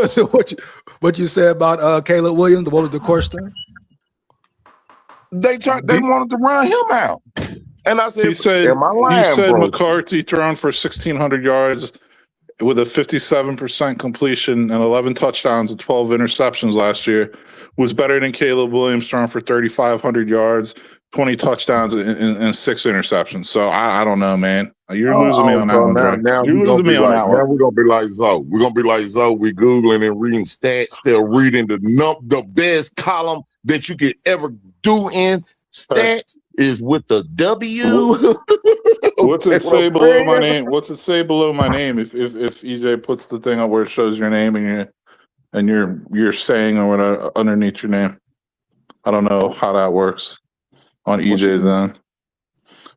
So what you say about Caleb Williams? What was the question? They wanted to run him out. And I said, he said McCarthy thrown for 1,600 yards with a 57% completion and 11 touchdowns and 12 interceptions last year was better than Caleb Williams thrown for 3,500 yards, 20 touchdowns and 6 interceptions. So I don't know, man. You're losing me on that one. Now you're losing me on that one. Now we're gonna be like Zoe. We're gonna be like Zoe. We googling and reading stats. They're reading the best column that you could ever do in stats. Is with the W. What's it say below my name? What's it say below my name? If EJ puts the thing up where it shows your name and you're saying or whatever underneath your name. I don't know how that works on EJ's end.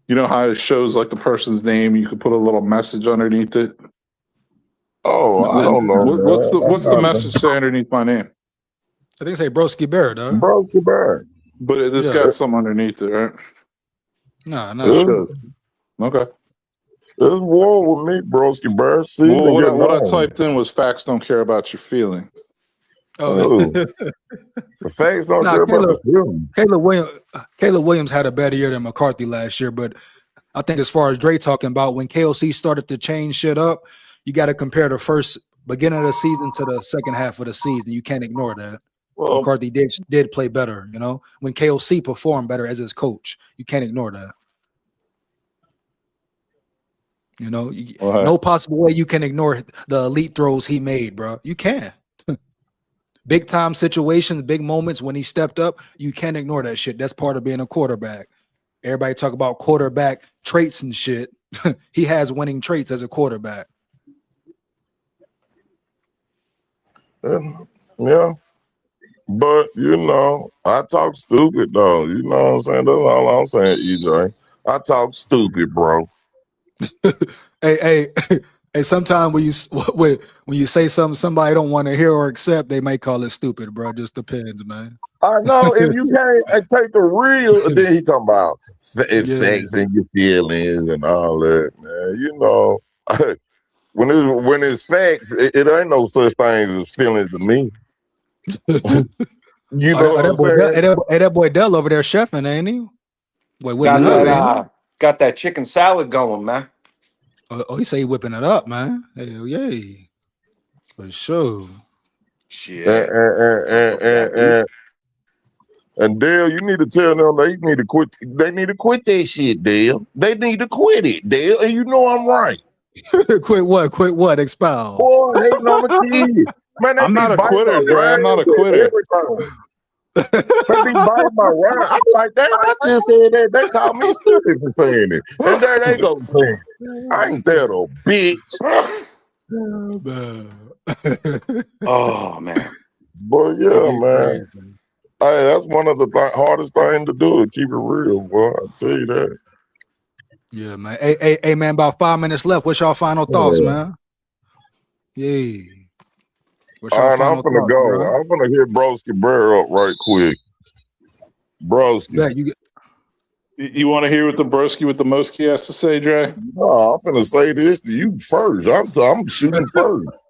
You know how it shows like the person's name? You could put a little message underneath it. Oh, I don't know. What's the message say underneath my name? I think it say Broski Bear, though. Broski Bear. But it's got something underneath it, right? No. Okay. There's war with me, Broski Bear. What I typed in was facts don't care about your feelings. Oh, the facts don't care about the feelings. Caleb Williams had a better year than McCarthy last year, but I think as far as Dre talking about when KOC started to change shit up, you got to compare the first beginning of the season to the second half of the season. You can't ignore that. Well, McCarthy did play better, you know, when KOC performed better as his coach. You can't ignore that. You know, no possible way you can ignore the elite throws he made, bro. You can't. Big time situations, big moments when he stepped up, you can't ignore that shit. That's part of being a quarterback. Everybody talk about quarterback traits and shit. He has winning traits as a quarterback. Yeah. But, you know, I talk stupid, though. You know what I'm saying? That's all I'm saying, EJ. I talk stupid, bro. Hey, sometimes when you say something somebody don't want to hear or accept, they might call it stupid, bro. Just depends, man. I know. If you can't take the real, then he talking about facts and your feelings and all that, man. You know, when it's facts, it ain't no such things as feelings to me. You know what I'm saying? That boy Dell over there chefing, ain't he? Got that chicken salad going, man. Oh, he say he whipping it up, man. Hell yeah. For sure. Shit. And Dale, you need to tell them they need to quit. They need to quit that shit, Dale. They need to quit it, Dale. And you know I'm right. Quit what? Quit what? Expound. Boy, hating on the kids. Man, I'm not a quitter, bro. I'm not a quitter. They be biting my rhyme. I'm like, damn, I just said that. They call me stupid for saying it. And there they go saying, I ain't that old bitch. Oh, man. But yeah, man. Hey, that's one of the hardest things to do is keep it real, boy. I tell you that. Yeah, man. Hey, man, about 5 minutes left. What's y'all final thoughts, man? Yeah. All right, I'm gonna go. Bro? I'm gonna hit Broski Bear up right quick. Broski. Yeah, you get. You want to hear what the broski with the Moski has to say, Dre? No, I'm finna say this to you first. I'm shooting first.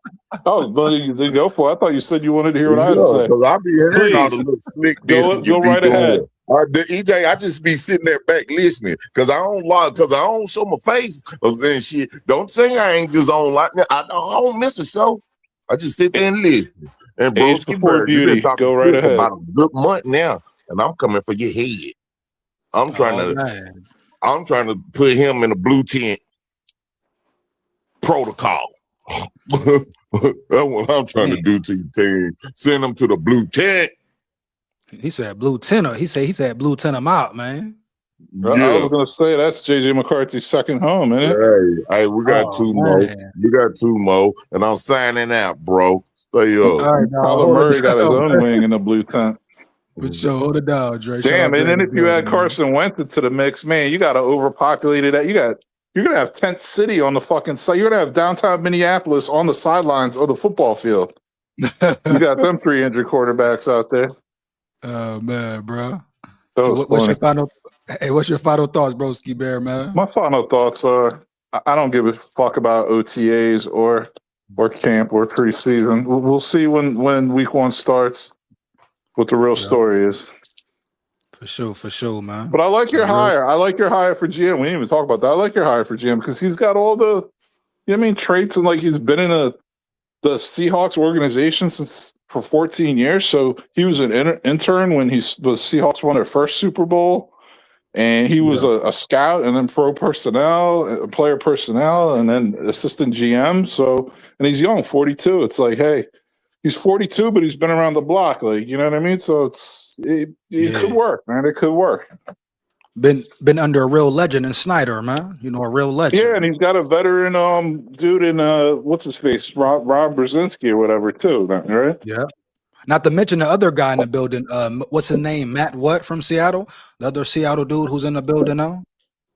Oh, but then go for it. I thought you said you wanted to hear what I had to Yeah, say. because I be hearing all the Please, little slick this go and you be right doing ahead. it. EJ, I just be sitting there back listening because I don't show my face and shit. Don't say I ain't just on like that. I don't miss a show. I just sit there and listen. And Age Broski before Bird, you've been beauty. talking Go right shit for ahead. about a good month now, and I'm coming for your head. I'm trying to put him in a blue tent protocol. That's what I'm trying to do to your team. Send them to the blue tent. He said blue tenor. He said blue tenor out, man. I was gonna say that's JJ McCarthy's second home, isn't it? Hey, we got two more. We got two more, and I'm signing out, bro. Stay up. All right, Kyler Murray got his own wing in the blue tent. For sure, hold it down, Dre. Damn, and then if you add Carson Wentz into the mix, man, you got to overpopulate it. You're gonna have Tent City on the fucking side. You're gonna have downtown Minneapolis on the sidelines of the football field. You got them 3 injured quarterbacks out there. Oh man, bro. So what's your final? Hey, what's your final thoughts, Broski Bear, man? My final thoughts are: I don't give a fuck about OTAs or camp or preseason. We'll see when week 1 starts what the real story is. For sure, man. But I like your hire. I like your hire for GM. We didn't even talk about that. I like your hire for GM because he's got all the, traits, and like he's been in the Seahawks organization for 14 years. So he was an intern when the Seahawks won their first Super Bowl, and he was a scout and then pro personnel, player personnel, and then assistant GM. So, and he's young, 42. It's like, hey, he's 42, but he's been around the block. Like, you know what I mean? So it could work, man. It could work. Been under a real legend in Snyder, man. A real legend. Yeah, and he's got a veteran dude in what's his face, Rob Brzezinski or whatever too, right? Yeah. Not to mention the other guy in the building. What's his name? Matt what from Seattle? The other Seattle dude who's in the building now.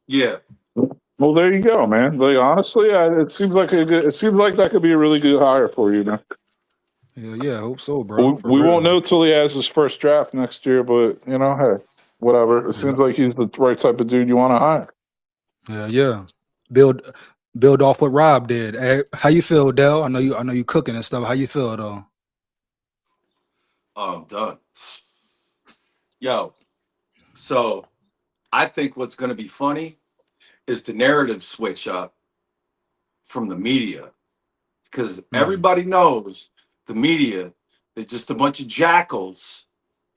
Yeah. Well, there you go, man. Like honestly, it seems like that could be a really good hire for you, man. Yeah, I hope so, bro. We won't know till he has his first draft next year, but hey, whatever. It seems like he's the right type of dude you want to hire. Yeah. Build off what Rob did. Hey, how you feel, Dell? I know you cooking and stuff. How you feel though? Oh, I'm done. Yo, so I think what's going to be funny is the narrative switch up from the media, because everybody knows the media, they're just a bunch of jackals,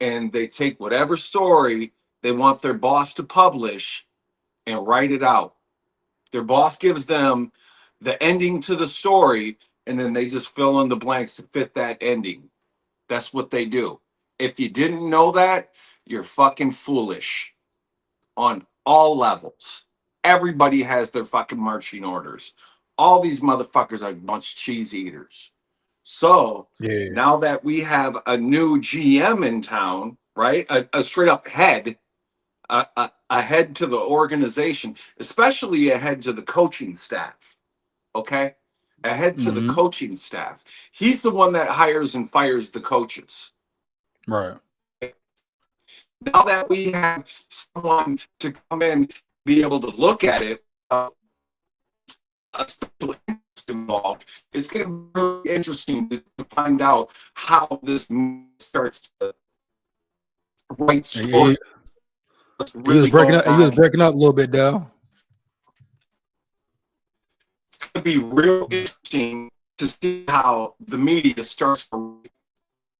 and they take whatever story they want their boss to publish and write it out. Their boss gives them the ending to the story, and then they just fill in the blanks to fit that ending. That's what they do. If you didn't know that, you're fucking foolish on all levels. Everybody has their fucking marching orders. All these motherfuckers are a bunch of cheese eaters. So now that we have a new GM in town, right? A straight up head, a head to the organization, especially a head to the coaching staff. Okay? A head to the coaching staff. He's the one that hires and fires the coaches. Right. Now that we have someone to come in, be able to look at it, a special interest involved, it's going to be really interesting to find out how this starts to write story. He was breaking up a little bit, Dell. It's going to be real interesting to see how the media starts to write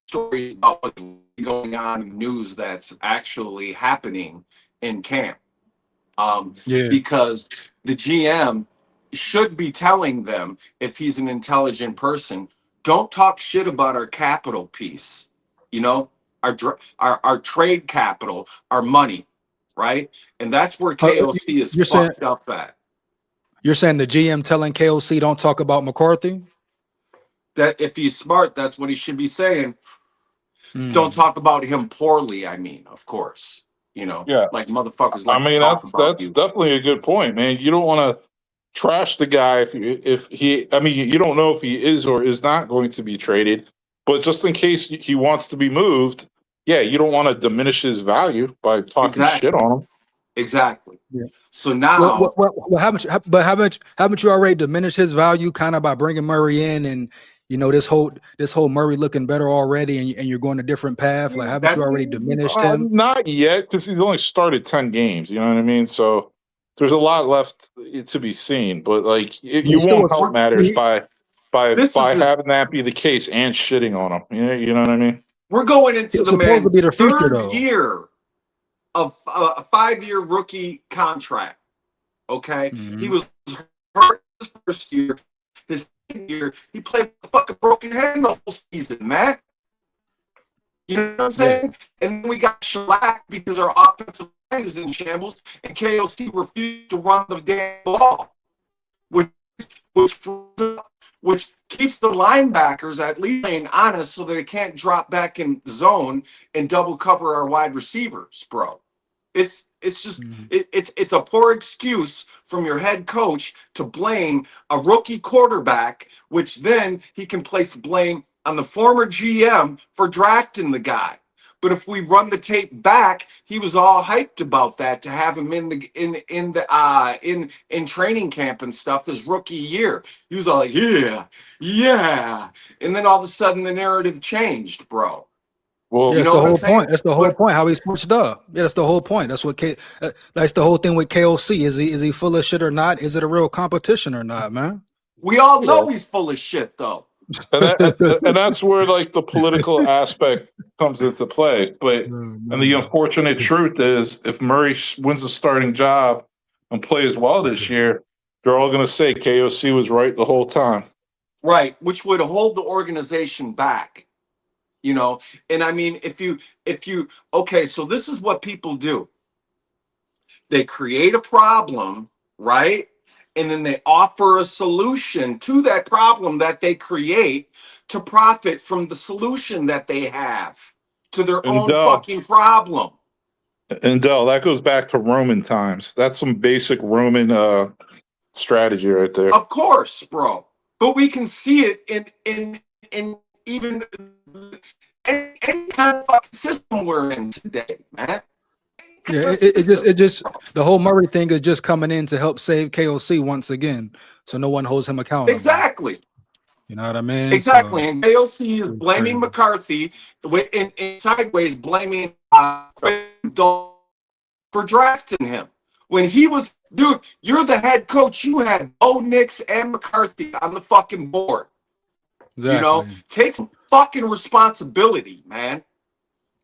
stories about what's going on in news that's actually happening in camp. Because the GM should be telling them, if he's an intelligent person, don't talk shit about our capital piece, our trade capital, our money, right? And that's where KOC is fucked up at. You're saying the GM telling KOC don't talk about McCarthy? That if he's smart, that's what he should be saying. Don't talk about him poorly. I mean, of course, like motherfuckers. Like that's definitely a good point, man. You don't want to trash the guy if he. I mean, you don't know if he is or is not going to be traded, but just in case he wants to be moved, yeah, you don't want to diminish his value by talking shit on him. Exactly. Yeah. So now, Well, haven't you already diminished his value kind of by bringing Murray in, and you know this whole Murray looking better already, and you're going a different path? Like, haven't you already diminished him? Not yet, because he's only started 10 games. You know what I mean? So there's a lot left to be seen. But like, you won't help matters by having that be the case and shitting on him. You know what I mean? we're going into It's the supposed to be their future, third though. year of a 5-year rookie contract. Okay, he was hurt his first year. His second year, he played with a fucking broken hand the whole season, man. You know what I'm saying? And then we got shellacked because our offensive line is in shambles, and KOC refused to run the damn ball, which keeps the linebackers at least playing honest, so that they can't drop back in zone and double cover our wide receivers, bro. It's just it's a poor excuse from your head coach to blame a rookie quarterback, which then he can place blame on the former GM for drafting the guy. But if we run the tape back, he was all hyped about that, to have him in training camp and stuff his rookie year. He was all like, yeah, and then all of a sudden the narrative changed, bro. Well, that's the whole point. That's the whole point. How he switched up. Yeah, that's the whole point. That's what that's the whole thing with KOC. Is he full of shit or not? Is it a real competition or not, man? We all know he's full of shit, though. And that's where like the political aspect comes into play. But and the unfortunate truth is, if Murray wins a starting job and plays well this year, they're all going to say KOC was right the whole time. Right, which would hold the organization back. You know, and I mean, if you okay, so this is what people do. They create a problem, right? And then they offer a solution to that problem that they create to profit from the solution that they have to their own fucking problem. And Dell, that goes back to Roman times. That's some basic Roman strategy right there. Of course, bro. But we can see it in even any kind of fucking system we're in today, man. Yeah, it just the whole Murray thing is just coming in to help save KOC once again, so no one holds him accountable. Exactly. You know what I mean? Exactly. So, and KOC is blaming McCarthy, and sideways blaming for drafting him. When he was, dude, you're the head coach. You had Bo Nix and McCarthy on the fucking board. Exactly. You know, take some fucking responsibility, man.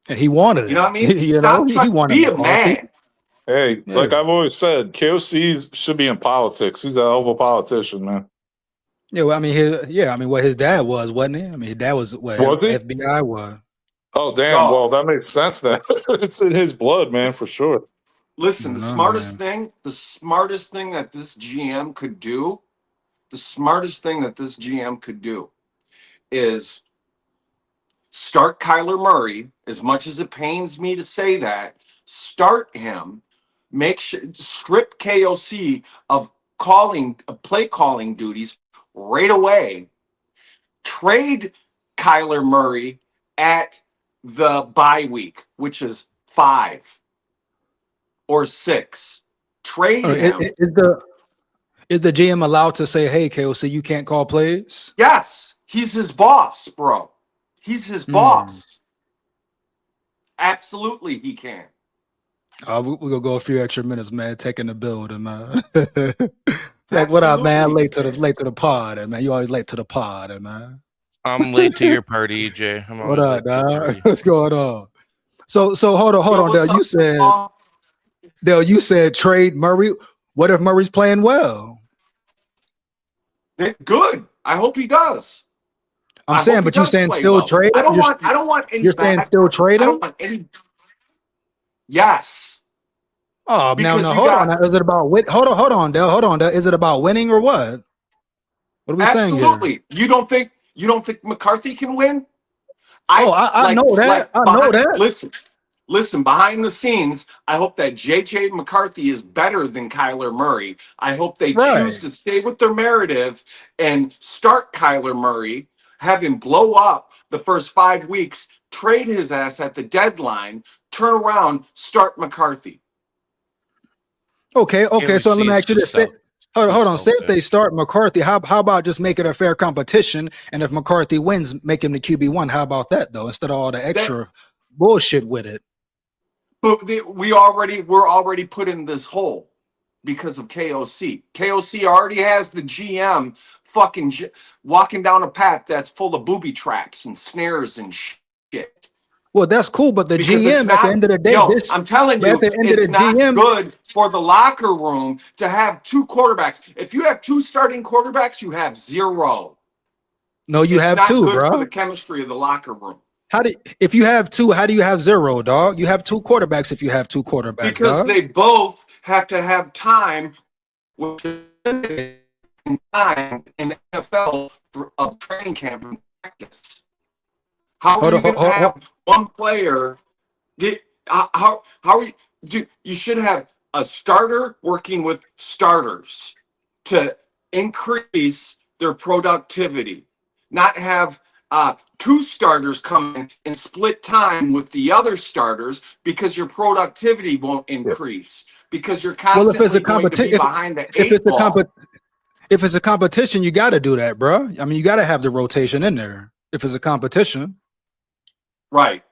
And he wanted it. You know what I mean? He wanted to be a man. Hey, like I've always said, KOC should be in politics. He's a hell of a politician, man. Yeah, well, I mean, what his dad was, wasn't he? I mean, his dad was what FBI was. Oh, damn. Well, that makes sense then. It's in his blood, man, for sure. Listen, the smartest thing that this GM could do, is start Kyler Murray. As much as it pains me to say that, start him. Strip KOC of play calling duties right away. Trade Kyler Murray at the bye week, which is 5 or 6. Trade him. Is the GM allowed to say, "Hey, KOC, you can't call plays"? Yes, he's his boss, bro. He's his boss. Absolutely, he can. We're gonna go a few extra minutes, man. Taking the building, man. What up, man? Late to the pod, man. You always late to the pod, man. I'm late to your party, EJ. What up, dog? What's going on? So hold on, Dale. You said trade Murray. What if Murray's playing well? Good. I hope he does. I'm saying, but you saying still trade? I don't want any. You're saying still trade him? Yes. Oh, now hold on. Now, is it about hold on, Dale. Is it about winning or what? What are we saying here? Absolutely. You don't think McCarthy can win? I know that. I know that. Listen, behind the scenes, I hope that JJ McCarthy is better than Kyler Murray. I hope they choose to stay with their narrative and start Kyler Murray, have him blow up the first 5 weeks, trade his ass at the deadline, turn around, start McCarthy. Okay, so let me ask you this. Hold on. Say if it. they start McCarthy, how about just make it a fair competition? And if McCarthy wins, make him the QB1. How about that though? Instead of all the extra bullshit with it. But we're already put in this hole because of KOC. KOC already has the GM fucking walking down a path that's full of booby traps and snares and shit. Well, that's cool, but the Because GM at the end of the day, I'm telling you, it's not good for the locker room to have two quarterbacks. If you have two starting quarterbacks, you have zero. No, you have two, bro. For bro. the chemistry of the locker room. If you have two, how do you have zero, dog? You have two quarterbacks if you have two quarterbacks, because dog. They both have to have time, which is time in the NFL of training camp and practice. How are you going to have one player? How are you? You should have a starter working with starters to increase their productivity, not have two starters come in and split time with the other starters because your productivity won't increase because you're constantly going to be behind the eight ball. If it's a competition, you got to do that, bro. I mean, you got to have the rotation in there. If it's a competition. Right.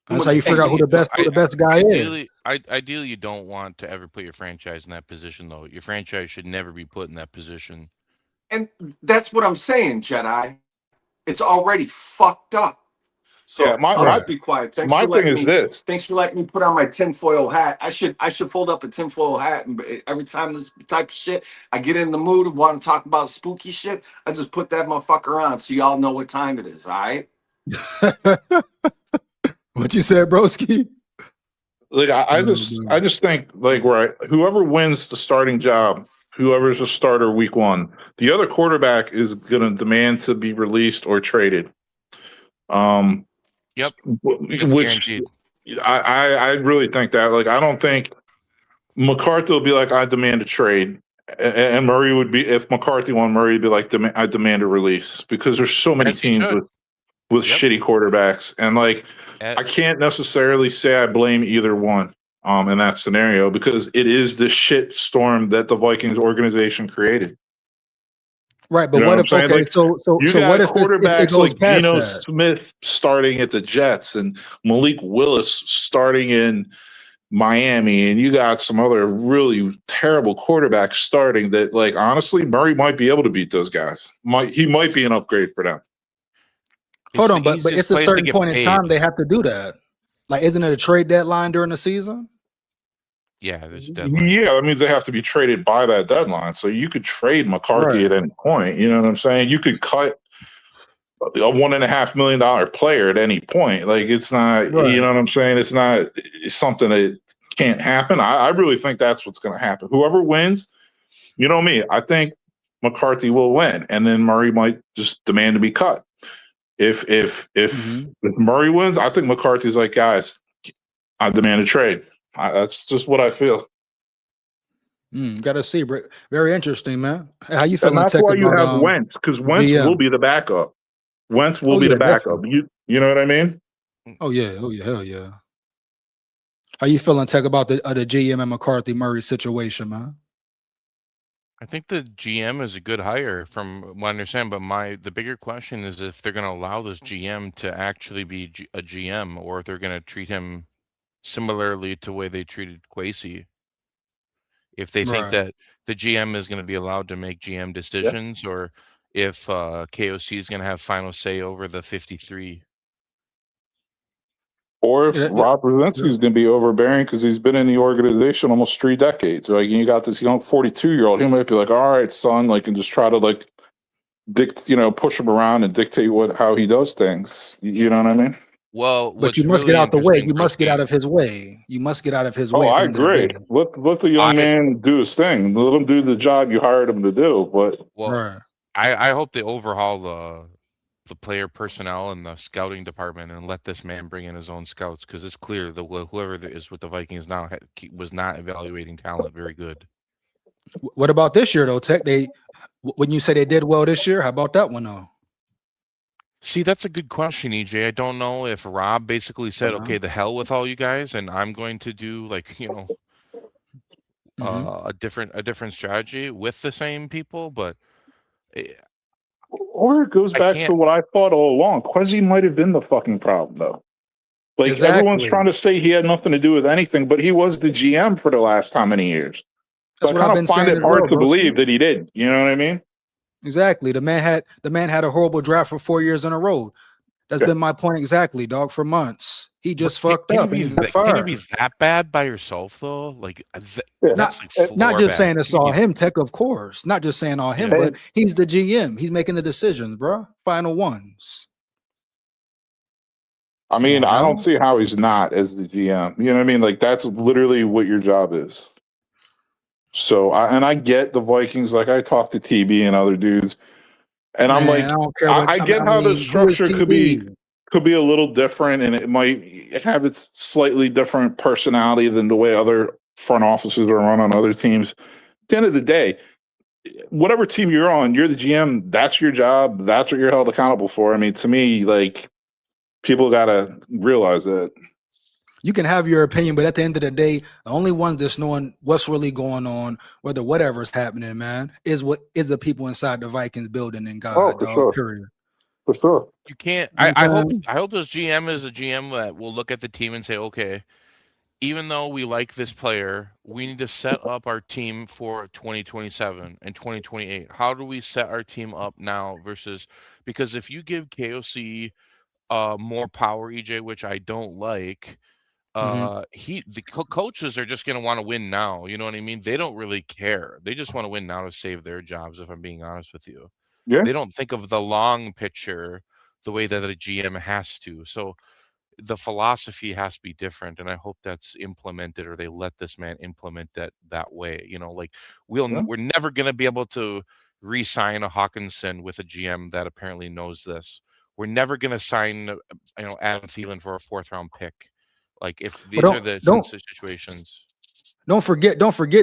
That's how you figure out who the best guy is. Ideally, you don't want to ever put your franchise in that position, though. Your franchise should never be put in that position. And that's what I'm saying, Jedi. It's already fucked up. So I'll be quiet. Thanks for letting me put on my tinfoil hat. I should fold up a tinfoil hat, and every time this type of shit, I get in the mood and want to talk about spooky shit, I just put that motherfucker on so y'all know what time it is. All right. What you said, broski? Like I just think like whoever wins the starting job, whoever's a starter week one, the other quarterback is going to demand to be released or traded. Yep. Which I really think that. Like I don't think McCarthy will be like, I demand a trade. And Murray would be, if McCarthy won, Murray would be like, I demand a release, because there's so many teams with shitty quarterbacks. And like, I can't necessarily say I blame either one in that scenario, because it is the shit storm that the Vikings organization created. Right, but what if so what if quarterbacks it goes like past Geno that? Smith starting at the Jets and Malik Willis starting in Miami, and you got some other really terrible quarterbacks starting that, like, honestly, Murray might be able to beat those guys. He might be an upgrade for them. Hold on, but it's a certain point in time they have to do that. Like, isn't it a trade deadline during the season? Yeah, there's a deadline. Yeah, that means they have to be traded by that deadline. So you could trade McCarthy at any point. You know what I'm saying? You could cut a $1.5 million player at any point. Like, it's not, you know what I'm saying? It's not something that can't happen. I really think that's what's going to happen. Whoever wins, you know me, I think McCarthy will win, and then Murray might just demand to be cut. If Murray wins, I think McCarthy's like, guys, I demand a trade. That's just what I feel. Gotta see. Very interesting, man. How you feeling? And that's why you have Wentz, because Wentz will be the backup. Wentz will be the backup. You know what I mean? Oh yeah, hell yeah. How you feeling, Tech, about the GM and McCarthy Murray situation, man? I think the GM is a good hire from what I understand, but the bigger question is if they're going to allow this GM to actually be a GM, or if they're going to treat him similarly to the way they treated Kwesi. If they think that the GM is going to be allowed to make GM decisions, or if KOC is going to have final say over the 53. Or if Rob Brzezinski is going to be overbearing because he's been in the organization almost 3 decades. Like, you got this young 42-year-old, he might be like, all right, son, like, and just try to like push him around and dictate how he does things. You know what I mean? Well, but you must get out the way. You must get out of his way. You must get out of his way. Oh, I agree. Let the young man do his thing. Let him do the job you hired him to do. But I hope they overhaul the player personnel and the scouting department and let this man bring in his own scouts, because it's clear that whoever is with the Vikings now was not evaluating talent very good. What about this year though, Tech? When you say they did well this year, how about that one though? See, that's a good question, EJ. I don't know if Rob basically said, okay, the hell with all you guys, and I'm going to do like, a different strategy with the same people, but Or it goes I back to can't. what I thought all along. Quezzy might have been the fucking problem, though. Like, everyone's Exactly. trying to say he had nothing to do with anything, but he was the GM for the last how many years? So That's I what I've kind been of find saying it as hard well, to bro. believe that he did. You know what I mean? Exactly. The man had a horrible draft for 4 years in a row. That's been my point exactly, dog, for months. He just fucked Can up and he got can you be fired. that bad by yourself though? Like Yeah. that's like Not floor just bad. saying it's all him, Tech, of course. Not just saying all him, Yeah. but he's the GM. He's making the decisions, bro. Final ones. I mean, Come on I now. don't see how he's not as the GM. You know what I mean? Like, that's literally what your job is. So, I get the Vikings. Like, I talked to TB and other dudes, and I'm Man, like, I don't care I, what I get I how the mean, who is structure could be TB? a little different, and it might have its slightly different personality than the way other front offices are run on other teams. At the end of the day, whatever team you're on, you're the GM. That's your job. That's what you're held accountable for. I mean, to me, like, people gotta realize that. You can have your opinion, but at the end of the day, the only ones that's knowing what's really going on, whether whatever's happening, man, is the people inside the Vikings building and Oh, God, for dog. sure. Period. For sure. You can't. You know what I'm saying? I hope this GM is a GM that will look at the team and say, okay, even though we like this player, we need to set up our team for 2027 and 2028. How do we set our team up now versus because if you give KOC more power, EJ, which I don't like, the coaches are just going to want to win now. You know what I mean? They don't really care. They just want to win now to save their jobs, if I'm being honest with you. Yeah. They don't think of the long picture the way that a GM has to. So the philosophy has to be different, and I hope that's implemented, or they let this man implement that way. Like we're never going to be able to re-sign a Hawkinson with a GM that apparently knows this. We're never going to sign, Adam Thielen for a 4th-round pick. Like if these are the situations. Don't forget,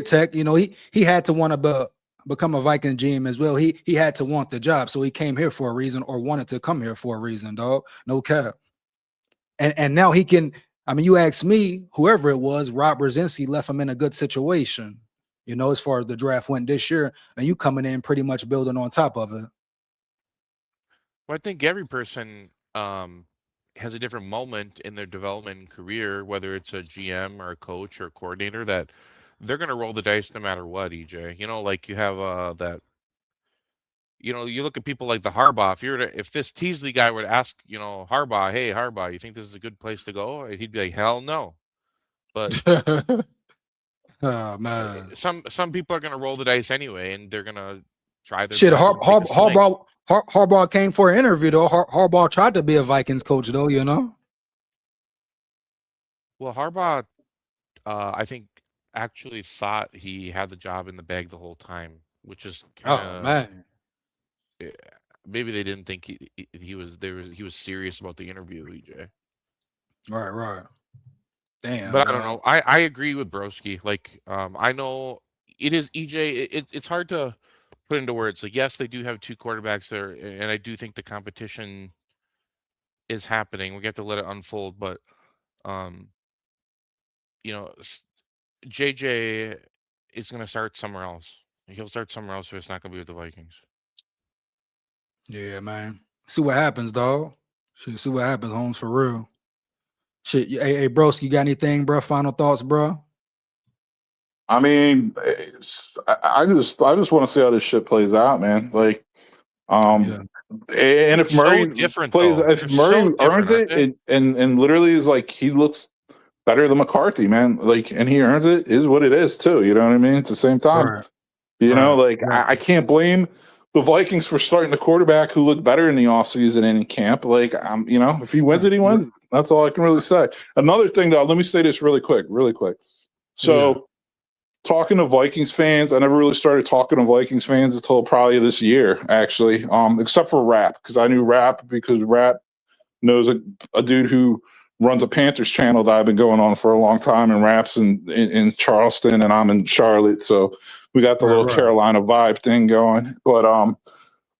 Tech. He had to want to become a Viking GM as well. He had to want the job, so he came here for a reason, or wanted to come here for a reason, dog. No cap. And now he can. I mean, you ask me, whoever it was, Rob Brzezinski left him in a good situation. As far as the draft went this year, and you coming in pretty much building on top of it. Well, I think every person has a different moment in their development and career, whether it's a GM or a coach or a coordinator, that they're going to roll the dice no matter what, EJ. Like you have that. You look at people like the Harbaugh. If this Teasley guy were to ask, Harbaugh, hey Harbaugh, you think this is a good place to go? He'd be like, hell no. But oh man, some people are going to roll the dice anyway, and they're going to try their shit. best and take a swing. Harbaugh came for an interview though. Harbaugh tried to be a Vikings coach though. Well, Harbaugh, I think actually thought he had the job in the bag the whole time, which is oh man. Maybe they didn't think he was serious about the interview, EJ. Right. Damn. But I don't know. I agree with Broski. Like, I know it is EJ. It's hard to put into words. Like, yes, they do have 2 quarterbacks there, and I do think the competition is happening. We have to let it unfold. But, JJ is going to start somewhere else. He'll start somewhere else, so it's not going to be with the Vikings. Yeah, man. See what happens, dog. See what happens, Holmes, for real. Shit, hey, broski, you got anything, bro? Final thoughts, bro? I mean, I just want to see how this shit plays out, man. Like, and if Murray earns it, and literally is like, he looks better than McCarthy, man. Like, and he earns it, is what it is too. You know what I mean? At the same time, I can't blame the Vikings for starting a quarterback who looked better in the offseason and in camp. Like, if he wins it, he wins. That's all I can really say. Another thing, though, let me say this really quick. So, talking to Vikings fans, I never really started talking to Vikings fans until probably this year, actually, except for Rap, because I knew Rap because Rap knows a dude who runs a Panthers channel that I've been going on for a long time, and Rap's in Charleston, and I'm in Charlotte, so we got the little Carolina vibe thing going. But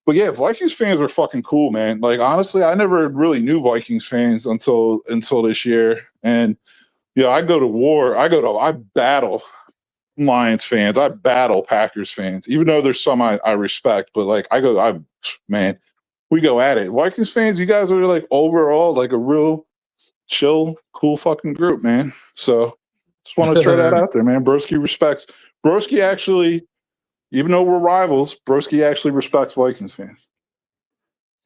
But yeah, Vikings fans are fucking cool, man. Like honestly, I never really knew Vikings fans until this year. And I go to war. I battle Lions fans. I battle Packers fans, even though there's some I respect. But like man, we go at it. Vikings fans, you guys are like overall like a real chill, cool fucking group, man. So just want to throw that out there, man. Broski respects. Broski actually, even though we're rivals, Broski actually respects Vikings fans.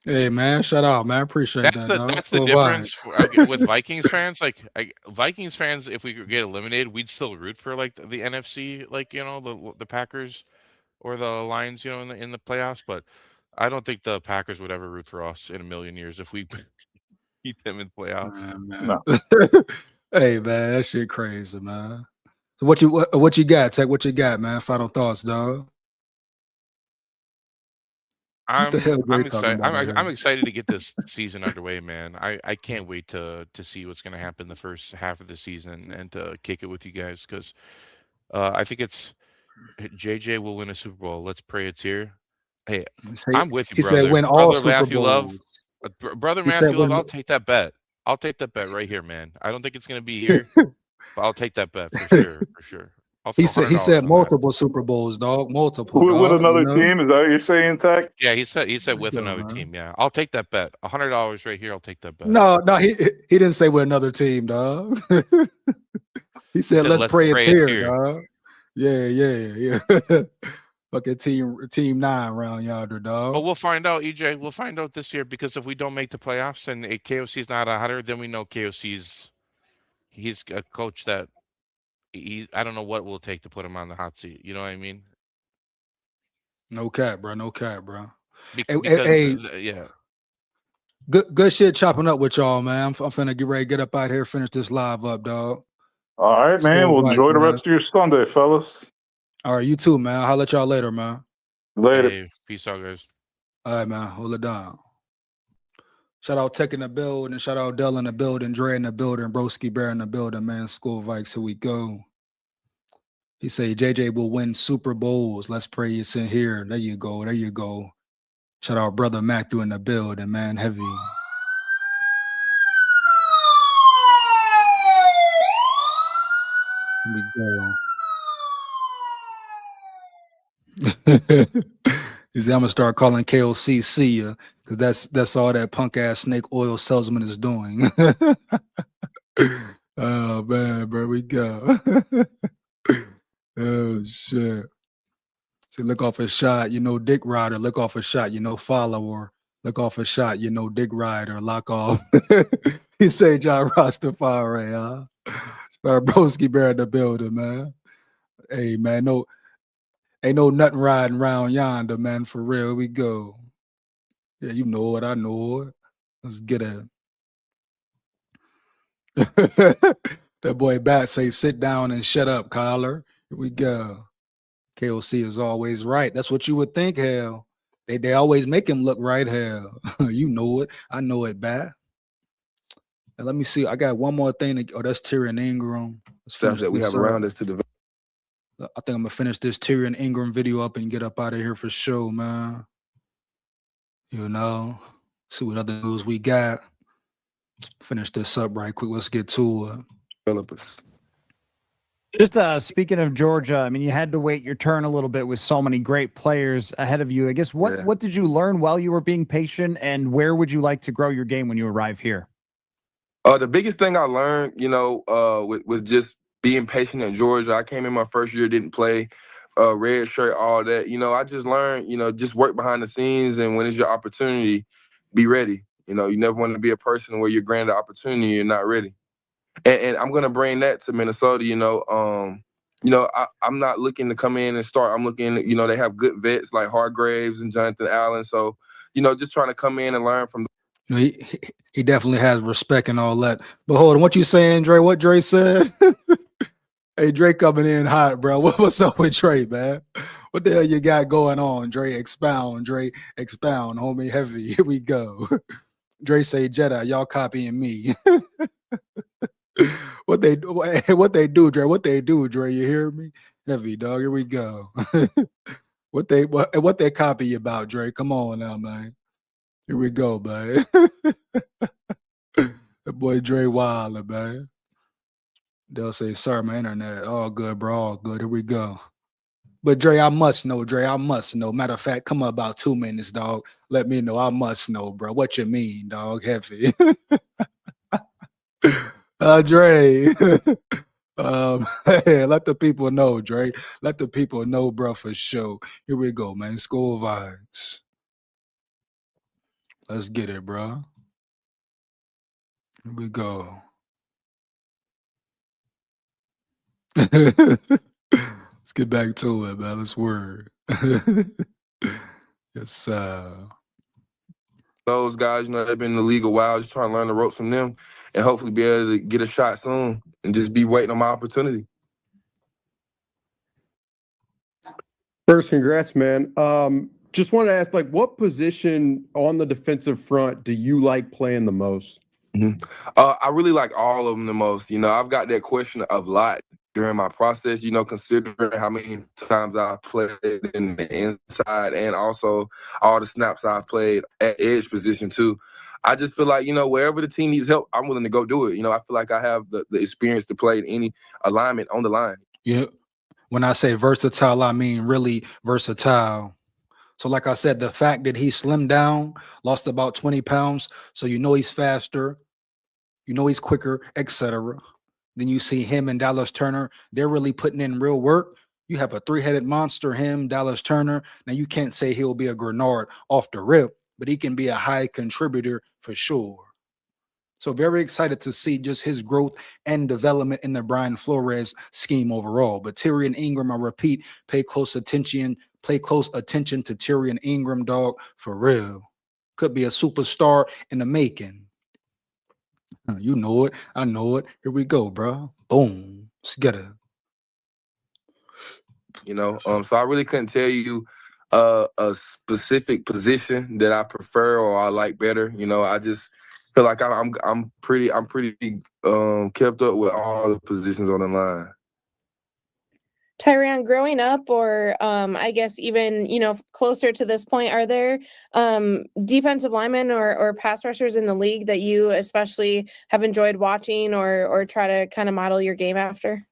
Hey man, shout out, man. Appreciate That's that. that's the Go difference Vikes. with Vikings fans. Like Vikings fans, if we could get eliminated, we'd still root for like the NFC, like the Packers or the Lions, in the playoffs. But I don't think the Packers would ever root for us in a million years if we beat them in playoffs. Man. Hey man, that shit crazy, man. What you got, Tech? What you got, man? Final thoughts, dog. I'm the hell Dre talking excited. about here? I'm excited to get this season underway, man. I can't wait to see what's going to happen the first half of the season and to kick it with you guys because I think it's JJ will win a Super Bowl. Let's pray it's here. Hey, I'm with you, He brother. said win all Brother Super Matthew Love, Bowls. brother He said Matthew Love. win. I'll take that bet. I'll take that bet right here, man. I don't think it's going to be here, but I'll take that bet for sure. For sure. I'll He throw said $100 on that. multiple Super Bowls, dog. Multiple. With dog, another team, is that what you're saying, Tech? Yeah, he said with go, another man. team. Yeah, I'll take that bet. $100 right here. I'll take that bet. No, he didn't say with another team, dog. He said let's pray it's here, dog. Yeah. Fucking team 9 round yonder, dog. But we'll find out, EJ. We'll find out this year because if we don't make the playoffs and KOC's not a hunter, then we know he's a coach that I don't know what it will take to put him on the hot seat. You know what I mean? No cap, bro. No cap, bro. Yeah. Good shit chopping up with y'all, man. I'm finna get ready to get up out here, finish this live up, dog. All right, man. Well, enjoy the rest of your Sunday, fellas. All right, you too, man. I'll let y'all later, man. Later. Hey, peace out, guys. All right, man. Hold it down. Shout out Tech in the building. Shout out Dell in the building. Dre in the building. Broski Bear in the building, man. SKOL Vikes, here we go. He say JJ will win Super Bowls. Let's pray it's in here. There you go. There you go. Shout out brother Matthew in the building, man. Heavy. Here we go. He said, I'm gonna start calling KOC see ya, because that's all that punk ass snake oil salesman is doing. Oh man, bro, we go. Oh shit. See, look off a shot, dick rider. Look off a shot, follower. Look off a shot, dick rider. Lock off. He say John Rastafari, huh? Broski Bear in the building, man. Hey man, ain't no nothing riding around yonder, man. For real, here we go. Yeah, you know it. I know it. Let's get it. That boy Bat say, sit down and shut up, Kyler. Here we go. KOC is always right. That's what you would think, hell. They always make him look right, hell. You know it. I know it, Bat. And let me see. I got one more thing. That's Tyrion Ingram. Stuff that we have around us to develop. I think I'm gonna finish this Tyrion Ingram video up and get up out of here for sure, man. See what other news we got. Finish this up right quick. Let's get to it. Developers. Just speaking of Georgia, I mean, you had to wait your turn a little bit with so many great players ahead of you. I guess what did you learn while you were being patient, and where would you like to grow your game when you arrive here? The biggest thing I learned, was just being patient in Georgia. I came in my first year, didn't play, red shirt, all that. I just learned, just work behind the scenes, and when it's your opportunity, be ready. You never want to be a person where you're granted opportunity, you're not ready. And I'm gonna bring that to Minnesota. I'm not looking to come in and start. I'm looking, they have good vets like Hargraves and Jonathan Allen. So, just trying to come in and learn from. He definitely has respect and all that. But hold on, what you saying, Dre? What Dre said? Hey, Dre coming in hot, bro. What's up with Dre, man? What the hell you got going on, Dre? Expound, homie. Heavy. Here we go. Dre say Jedi, y'all copying me. What they do, Dre? What they do, Dre? You hear me? Heavy, dog. Here we go. What they copy about, Dre? Come on now, man. Here we go, man. That boy Dre Wilder, man. They'll say, "Sorry, my internet. All good, bro. All good. Here we go." But Dre, I must know, Dre. I must know. Matter of fact, come up about 2 minutes, dog. Let me know. I must know, bro. What you mean, dog? Heavy. Dre. Hey, let the people know, Dre. Let the people know, bro, for sure. Here we go, man. SKOL vibes. Let's get it, bro. Here we go. Let's get back to it, man. Let's work. Yes, Those guys, you know, they've been in the league a while, just trying to learn the ropes from them and hopefully be able to get a shot soon and just be waiting on my opportunity. First, congrats, man. Just wanted to ask, like, what position on the defensive front do you like playing the most? I really like all of them the most. You know, I've got that question a lot during my process, you know, considering how many times I've played in the inside and also all the snaps I've played at edge position too. I just feel like, you know, wherever the team needs help, I'm willing to go do it. You know, I feel like I have the experience to play in any alignment on the line. yeah. When I say versatile, I mean really versatile. So like I said, the fact that he slimmed down, lost about 20 pounds, so you know he's faster, you know he's quicker, etc. Then you see him and Dallas Turner, they're really putting in real work. You have a three-headed monster, him, Dallas Turner. Now you can't say he'll be a Grenard off the rip, but he can be a high contributor for sure. So very excited to see just his growth and development in the Brian Flores scheme overall. But Tyrion Ingram, I repeat, pay close attention to Tyrion Ingram, dog, for real. Could be a superstar in the making. You know it. I know it. Here we go, bro. Boom. Let's get it. You know, so I really couldn't tell you a specific position that I prefer or I like better. You know, I just feel like I'm pretty kept up with all the positions on the line. Tyrion, growing up, or I guess even, you know, closer to this point, are there defensive linemen or pass rushers in the league that you especially have enjoyed watching or try to kind of model your game after?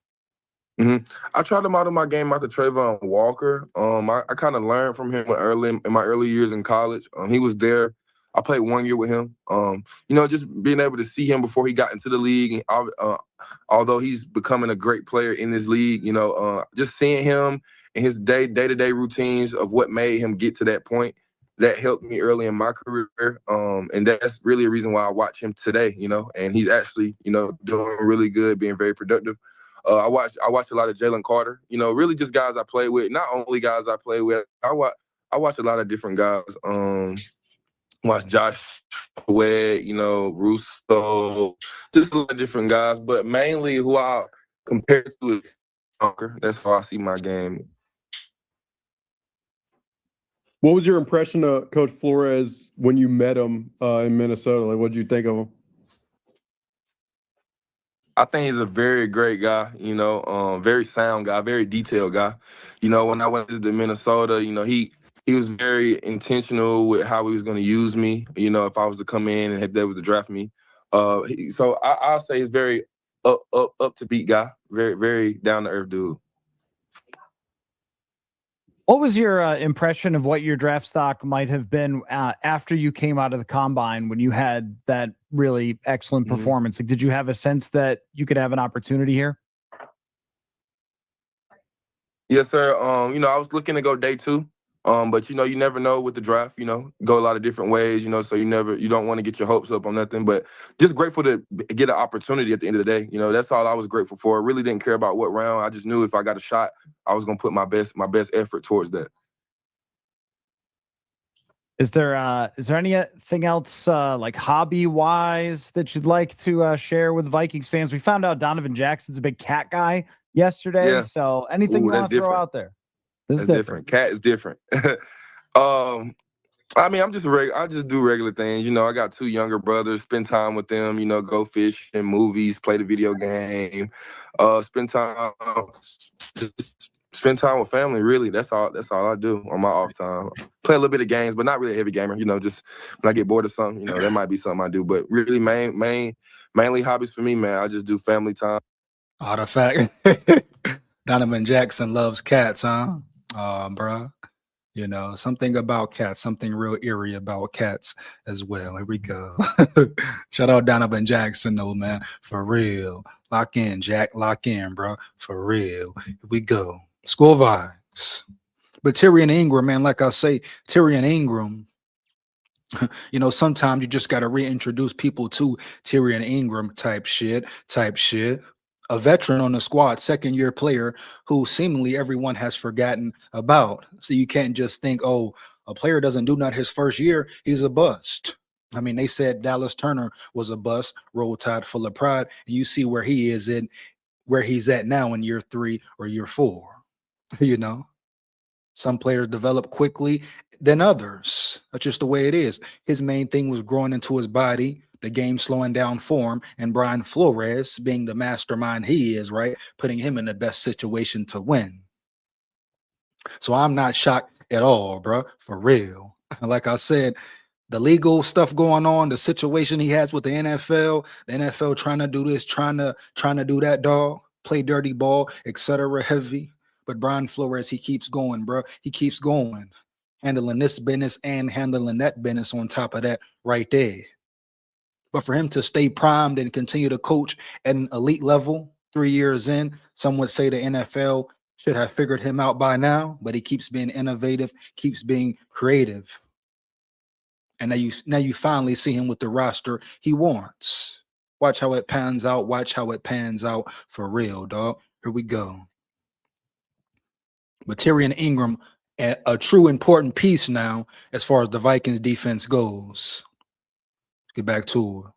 I tried to model my game after Trayvon Walker. I kind of learned from him in my early years in college. He was there. I played 1 year with him. You know, just being able to see him before he got into the league, although he's becoming a great player in this league, you know, just seeing him and his day-to-day routines of what made him get to that point, that helped me early in my career. And that's really a reason why I watch him today, you know, and he's actually, you know, doing really good, being very productive. I watch a lot of Jalen Carter, you know, really just guys I play with, not only guys I play with. I watch a lot of different guys. Watch Josh Webb, you know, Russo, just a lot of different guys, but mainly who I compare to is Conker. That's how I see my game. What was your impression of Coach Flores when you met him in Minnesota? Like, what did you think of him? I think he's a very great guy, you know, very sound guy, very detailed guy. You know, when I went to Minnesota, you know, he was very intentional with how he was going to use me, you know, if I was to come in and if they was to draft me. So I'll say he's very up to beat guy, very, very down to earth dude. What was your impression of what your draft stock might have been after you came out of the combine when you had that really excellent performance? Like, did you have a sense that you could have an opportunity here? Yes, sir. You know, I was looking to go day 2. But you know, you never know with the draft, you know, go a lot of different ways, you know, so you don't want to get your hopes up on nothing, but just grateful to get an opportunity at the end of the day. You know, that's all I was grateful for. I really didn't care about what round. I just knew if I got a shot, I was going to put my best effort towards that. Is there anything else like hobby wise that you'd like to share with Vikings fans? We found out Donovan Jackson's a big cat guy yesterday. Yeah. So anything you want to throw out there? That's different. Cat is different. I mean, I just do regular things. You know, I got 2 younger brothers, spend time with them, you know, go fish and movies, play the video game, spend time, just spend time with family. Really, that's all I do on my off time. Play a little bit of games, but not really a heavy gamer. You know, just when I get bored of something, you know, that might be something I do. But really, mainly hobbies for me, man. I just do family time. Oh, the fact Donovan Jackson loves cats, huh? Bruh. You know, something about cats, something real eerie about cats as well. Here we go. Shout out Donovan Jackson, though, man. For real. Lock in, Jack. Lock in, bro. For real. Here we go. SKOL vibes. But Tyrion Ingram, man, like I say, Tyrion Ingram, you know, sometimes you just got to reintroduce people to Tyrion Ingram type shit. A veteran on the squad, second-year player who seemingly everyone has forgotten about. So you can't just think, oh, a player doesn't do nothing his first year, he's a bust. I mean, they said Dallas Turner was a bust, Roll Tide full of pride, and you see where he is in, where he's at now in year 3 or year 4. You know, some players develop quickly than others. That's just the way it is. His main thing was growing into his body, the game slowing down form, and Brian Flores, being the mastermind he is, right, putting him in the best situation to win. So I'm not shocked at all, bro, for real. Like I said, the legal stuff going on, the situation he has with the NFL trying to do this, trying to do that, dog, play dirty ball, etc. heavy. But Brian Flores, he keeps going, bro. He keeps going, handling this business and handling that business on top of that right there. But for him to stay primed and continue to coach at an elite level 3 years in, some would say the NFL should have figured him out by now, but he keeps being innovative, keeps being creative. And now you finally see him with the roster he wants. Watch how it pans out. Watch how it pans out for real, dog. Here we go. But Tyrion Ingram, a true important piece now as far as the Vikings defense goes. Get back to it.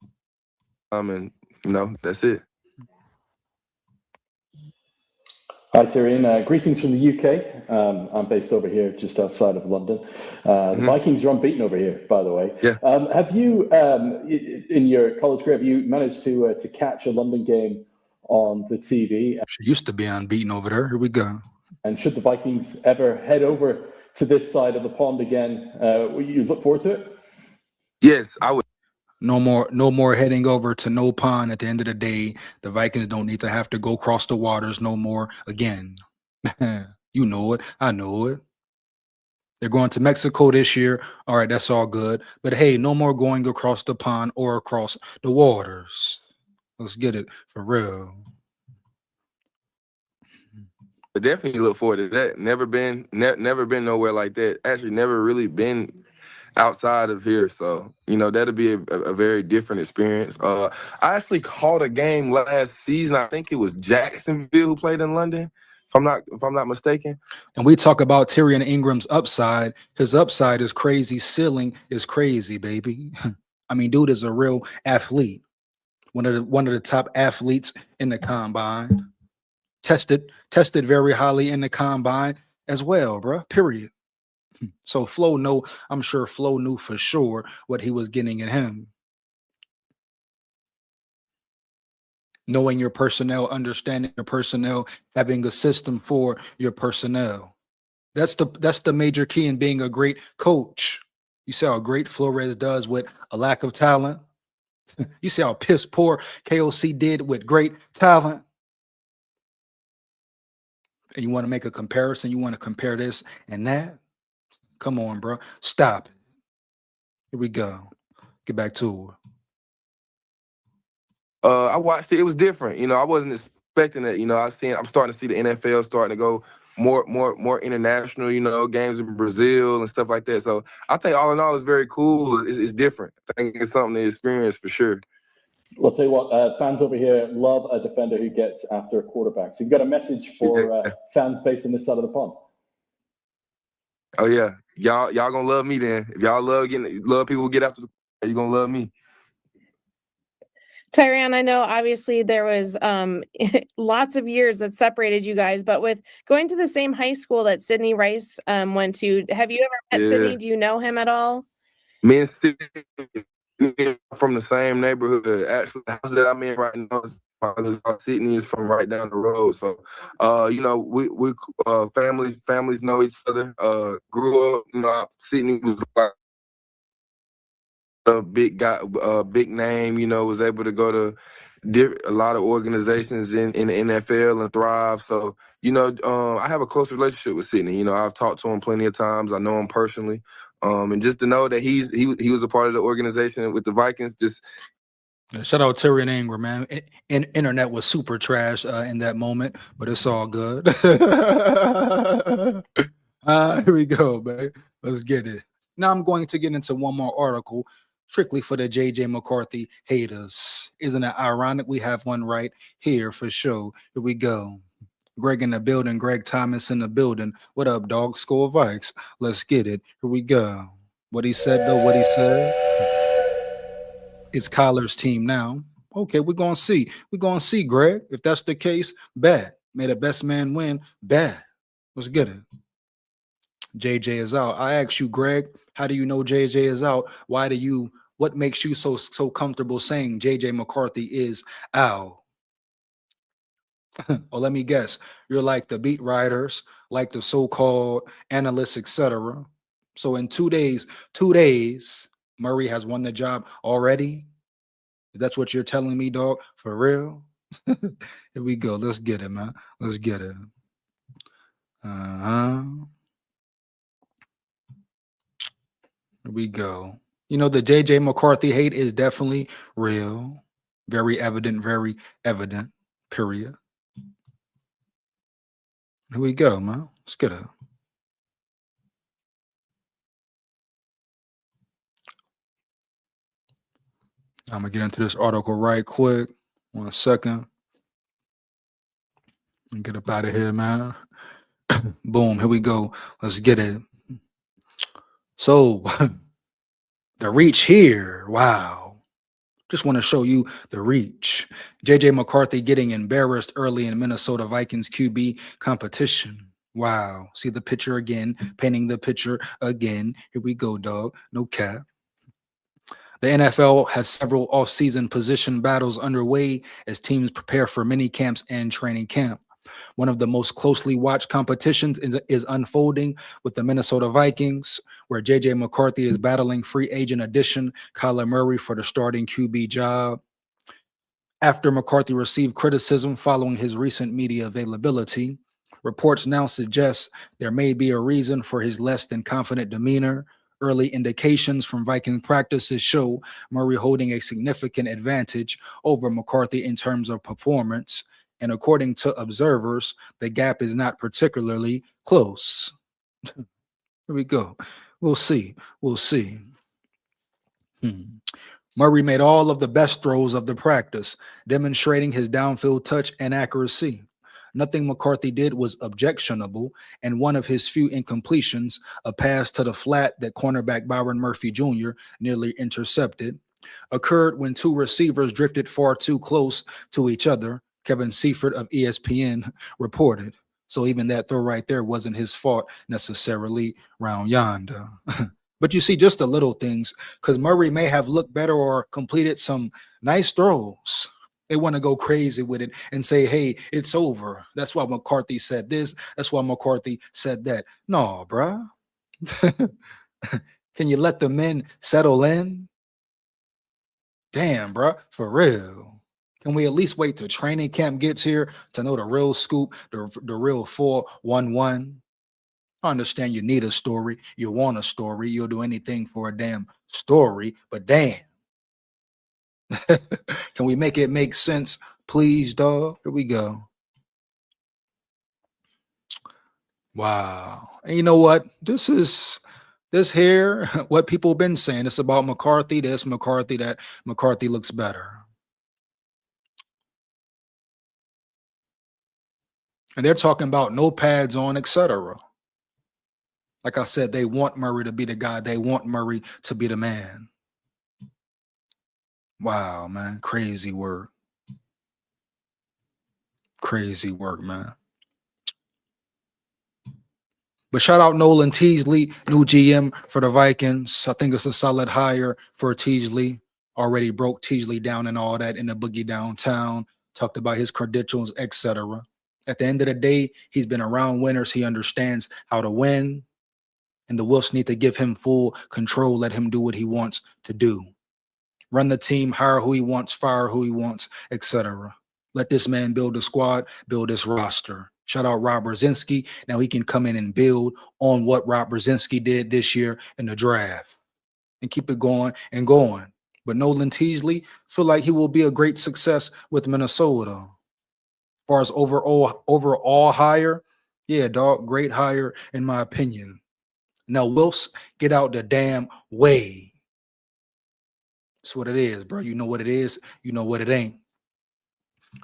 And you know, that's it. Hi, Tyrion. Greetings from the UK. I'm based over here just outside of London. The Vikings are unbeaten over here, by the way. Yeah. Have you, in your college career, have you managed to catch a London game on the TV? She used to be unbeaten over there. Here we go. And should the Vikings ever head over to this side of the pond again, will you look forward to it? Yes, I would. No more heading over to no pond. At the end of the day, the Vikings don't need to have to go cross the waters no more again. You know it. I know it. They're going to Mexico this year. All right, that's all good. But hey, no more going across the pond or across the waters. Let's get it for real. I definitely look forward to that. Never been nowhere like that. Actually, never really been outside of here, so you know that'll be a very different experience. I actually caught a game last season. I think it was Jacksonville who played in London, if I'm not mistaken. And we talk about Tyrion Ingram's upside. His upside is crazy. Ceiling is crazy, baby. I mean, dude is a real athlete. One of the top athletes in the combine. Tested very highly in the combine as well, bro. Period. So I'm sure Flo knew for sure what he was getting in him. Knowing your personnel, understanding your personnel, having a system for your personnel. That's the major key in being a great coach. You see how great Flores does with a lack of talent. You see how piss poor KOC did with great talent. And you want to make a comparison, you want to compare this and that. Come on, bro. Stop it. Here we go. Get back to it. I watched it. It was different. You know, I wasn't expecting it. You know, I'm starting to see the NFL starting to go more international, you know, games in Brazil and stuff like that. So I think all in all, it's very cool. It's different. I think it's something to experience for sure. Well, I'll tell you what, fans over here love a defender who gets after a quarterback. So you've got a message for fans based on this side of the pond. Oh yeah, y'all gonna love me then. If y'all love people who get after you're gonna love me. Tyrion, I know obviously there was lots of years that separated you guys, but with going to the same high school that Sidney Rice went to, have you ever met Sidney? Do you know him at all? Me and Sidney from the same neighborhood. Actually, the house that I'm in right now is my other's house. Sydney is from right down the road. So, you know, we families know each other. Grew up, you know, Sydney was like a big guy, big name. You know, was able to go to a lot of organizations in the NFL and thrive. So, you know, I have a close relationship with Sydney. You know, I've talked to him plenty of times. I know him personally. And just to know that he was a part of the organization with the Vikings, just Yeah, shout out Terry and Ingram, man. Internet was super trash in that moment, but it's all good. Here we go, man. Let's get it. Now I'm going to get into one more article strictly for the JJ McCarthy haters. Isn't it ironic? We have one right here for sure. Here we go. Greg in the building, Greg Thomas in the building. What up, dog? SKOL Vikes. Let's get it. Here we go. What he said, though, what he said. It's Kyler's team now. Okay, we're going to see. We're going to see, Greg. If that's the case, bad. May the best man win, bad. Let's get it. JJ is out. I asked you, Greg, how do you know JJ is out? What makes you so comfortable saying JJ McCarthy is out? Or let me guess, you're like the beat writers, like the so-called analysts, etc. So in 2 days, Murray has won the job already. That's what you're telling me, dog? For real? Here we go. Let's get it, man. Let's get it. Here we go. You know, the JJ McCarthy hate is definitely real. Very evident, period. Here we go, man. Let's get it. I'm going to get into this article right quick. 1 second. And get up out of here, man. Boom. Here we go. Let's get it. So, the reach here. Wow. Just want to show you the reach. JJ McCarthy getting embarrassed early in Minnesota Vikings QB competition. Wow. See the picture again. Painting the picture again. Here we go, dog. No cap. The NFL has several off-season position battles underway as teams prepare for mini camps and training camp. One of the most closely watched competitions is unfolding with the Minnesota Vikings, where JJ McCarthy is battling free agent addition Kyler Murray for the starting QB job. After McCarthy received criticism following his recent media availability, reports now suggest there may be a reason for his less than confident demeanor. Early indications from Viking practices show Murray holding a significant advantage over McCarthy in terms of performance. And according to observers, the gap is not particularly close. Here we go. We'll see. We'll see. Murray made all of the best throws of the practice, demonstrating his downfield touch and accuracy. Nothing McCarthy did was objectionable, and one of his few incompletions, a pass to the flat that cornerback Byron Murphy Jr. nearly intercepted, occurred when two receivers drifted far too close to each other, Kevin Seifert of ESPN reported. So even that throw right there wasn't his fault necessarily round yonder. But you see just the little things, because Murray may have looked better or completed some nice throws. They want to go crazy with it and say, hey, it's over. That's why McCarthy said this. That's why McCarthy said that. No, bruh. Can you let the men settle in? Damn, bruh. For real. Can we at least wait till training camp gets here to know the real scoop, the real 411? I understand you need a story. You want a story. You'll do anything for a damn story. But damn. Can we make it make sense, please, dog? Here we go. Wow. And you know what? This here, what people have been saying. It's about McCarthy, this, McCarthy, that. McCarthy looks better. And they're talking about no pads on, etc. Like I said, they want Murray to be the guy. They want Murray to be the man. Wow, man. Crazy work. Crazy work, man. But shout out Nolan Teasley, new GM for the Vikings. I think it's a solid hire for Teasley. Already broke Teasley down and all that in the Boogie Downtown, talked about his credentials, etc. At the end of the day, he's been around winners. He understands how to win. And the Wolves need to give him full control, let him do what he wants to do. Run the team, hire who he wants, fire who he wants, etc. Let this man build a squad, build this roster. Shout out Rob Brzezinski. Now he can come in and build on what Rob Brzezinski did this year in the draft and keep it going and going. But Nolan Teasley, feel like he will be a great success with Minnesota. As far as overall hire, yeah, dog, great hire in my opinion. Now, Wilfs, get out the damn way. That's what it is, bro. You know what it is. You know what it ain't.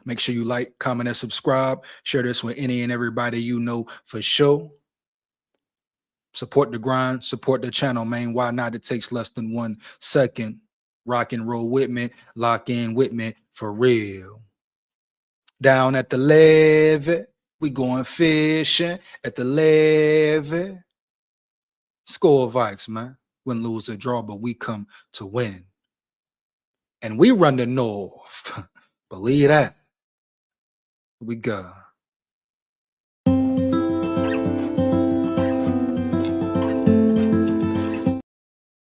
Make sure you like, comment, and subscribe. Share this with any and everybody you know for sure. Support the grind. Support the channel, man. Why not? It takes less than 1 second. Rock and roll with me. Lock in with me for real. Down at the levee. We going fishing at the levee. SKOL VIKES, man. Win, lose, or draw, but we come to win. And we run the North. Believe that. We go.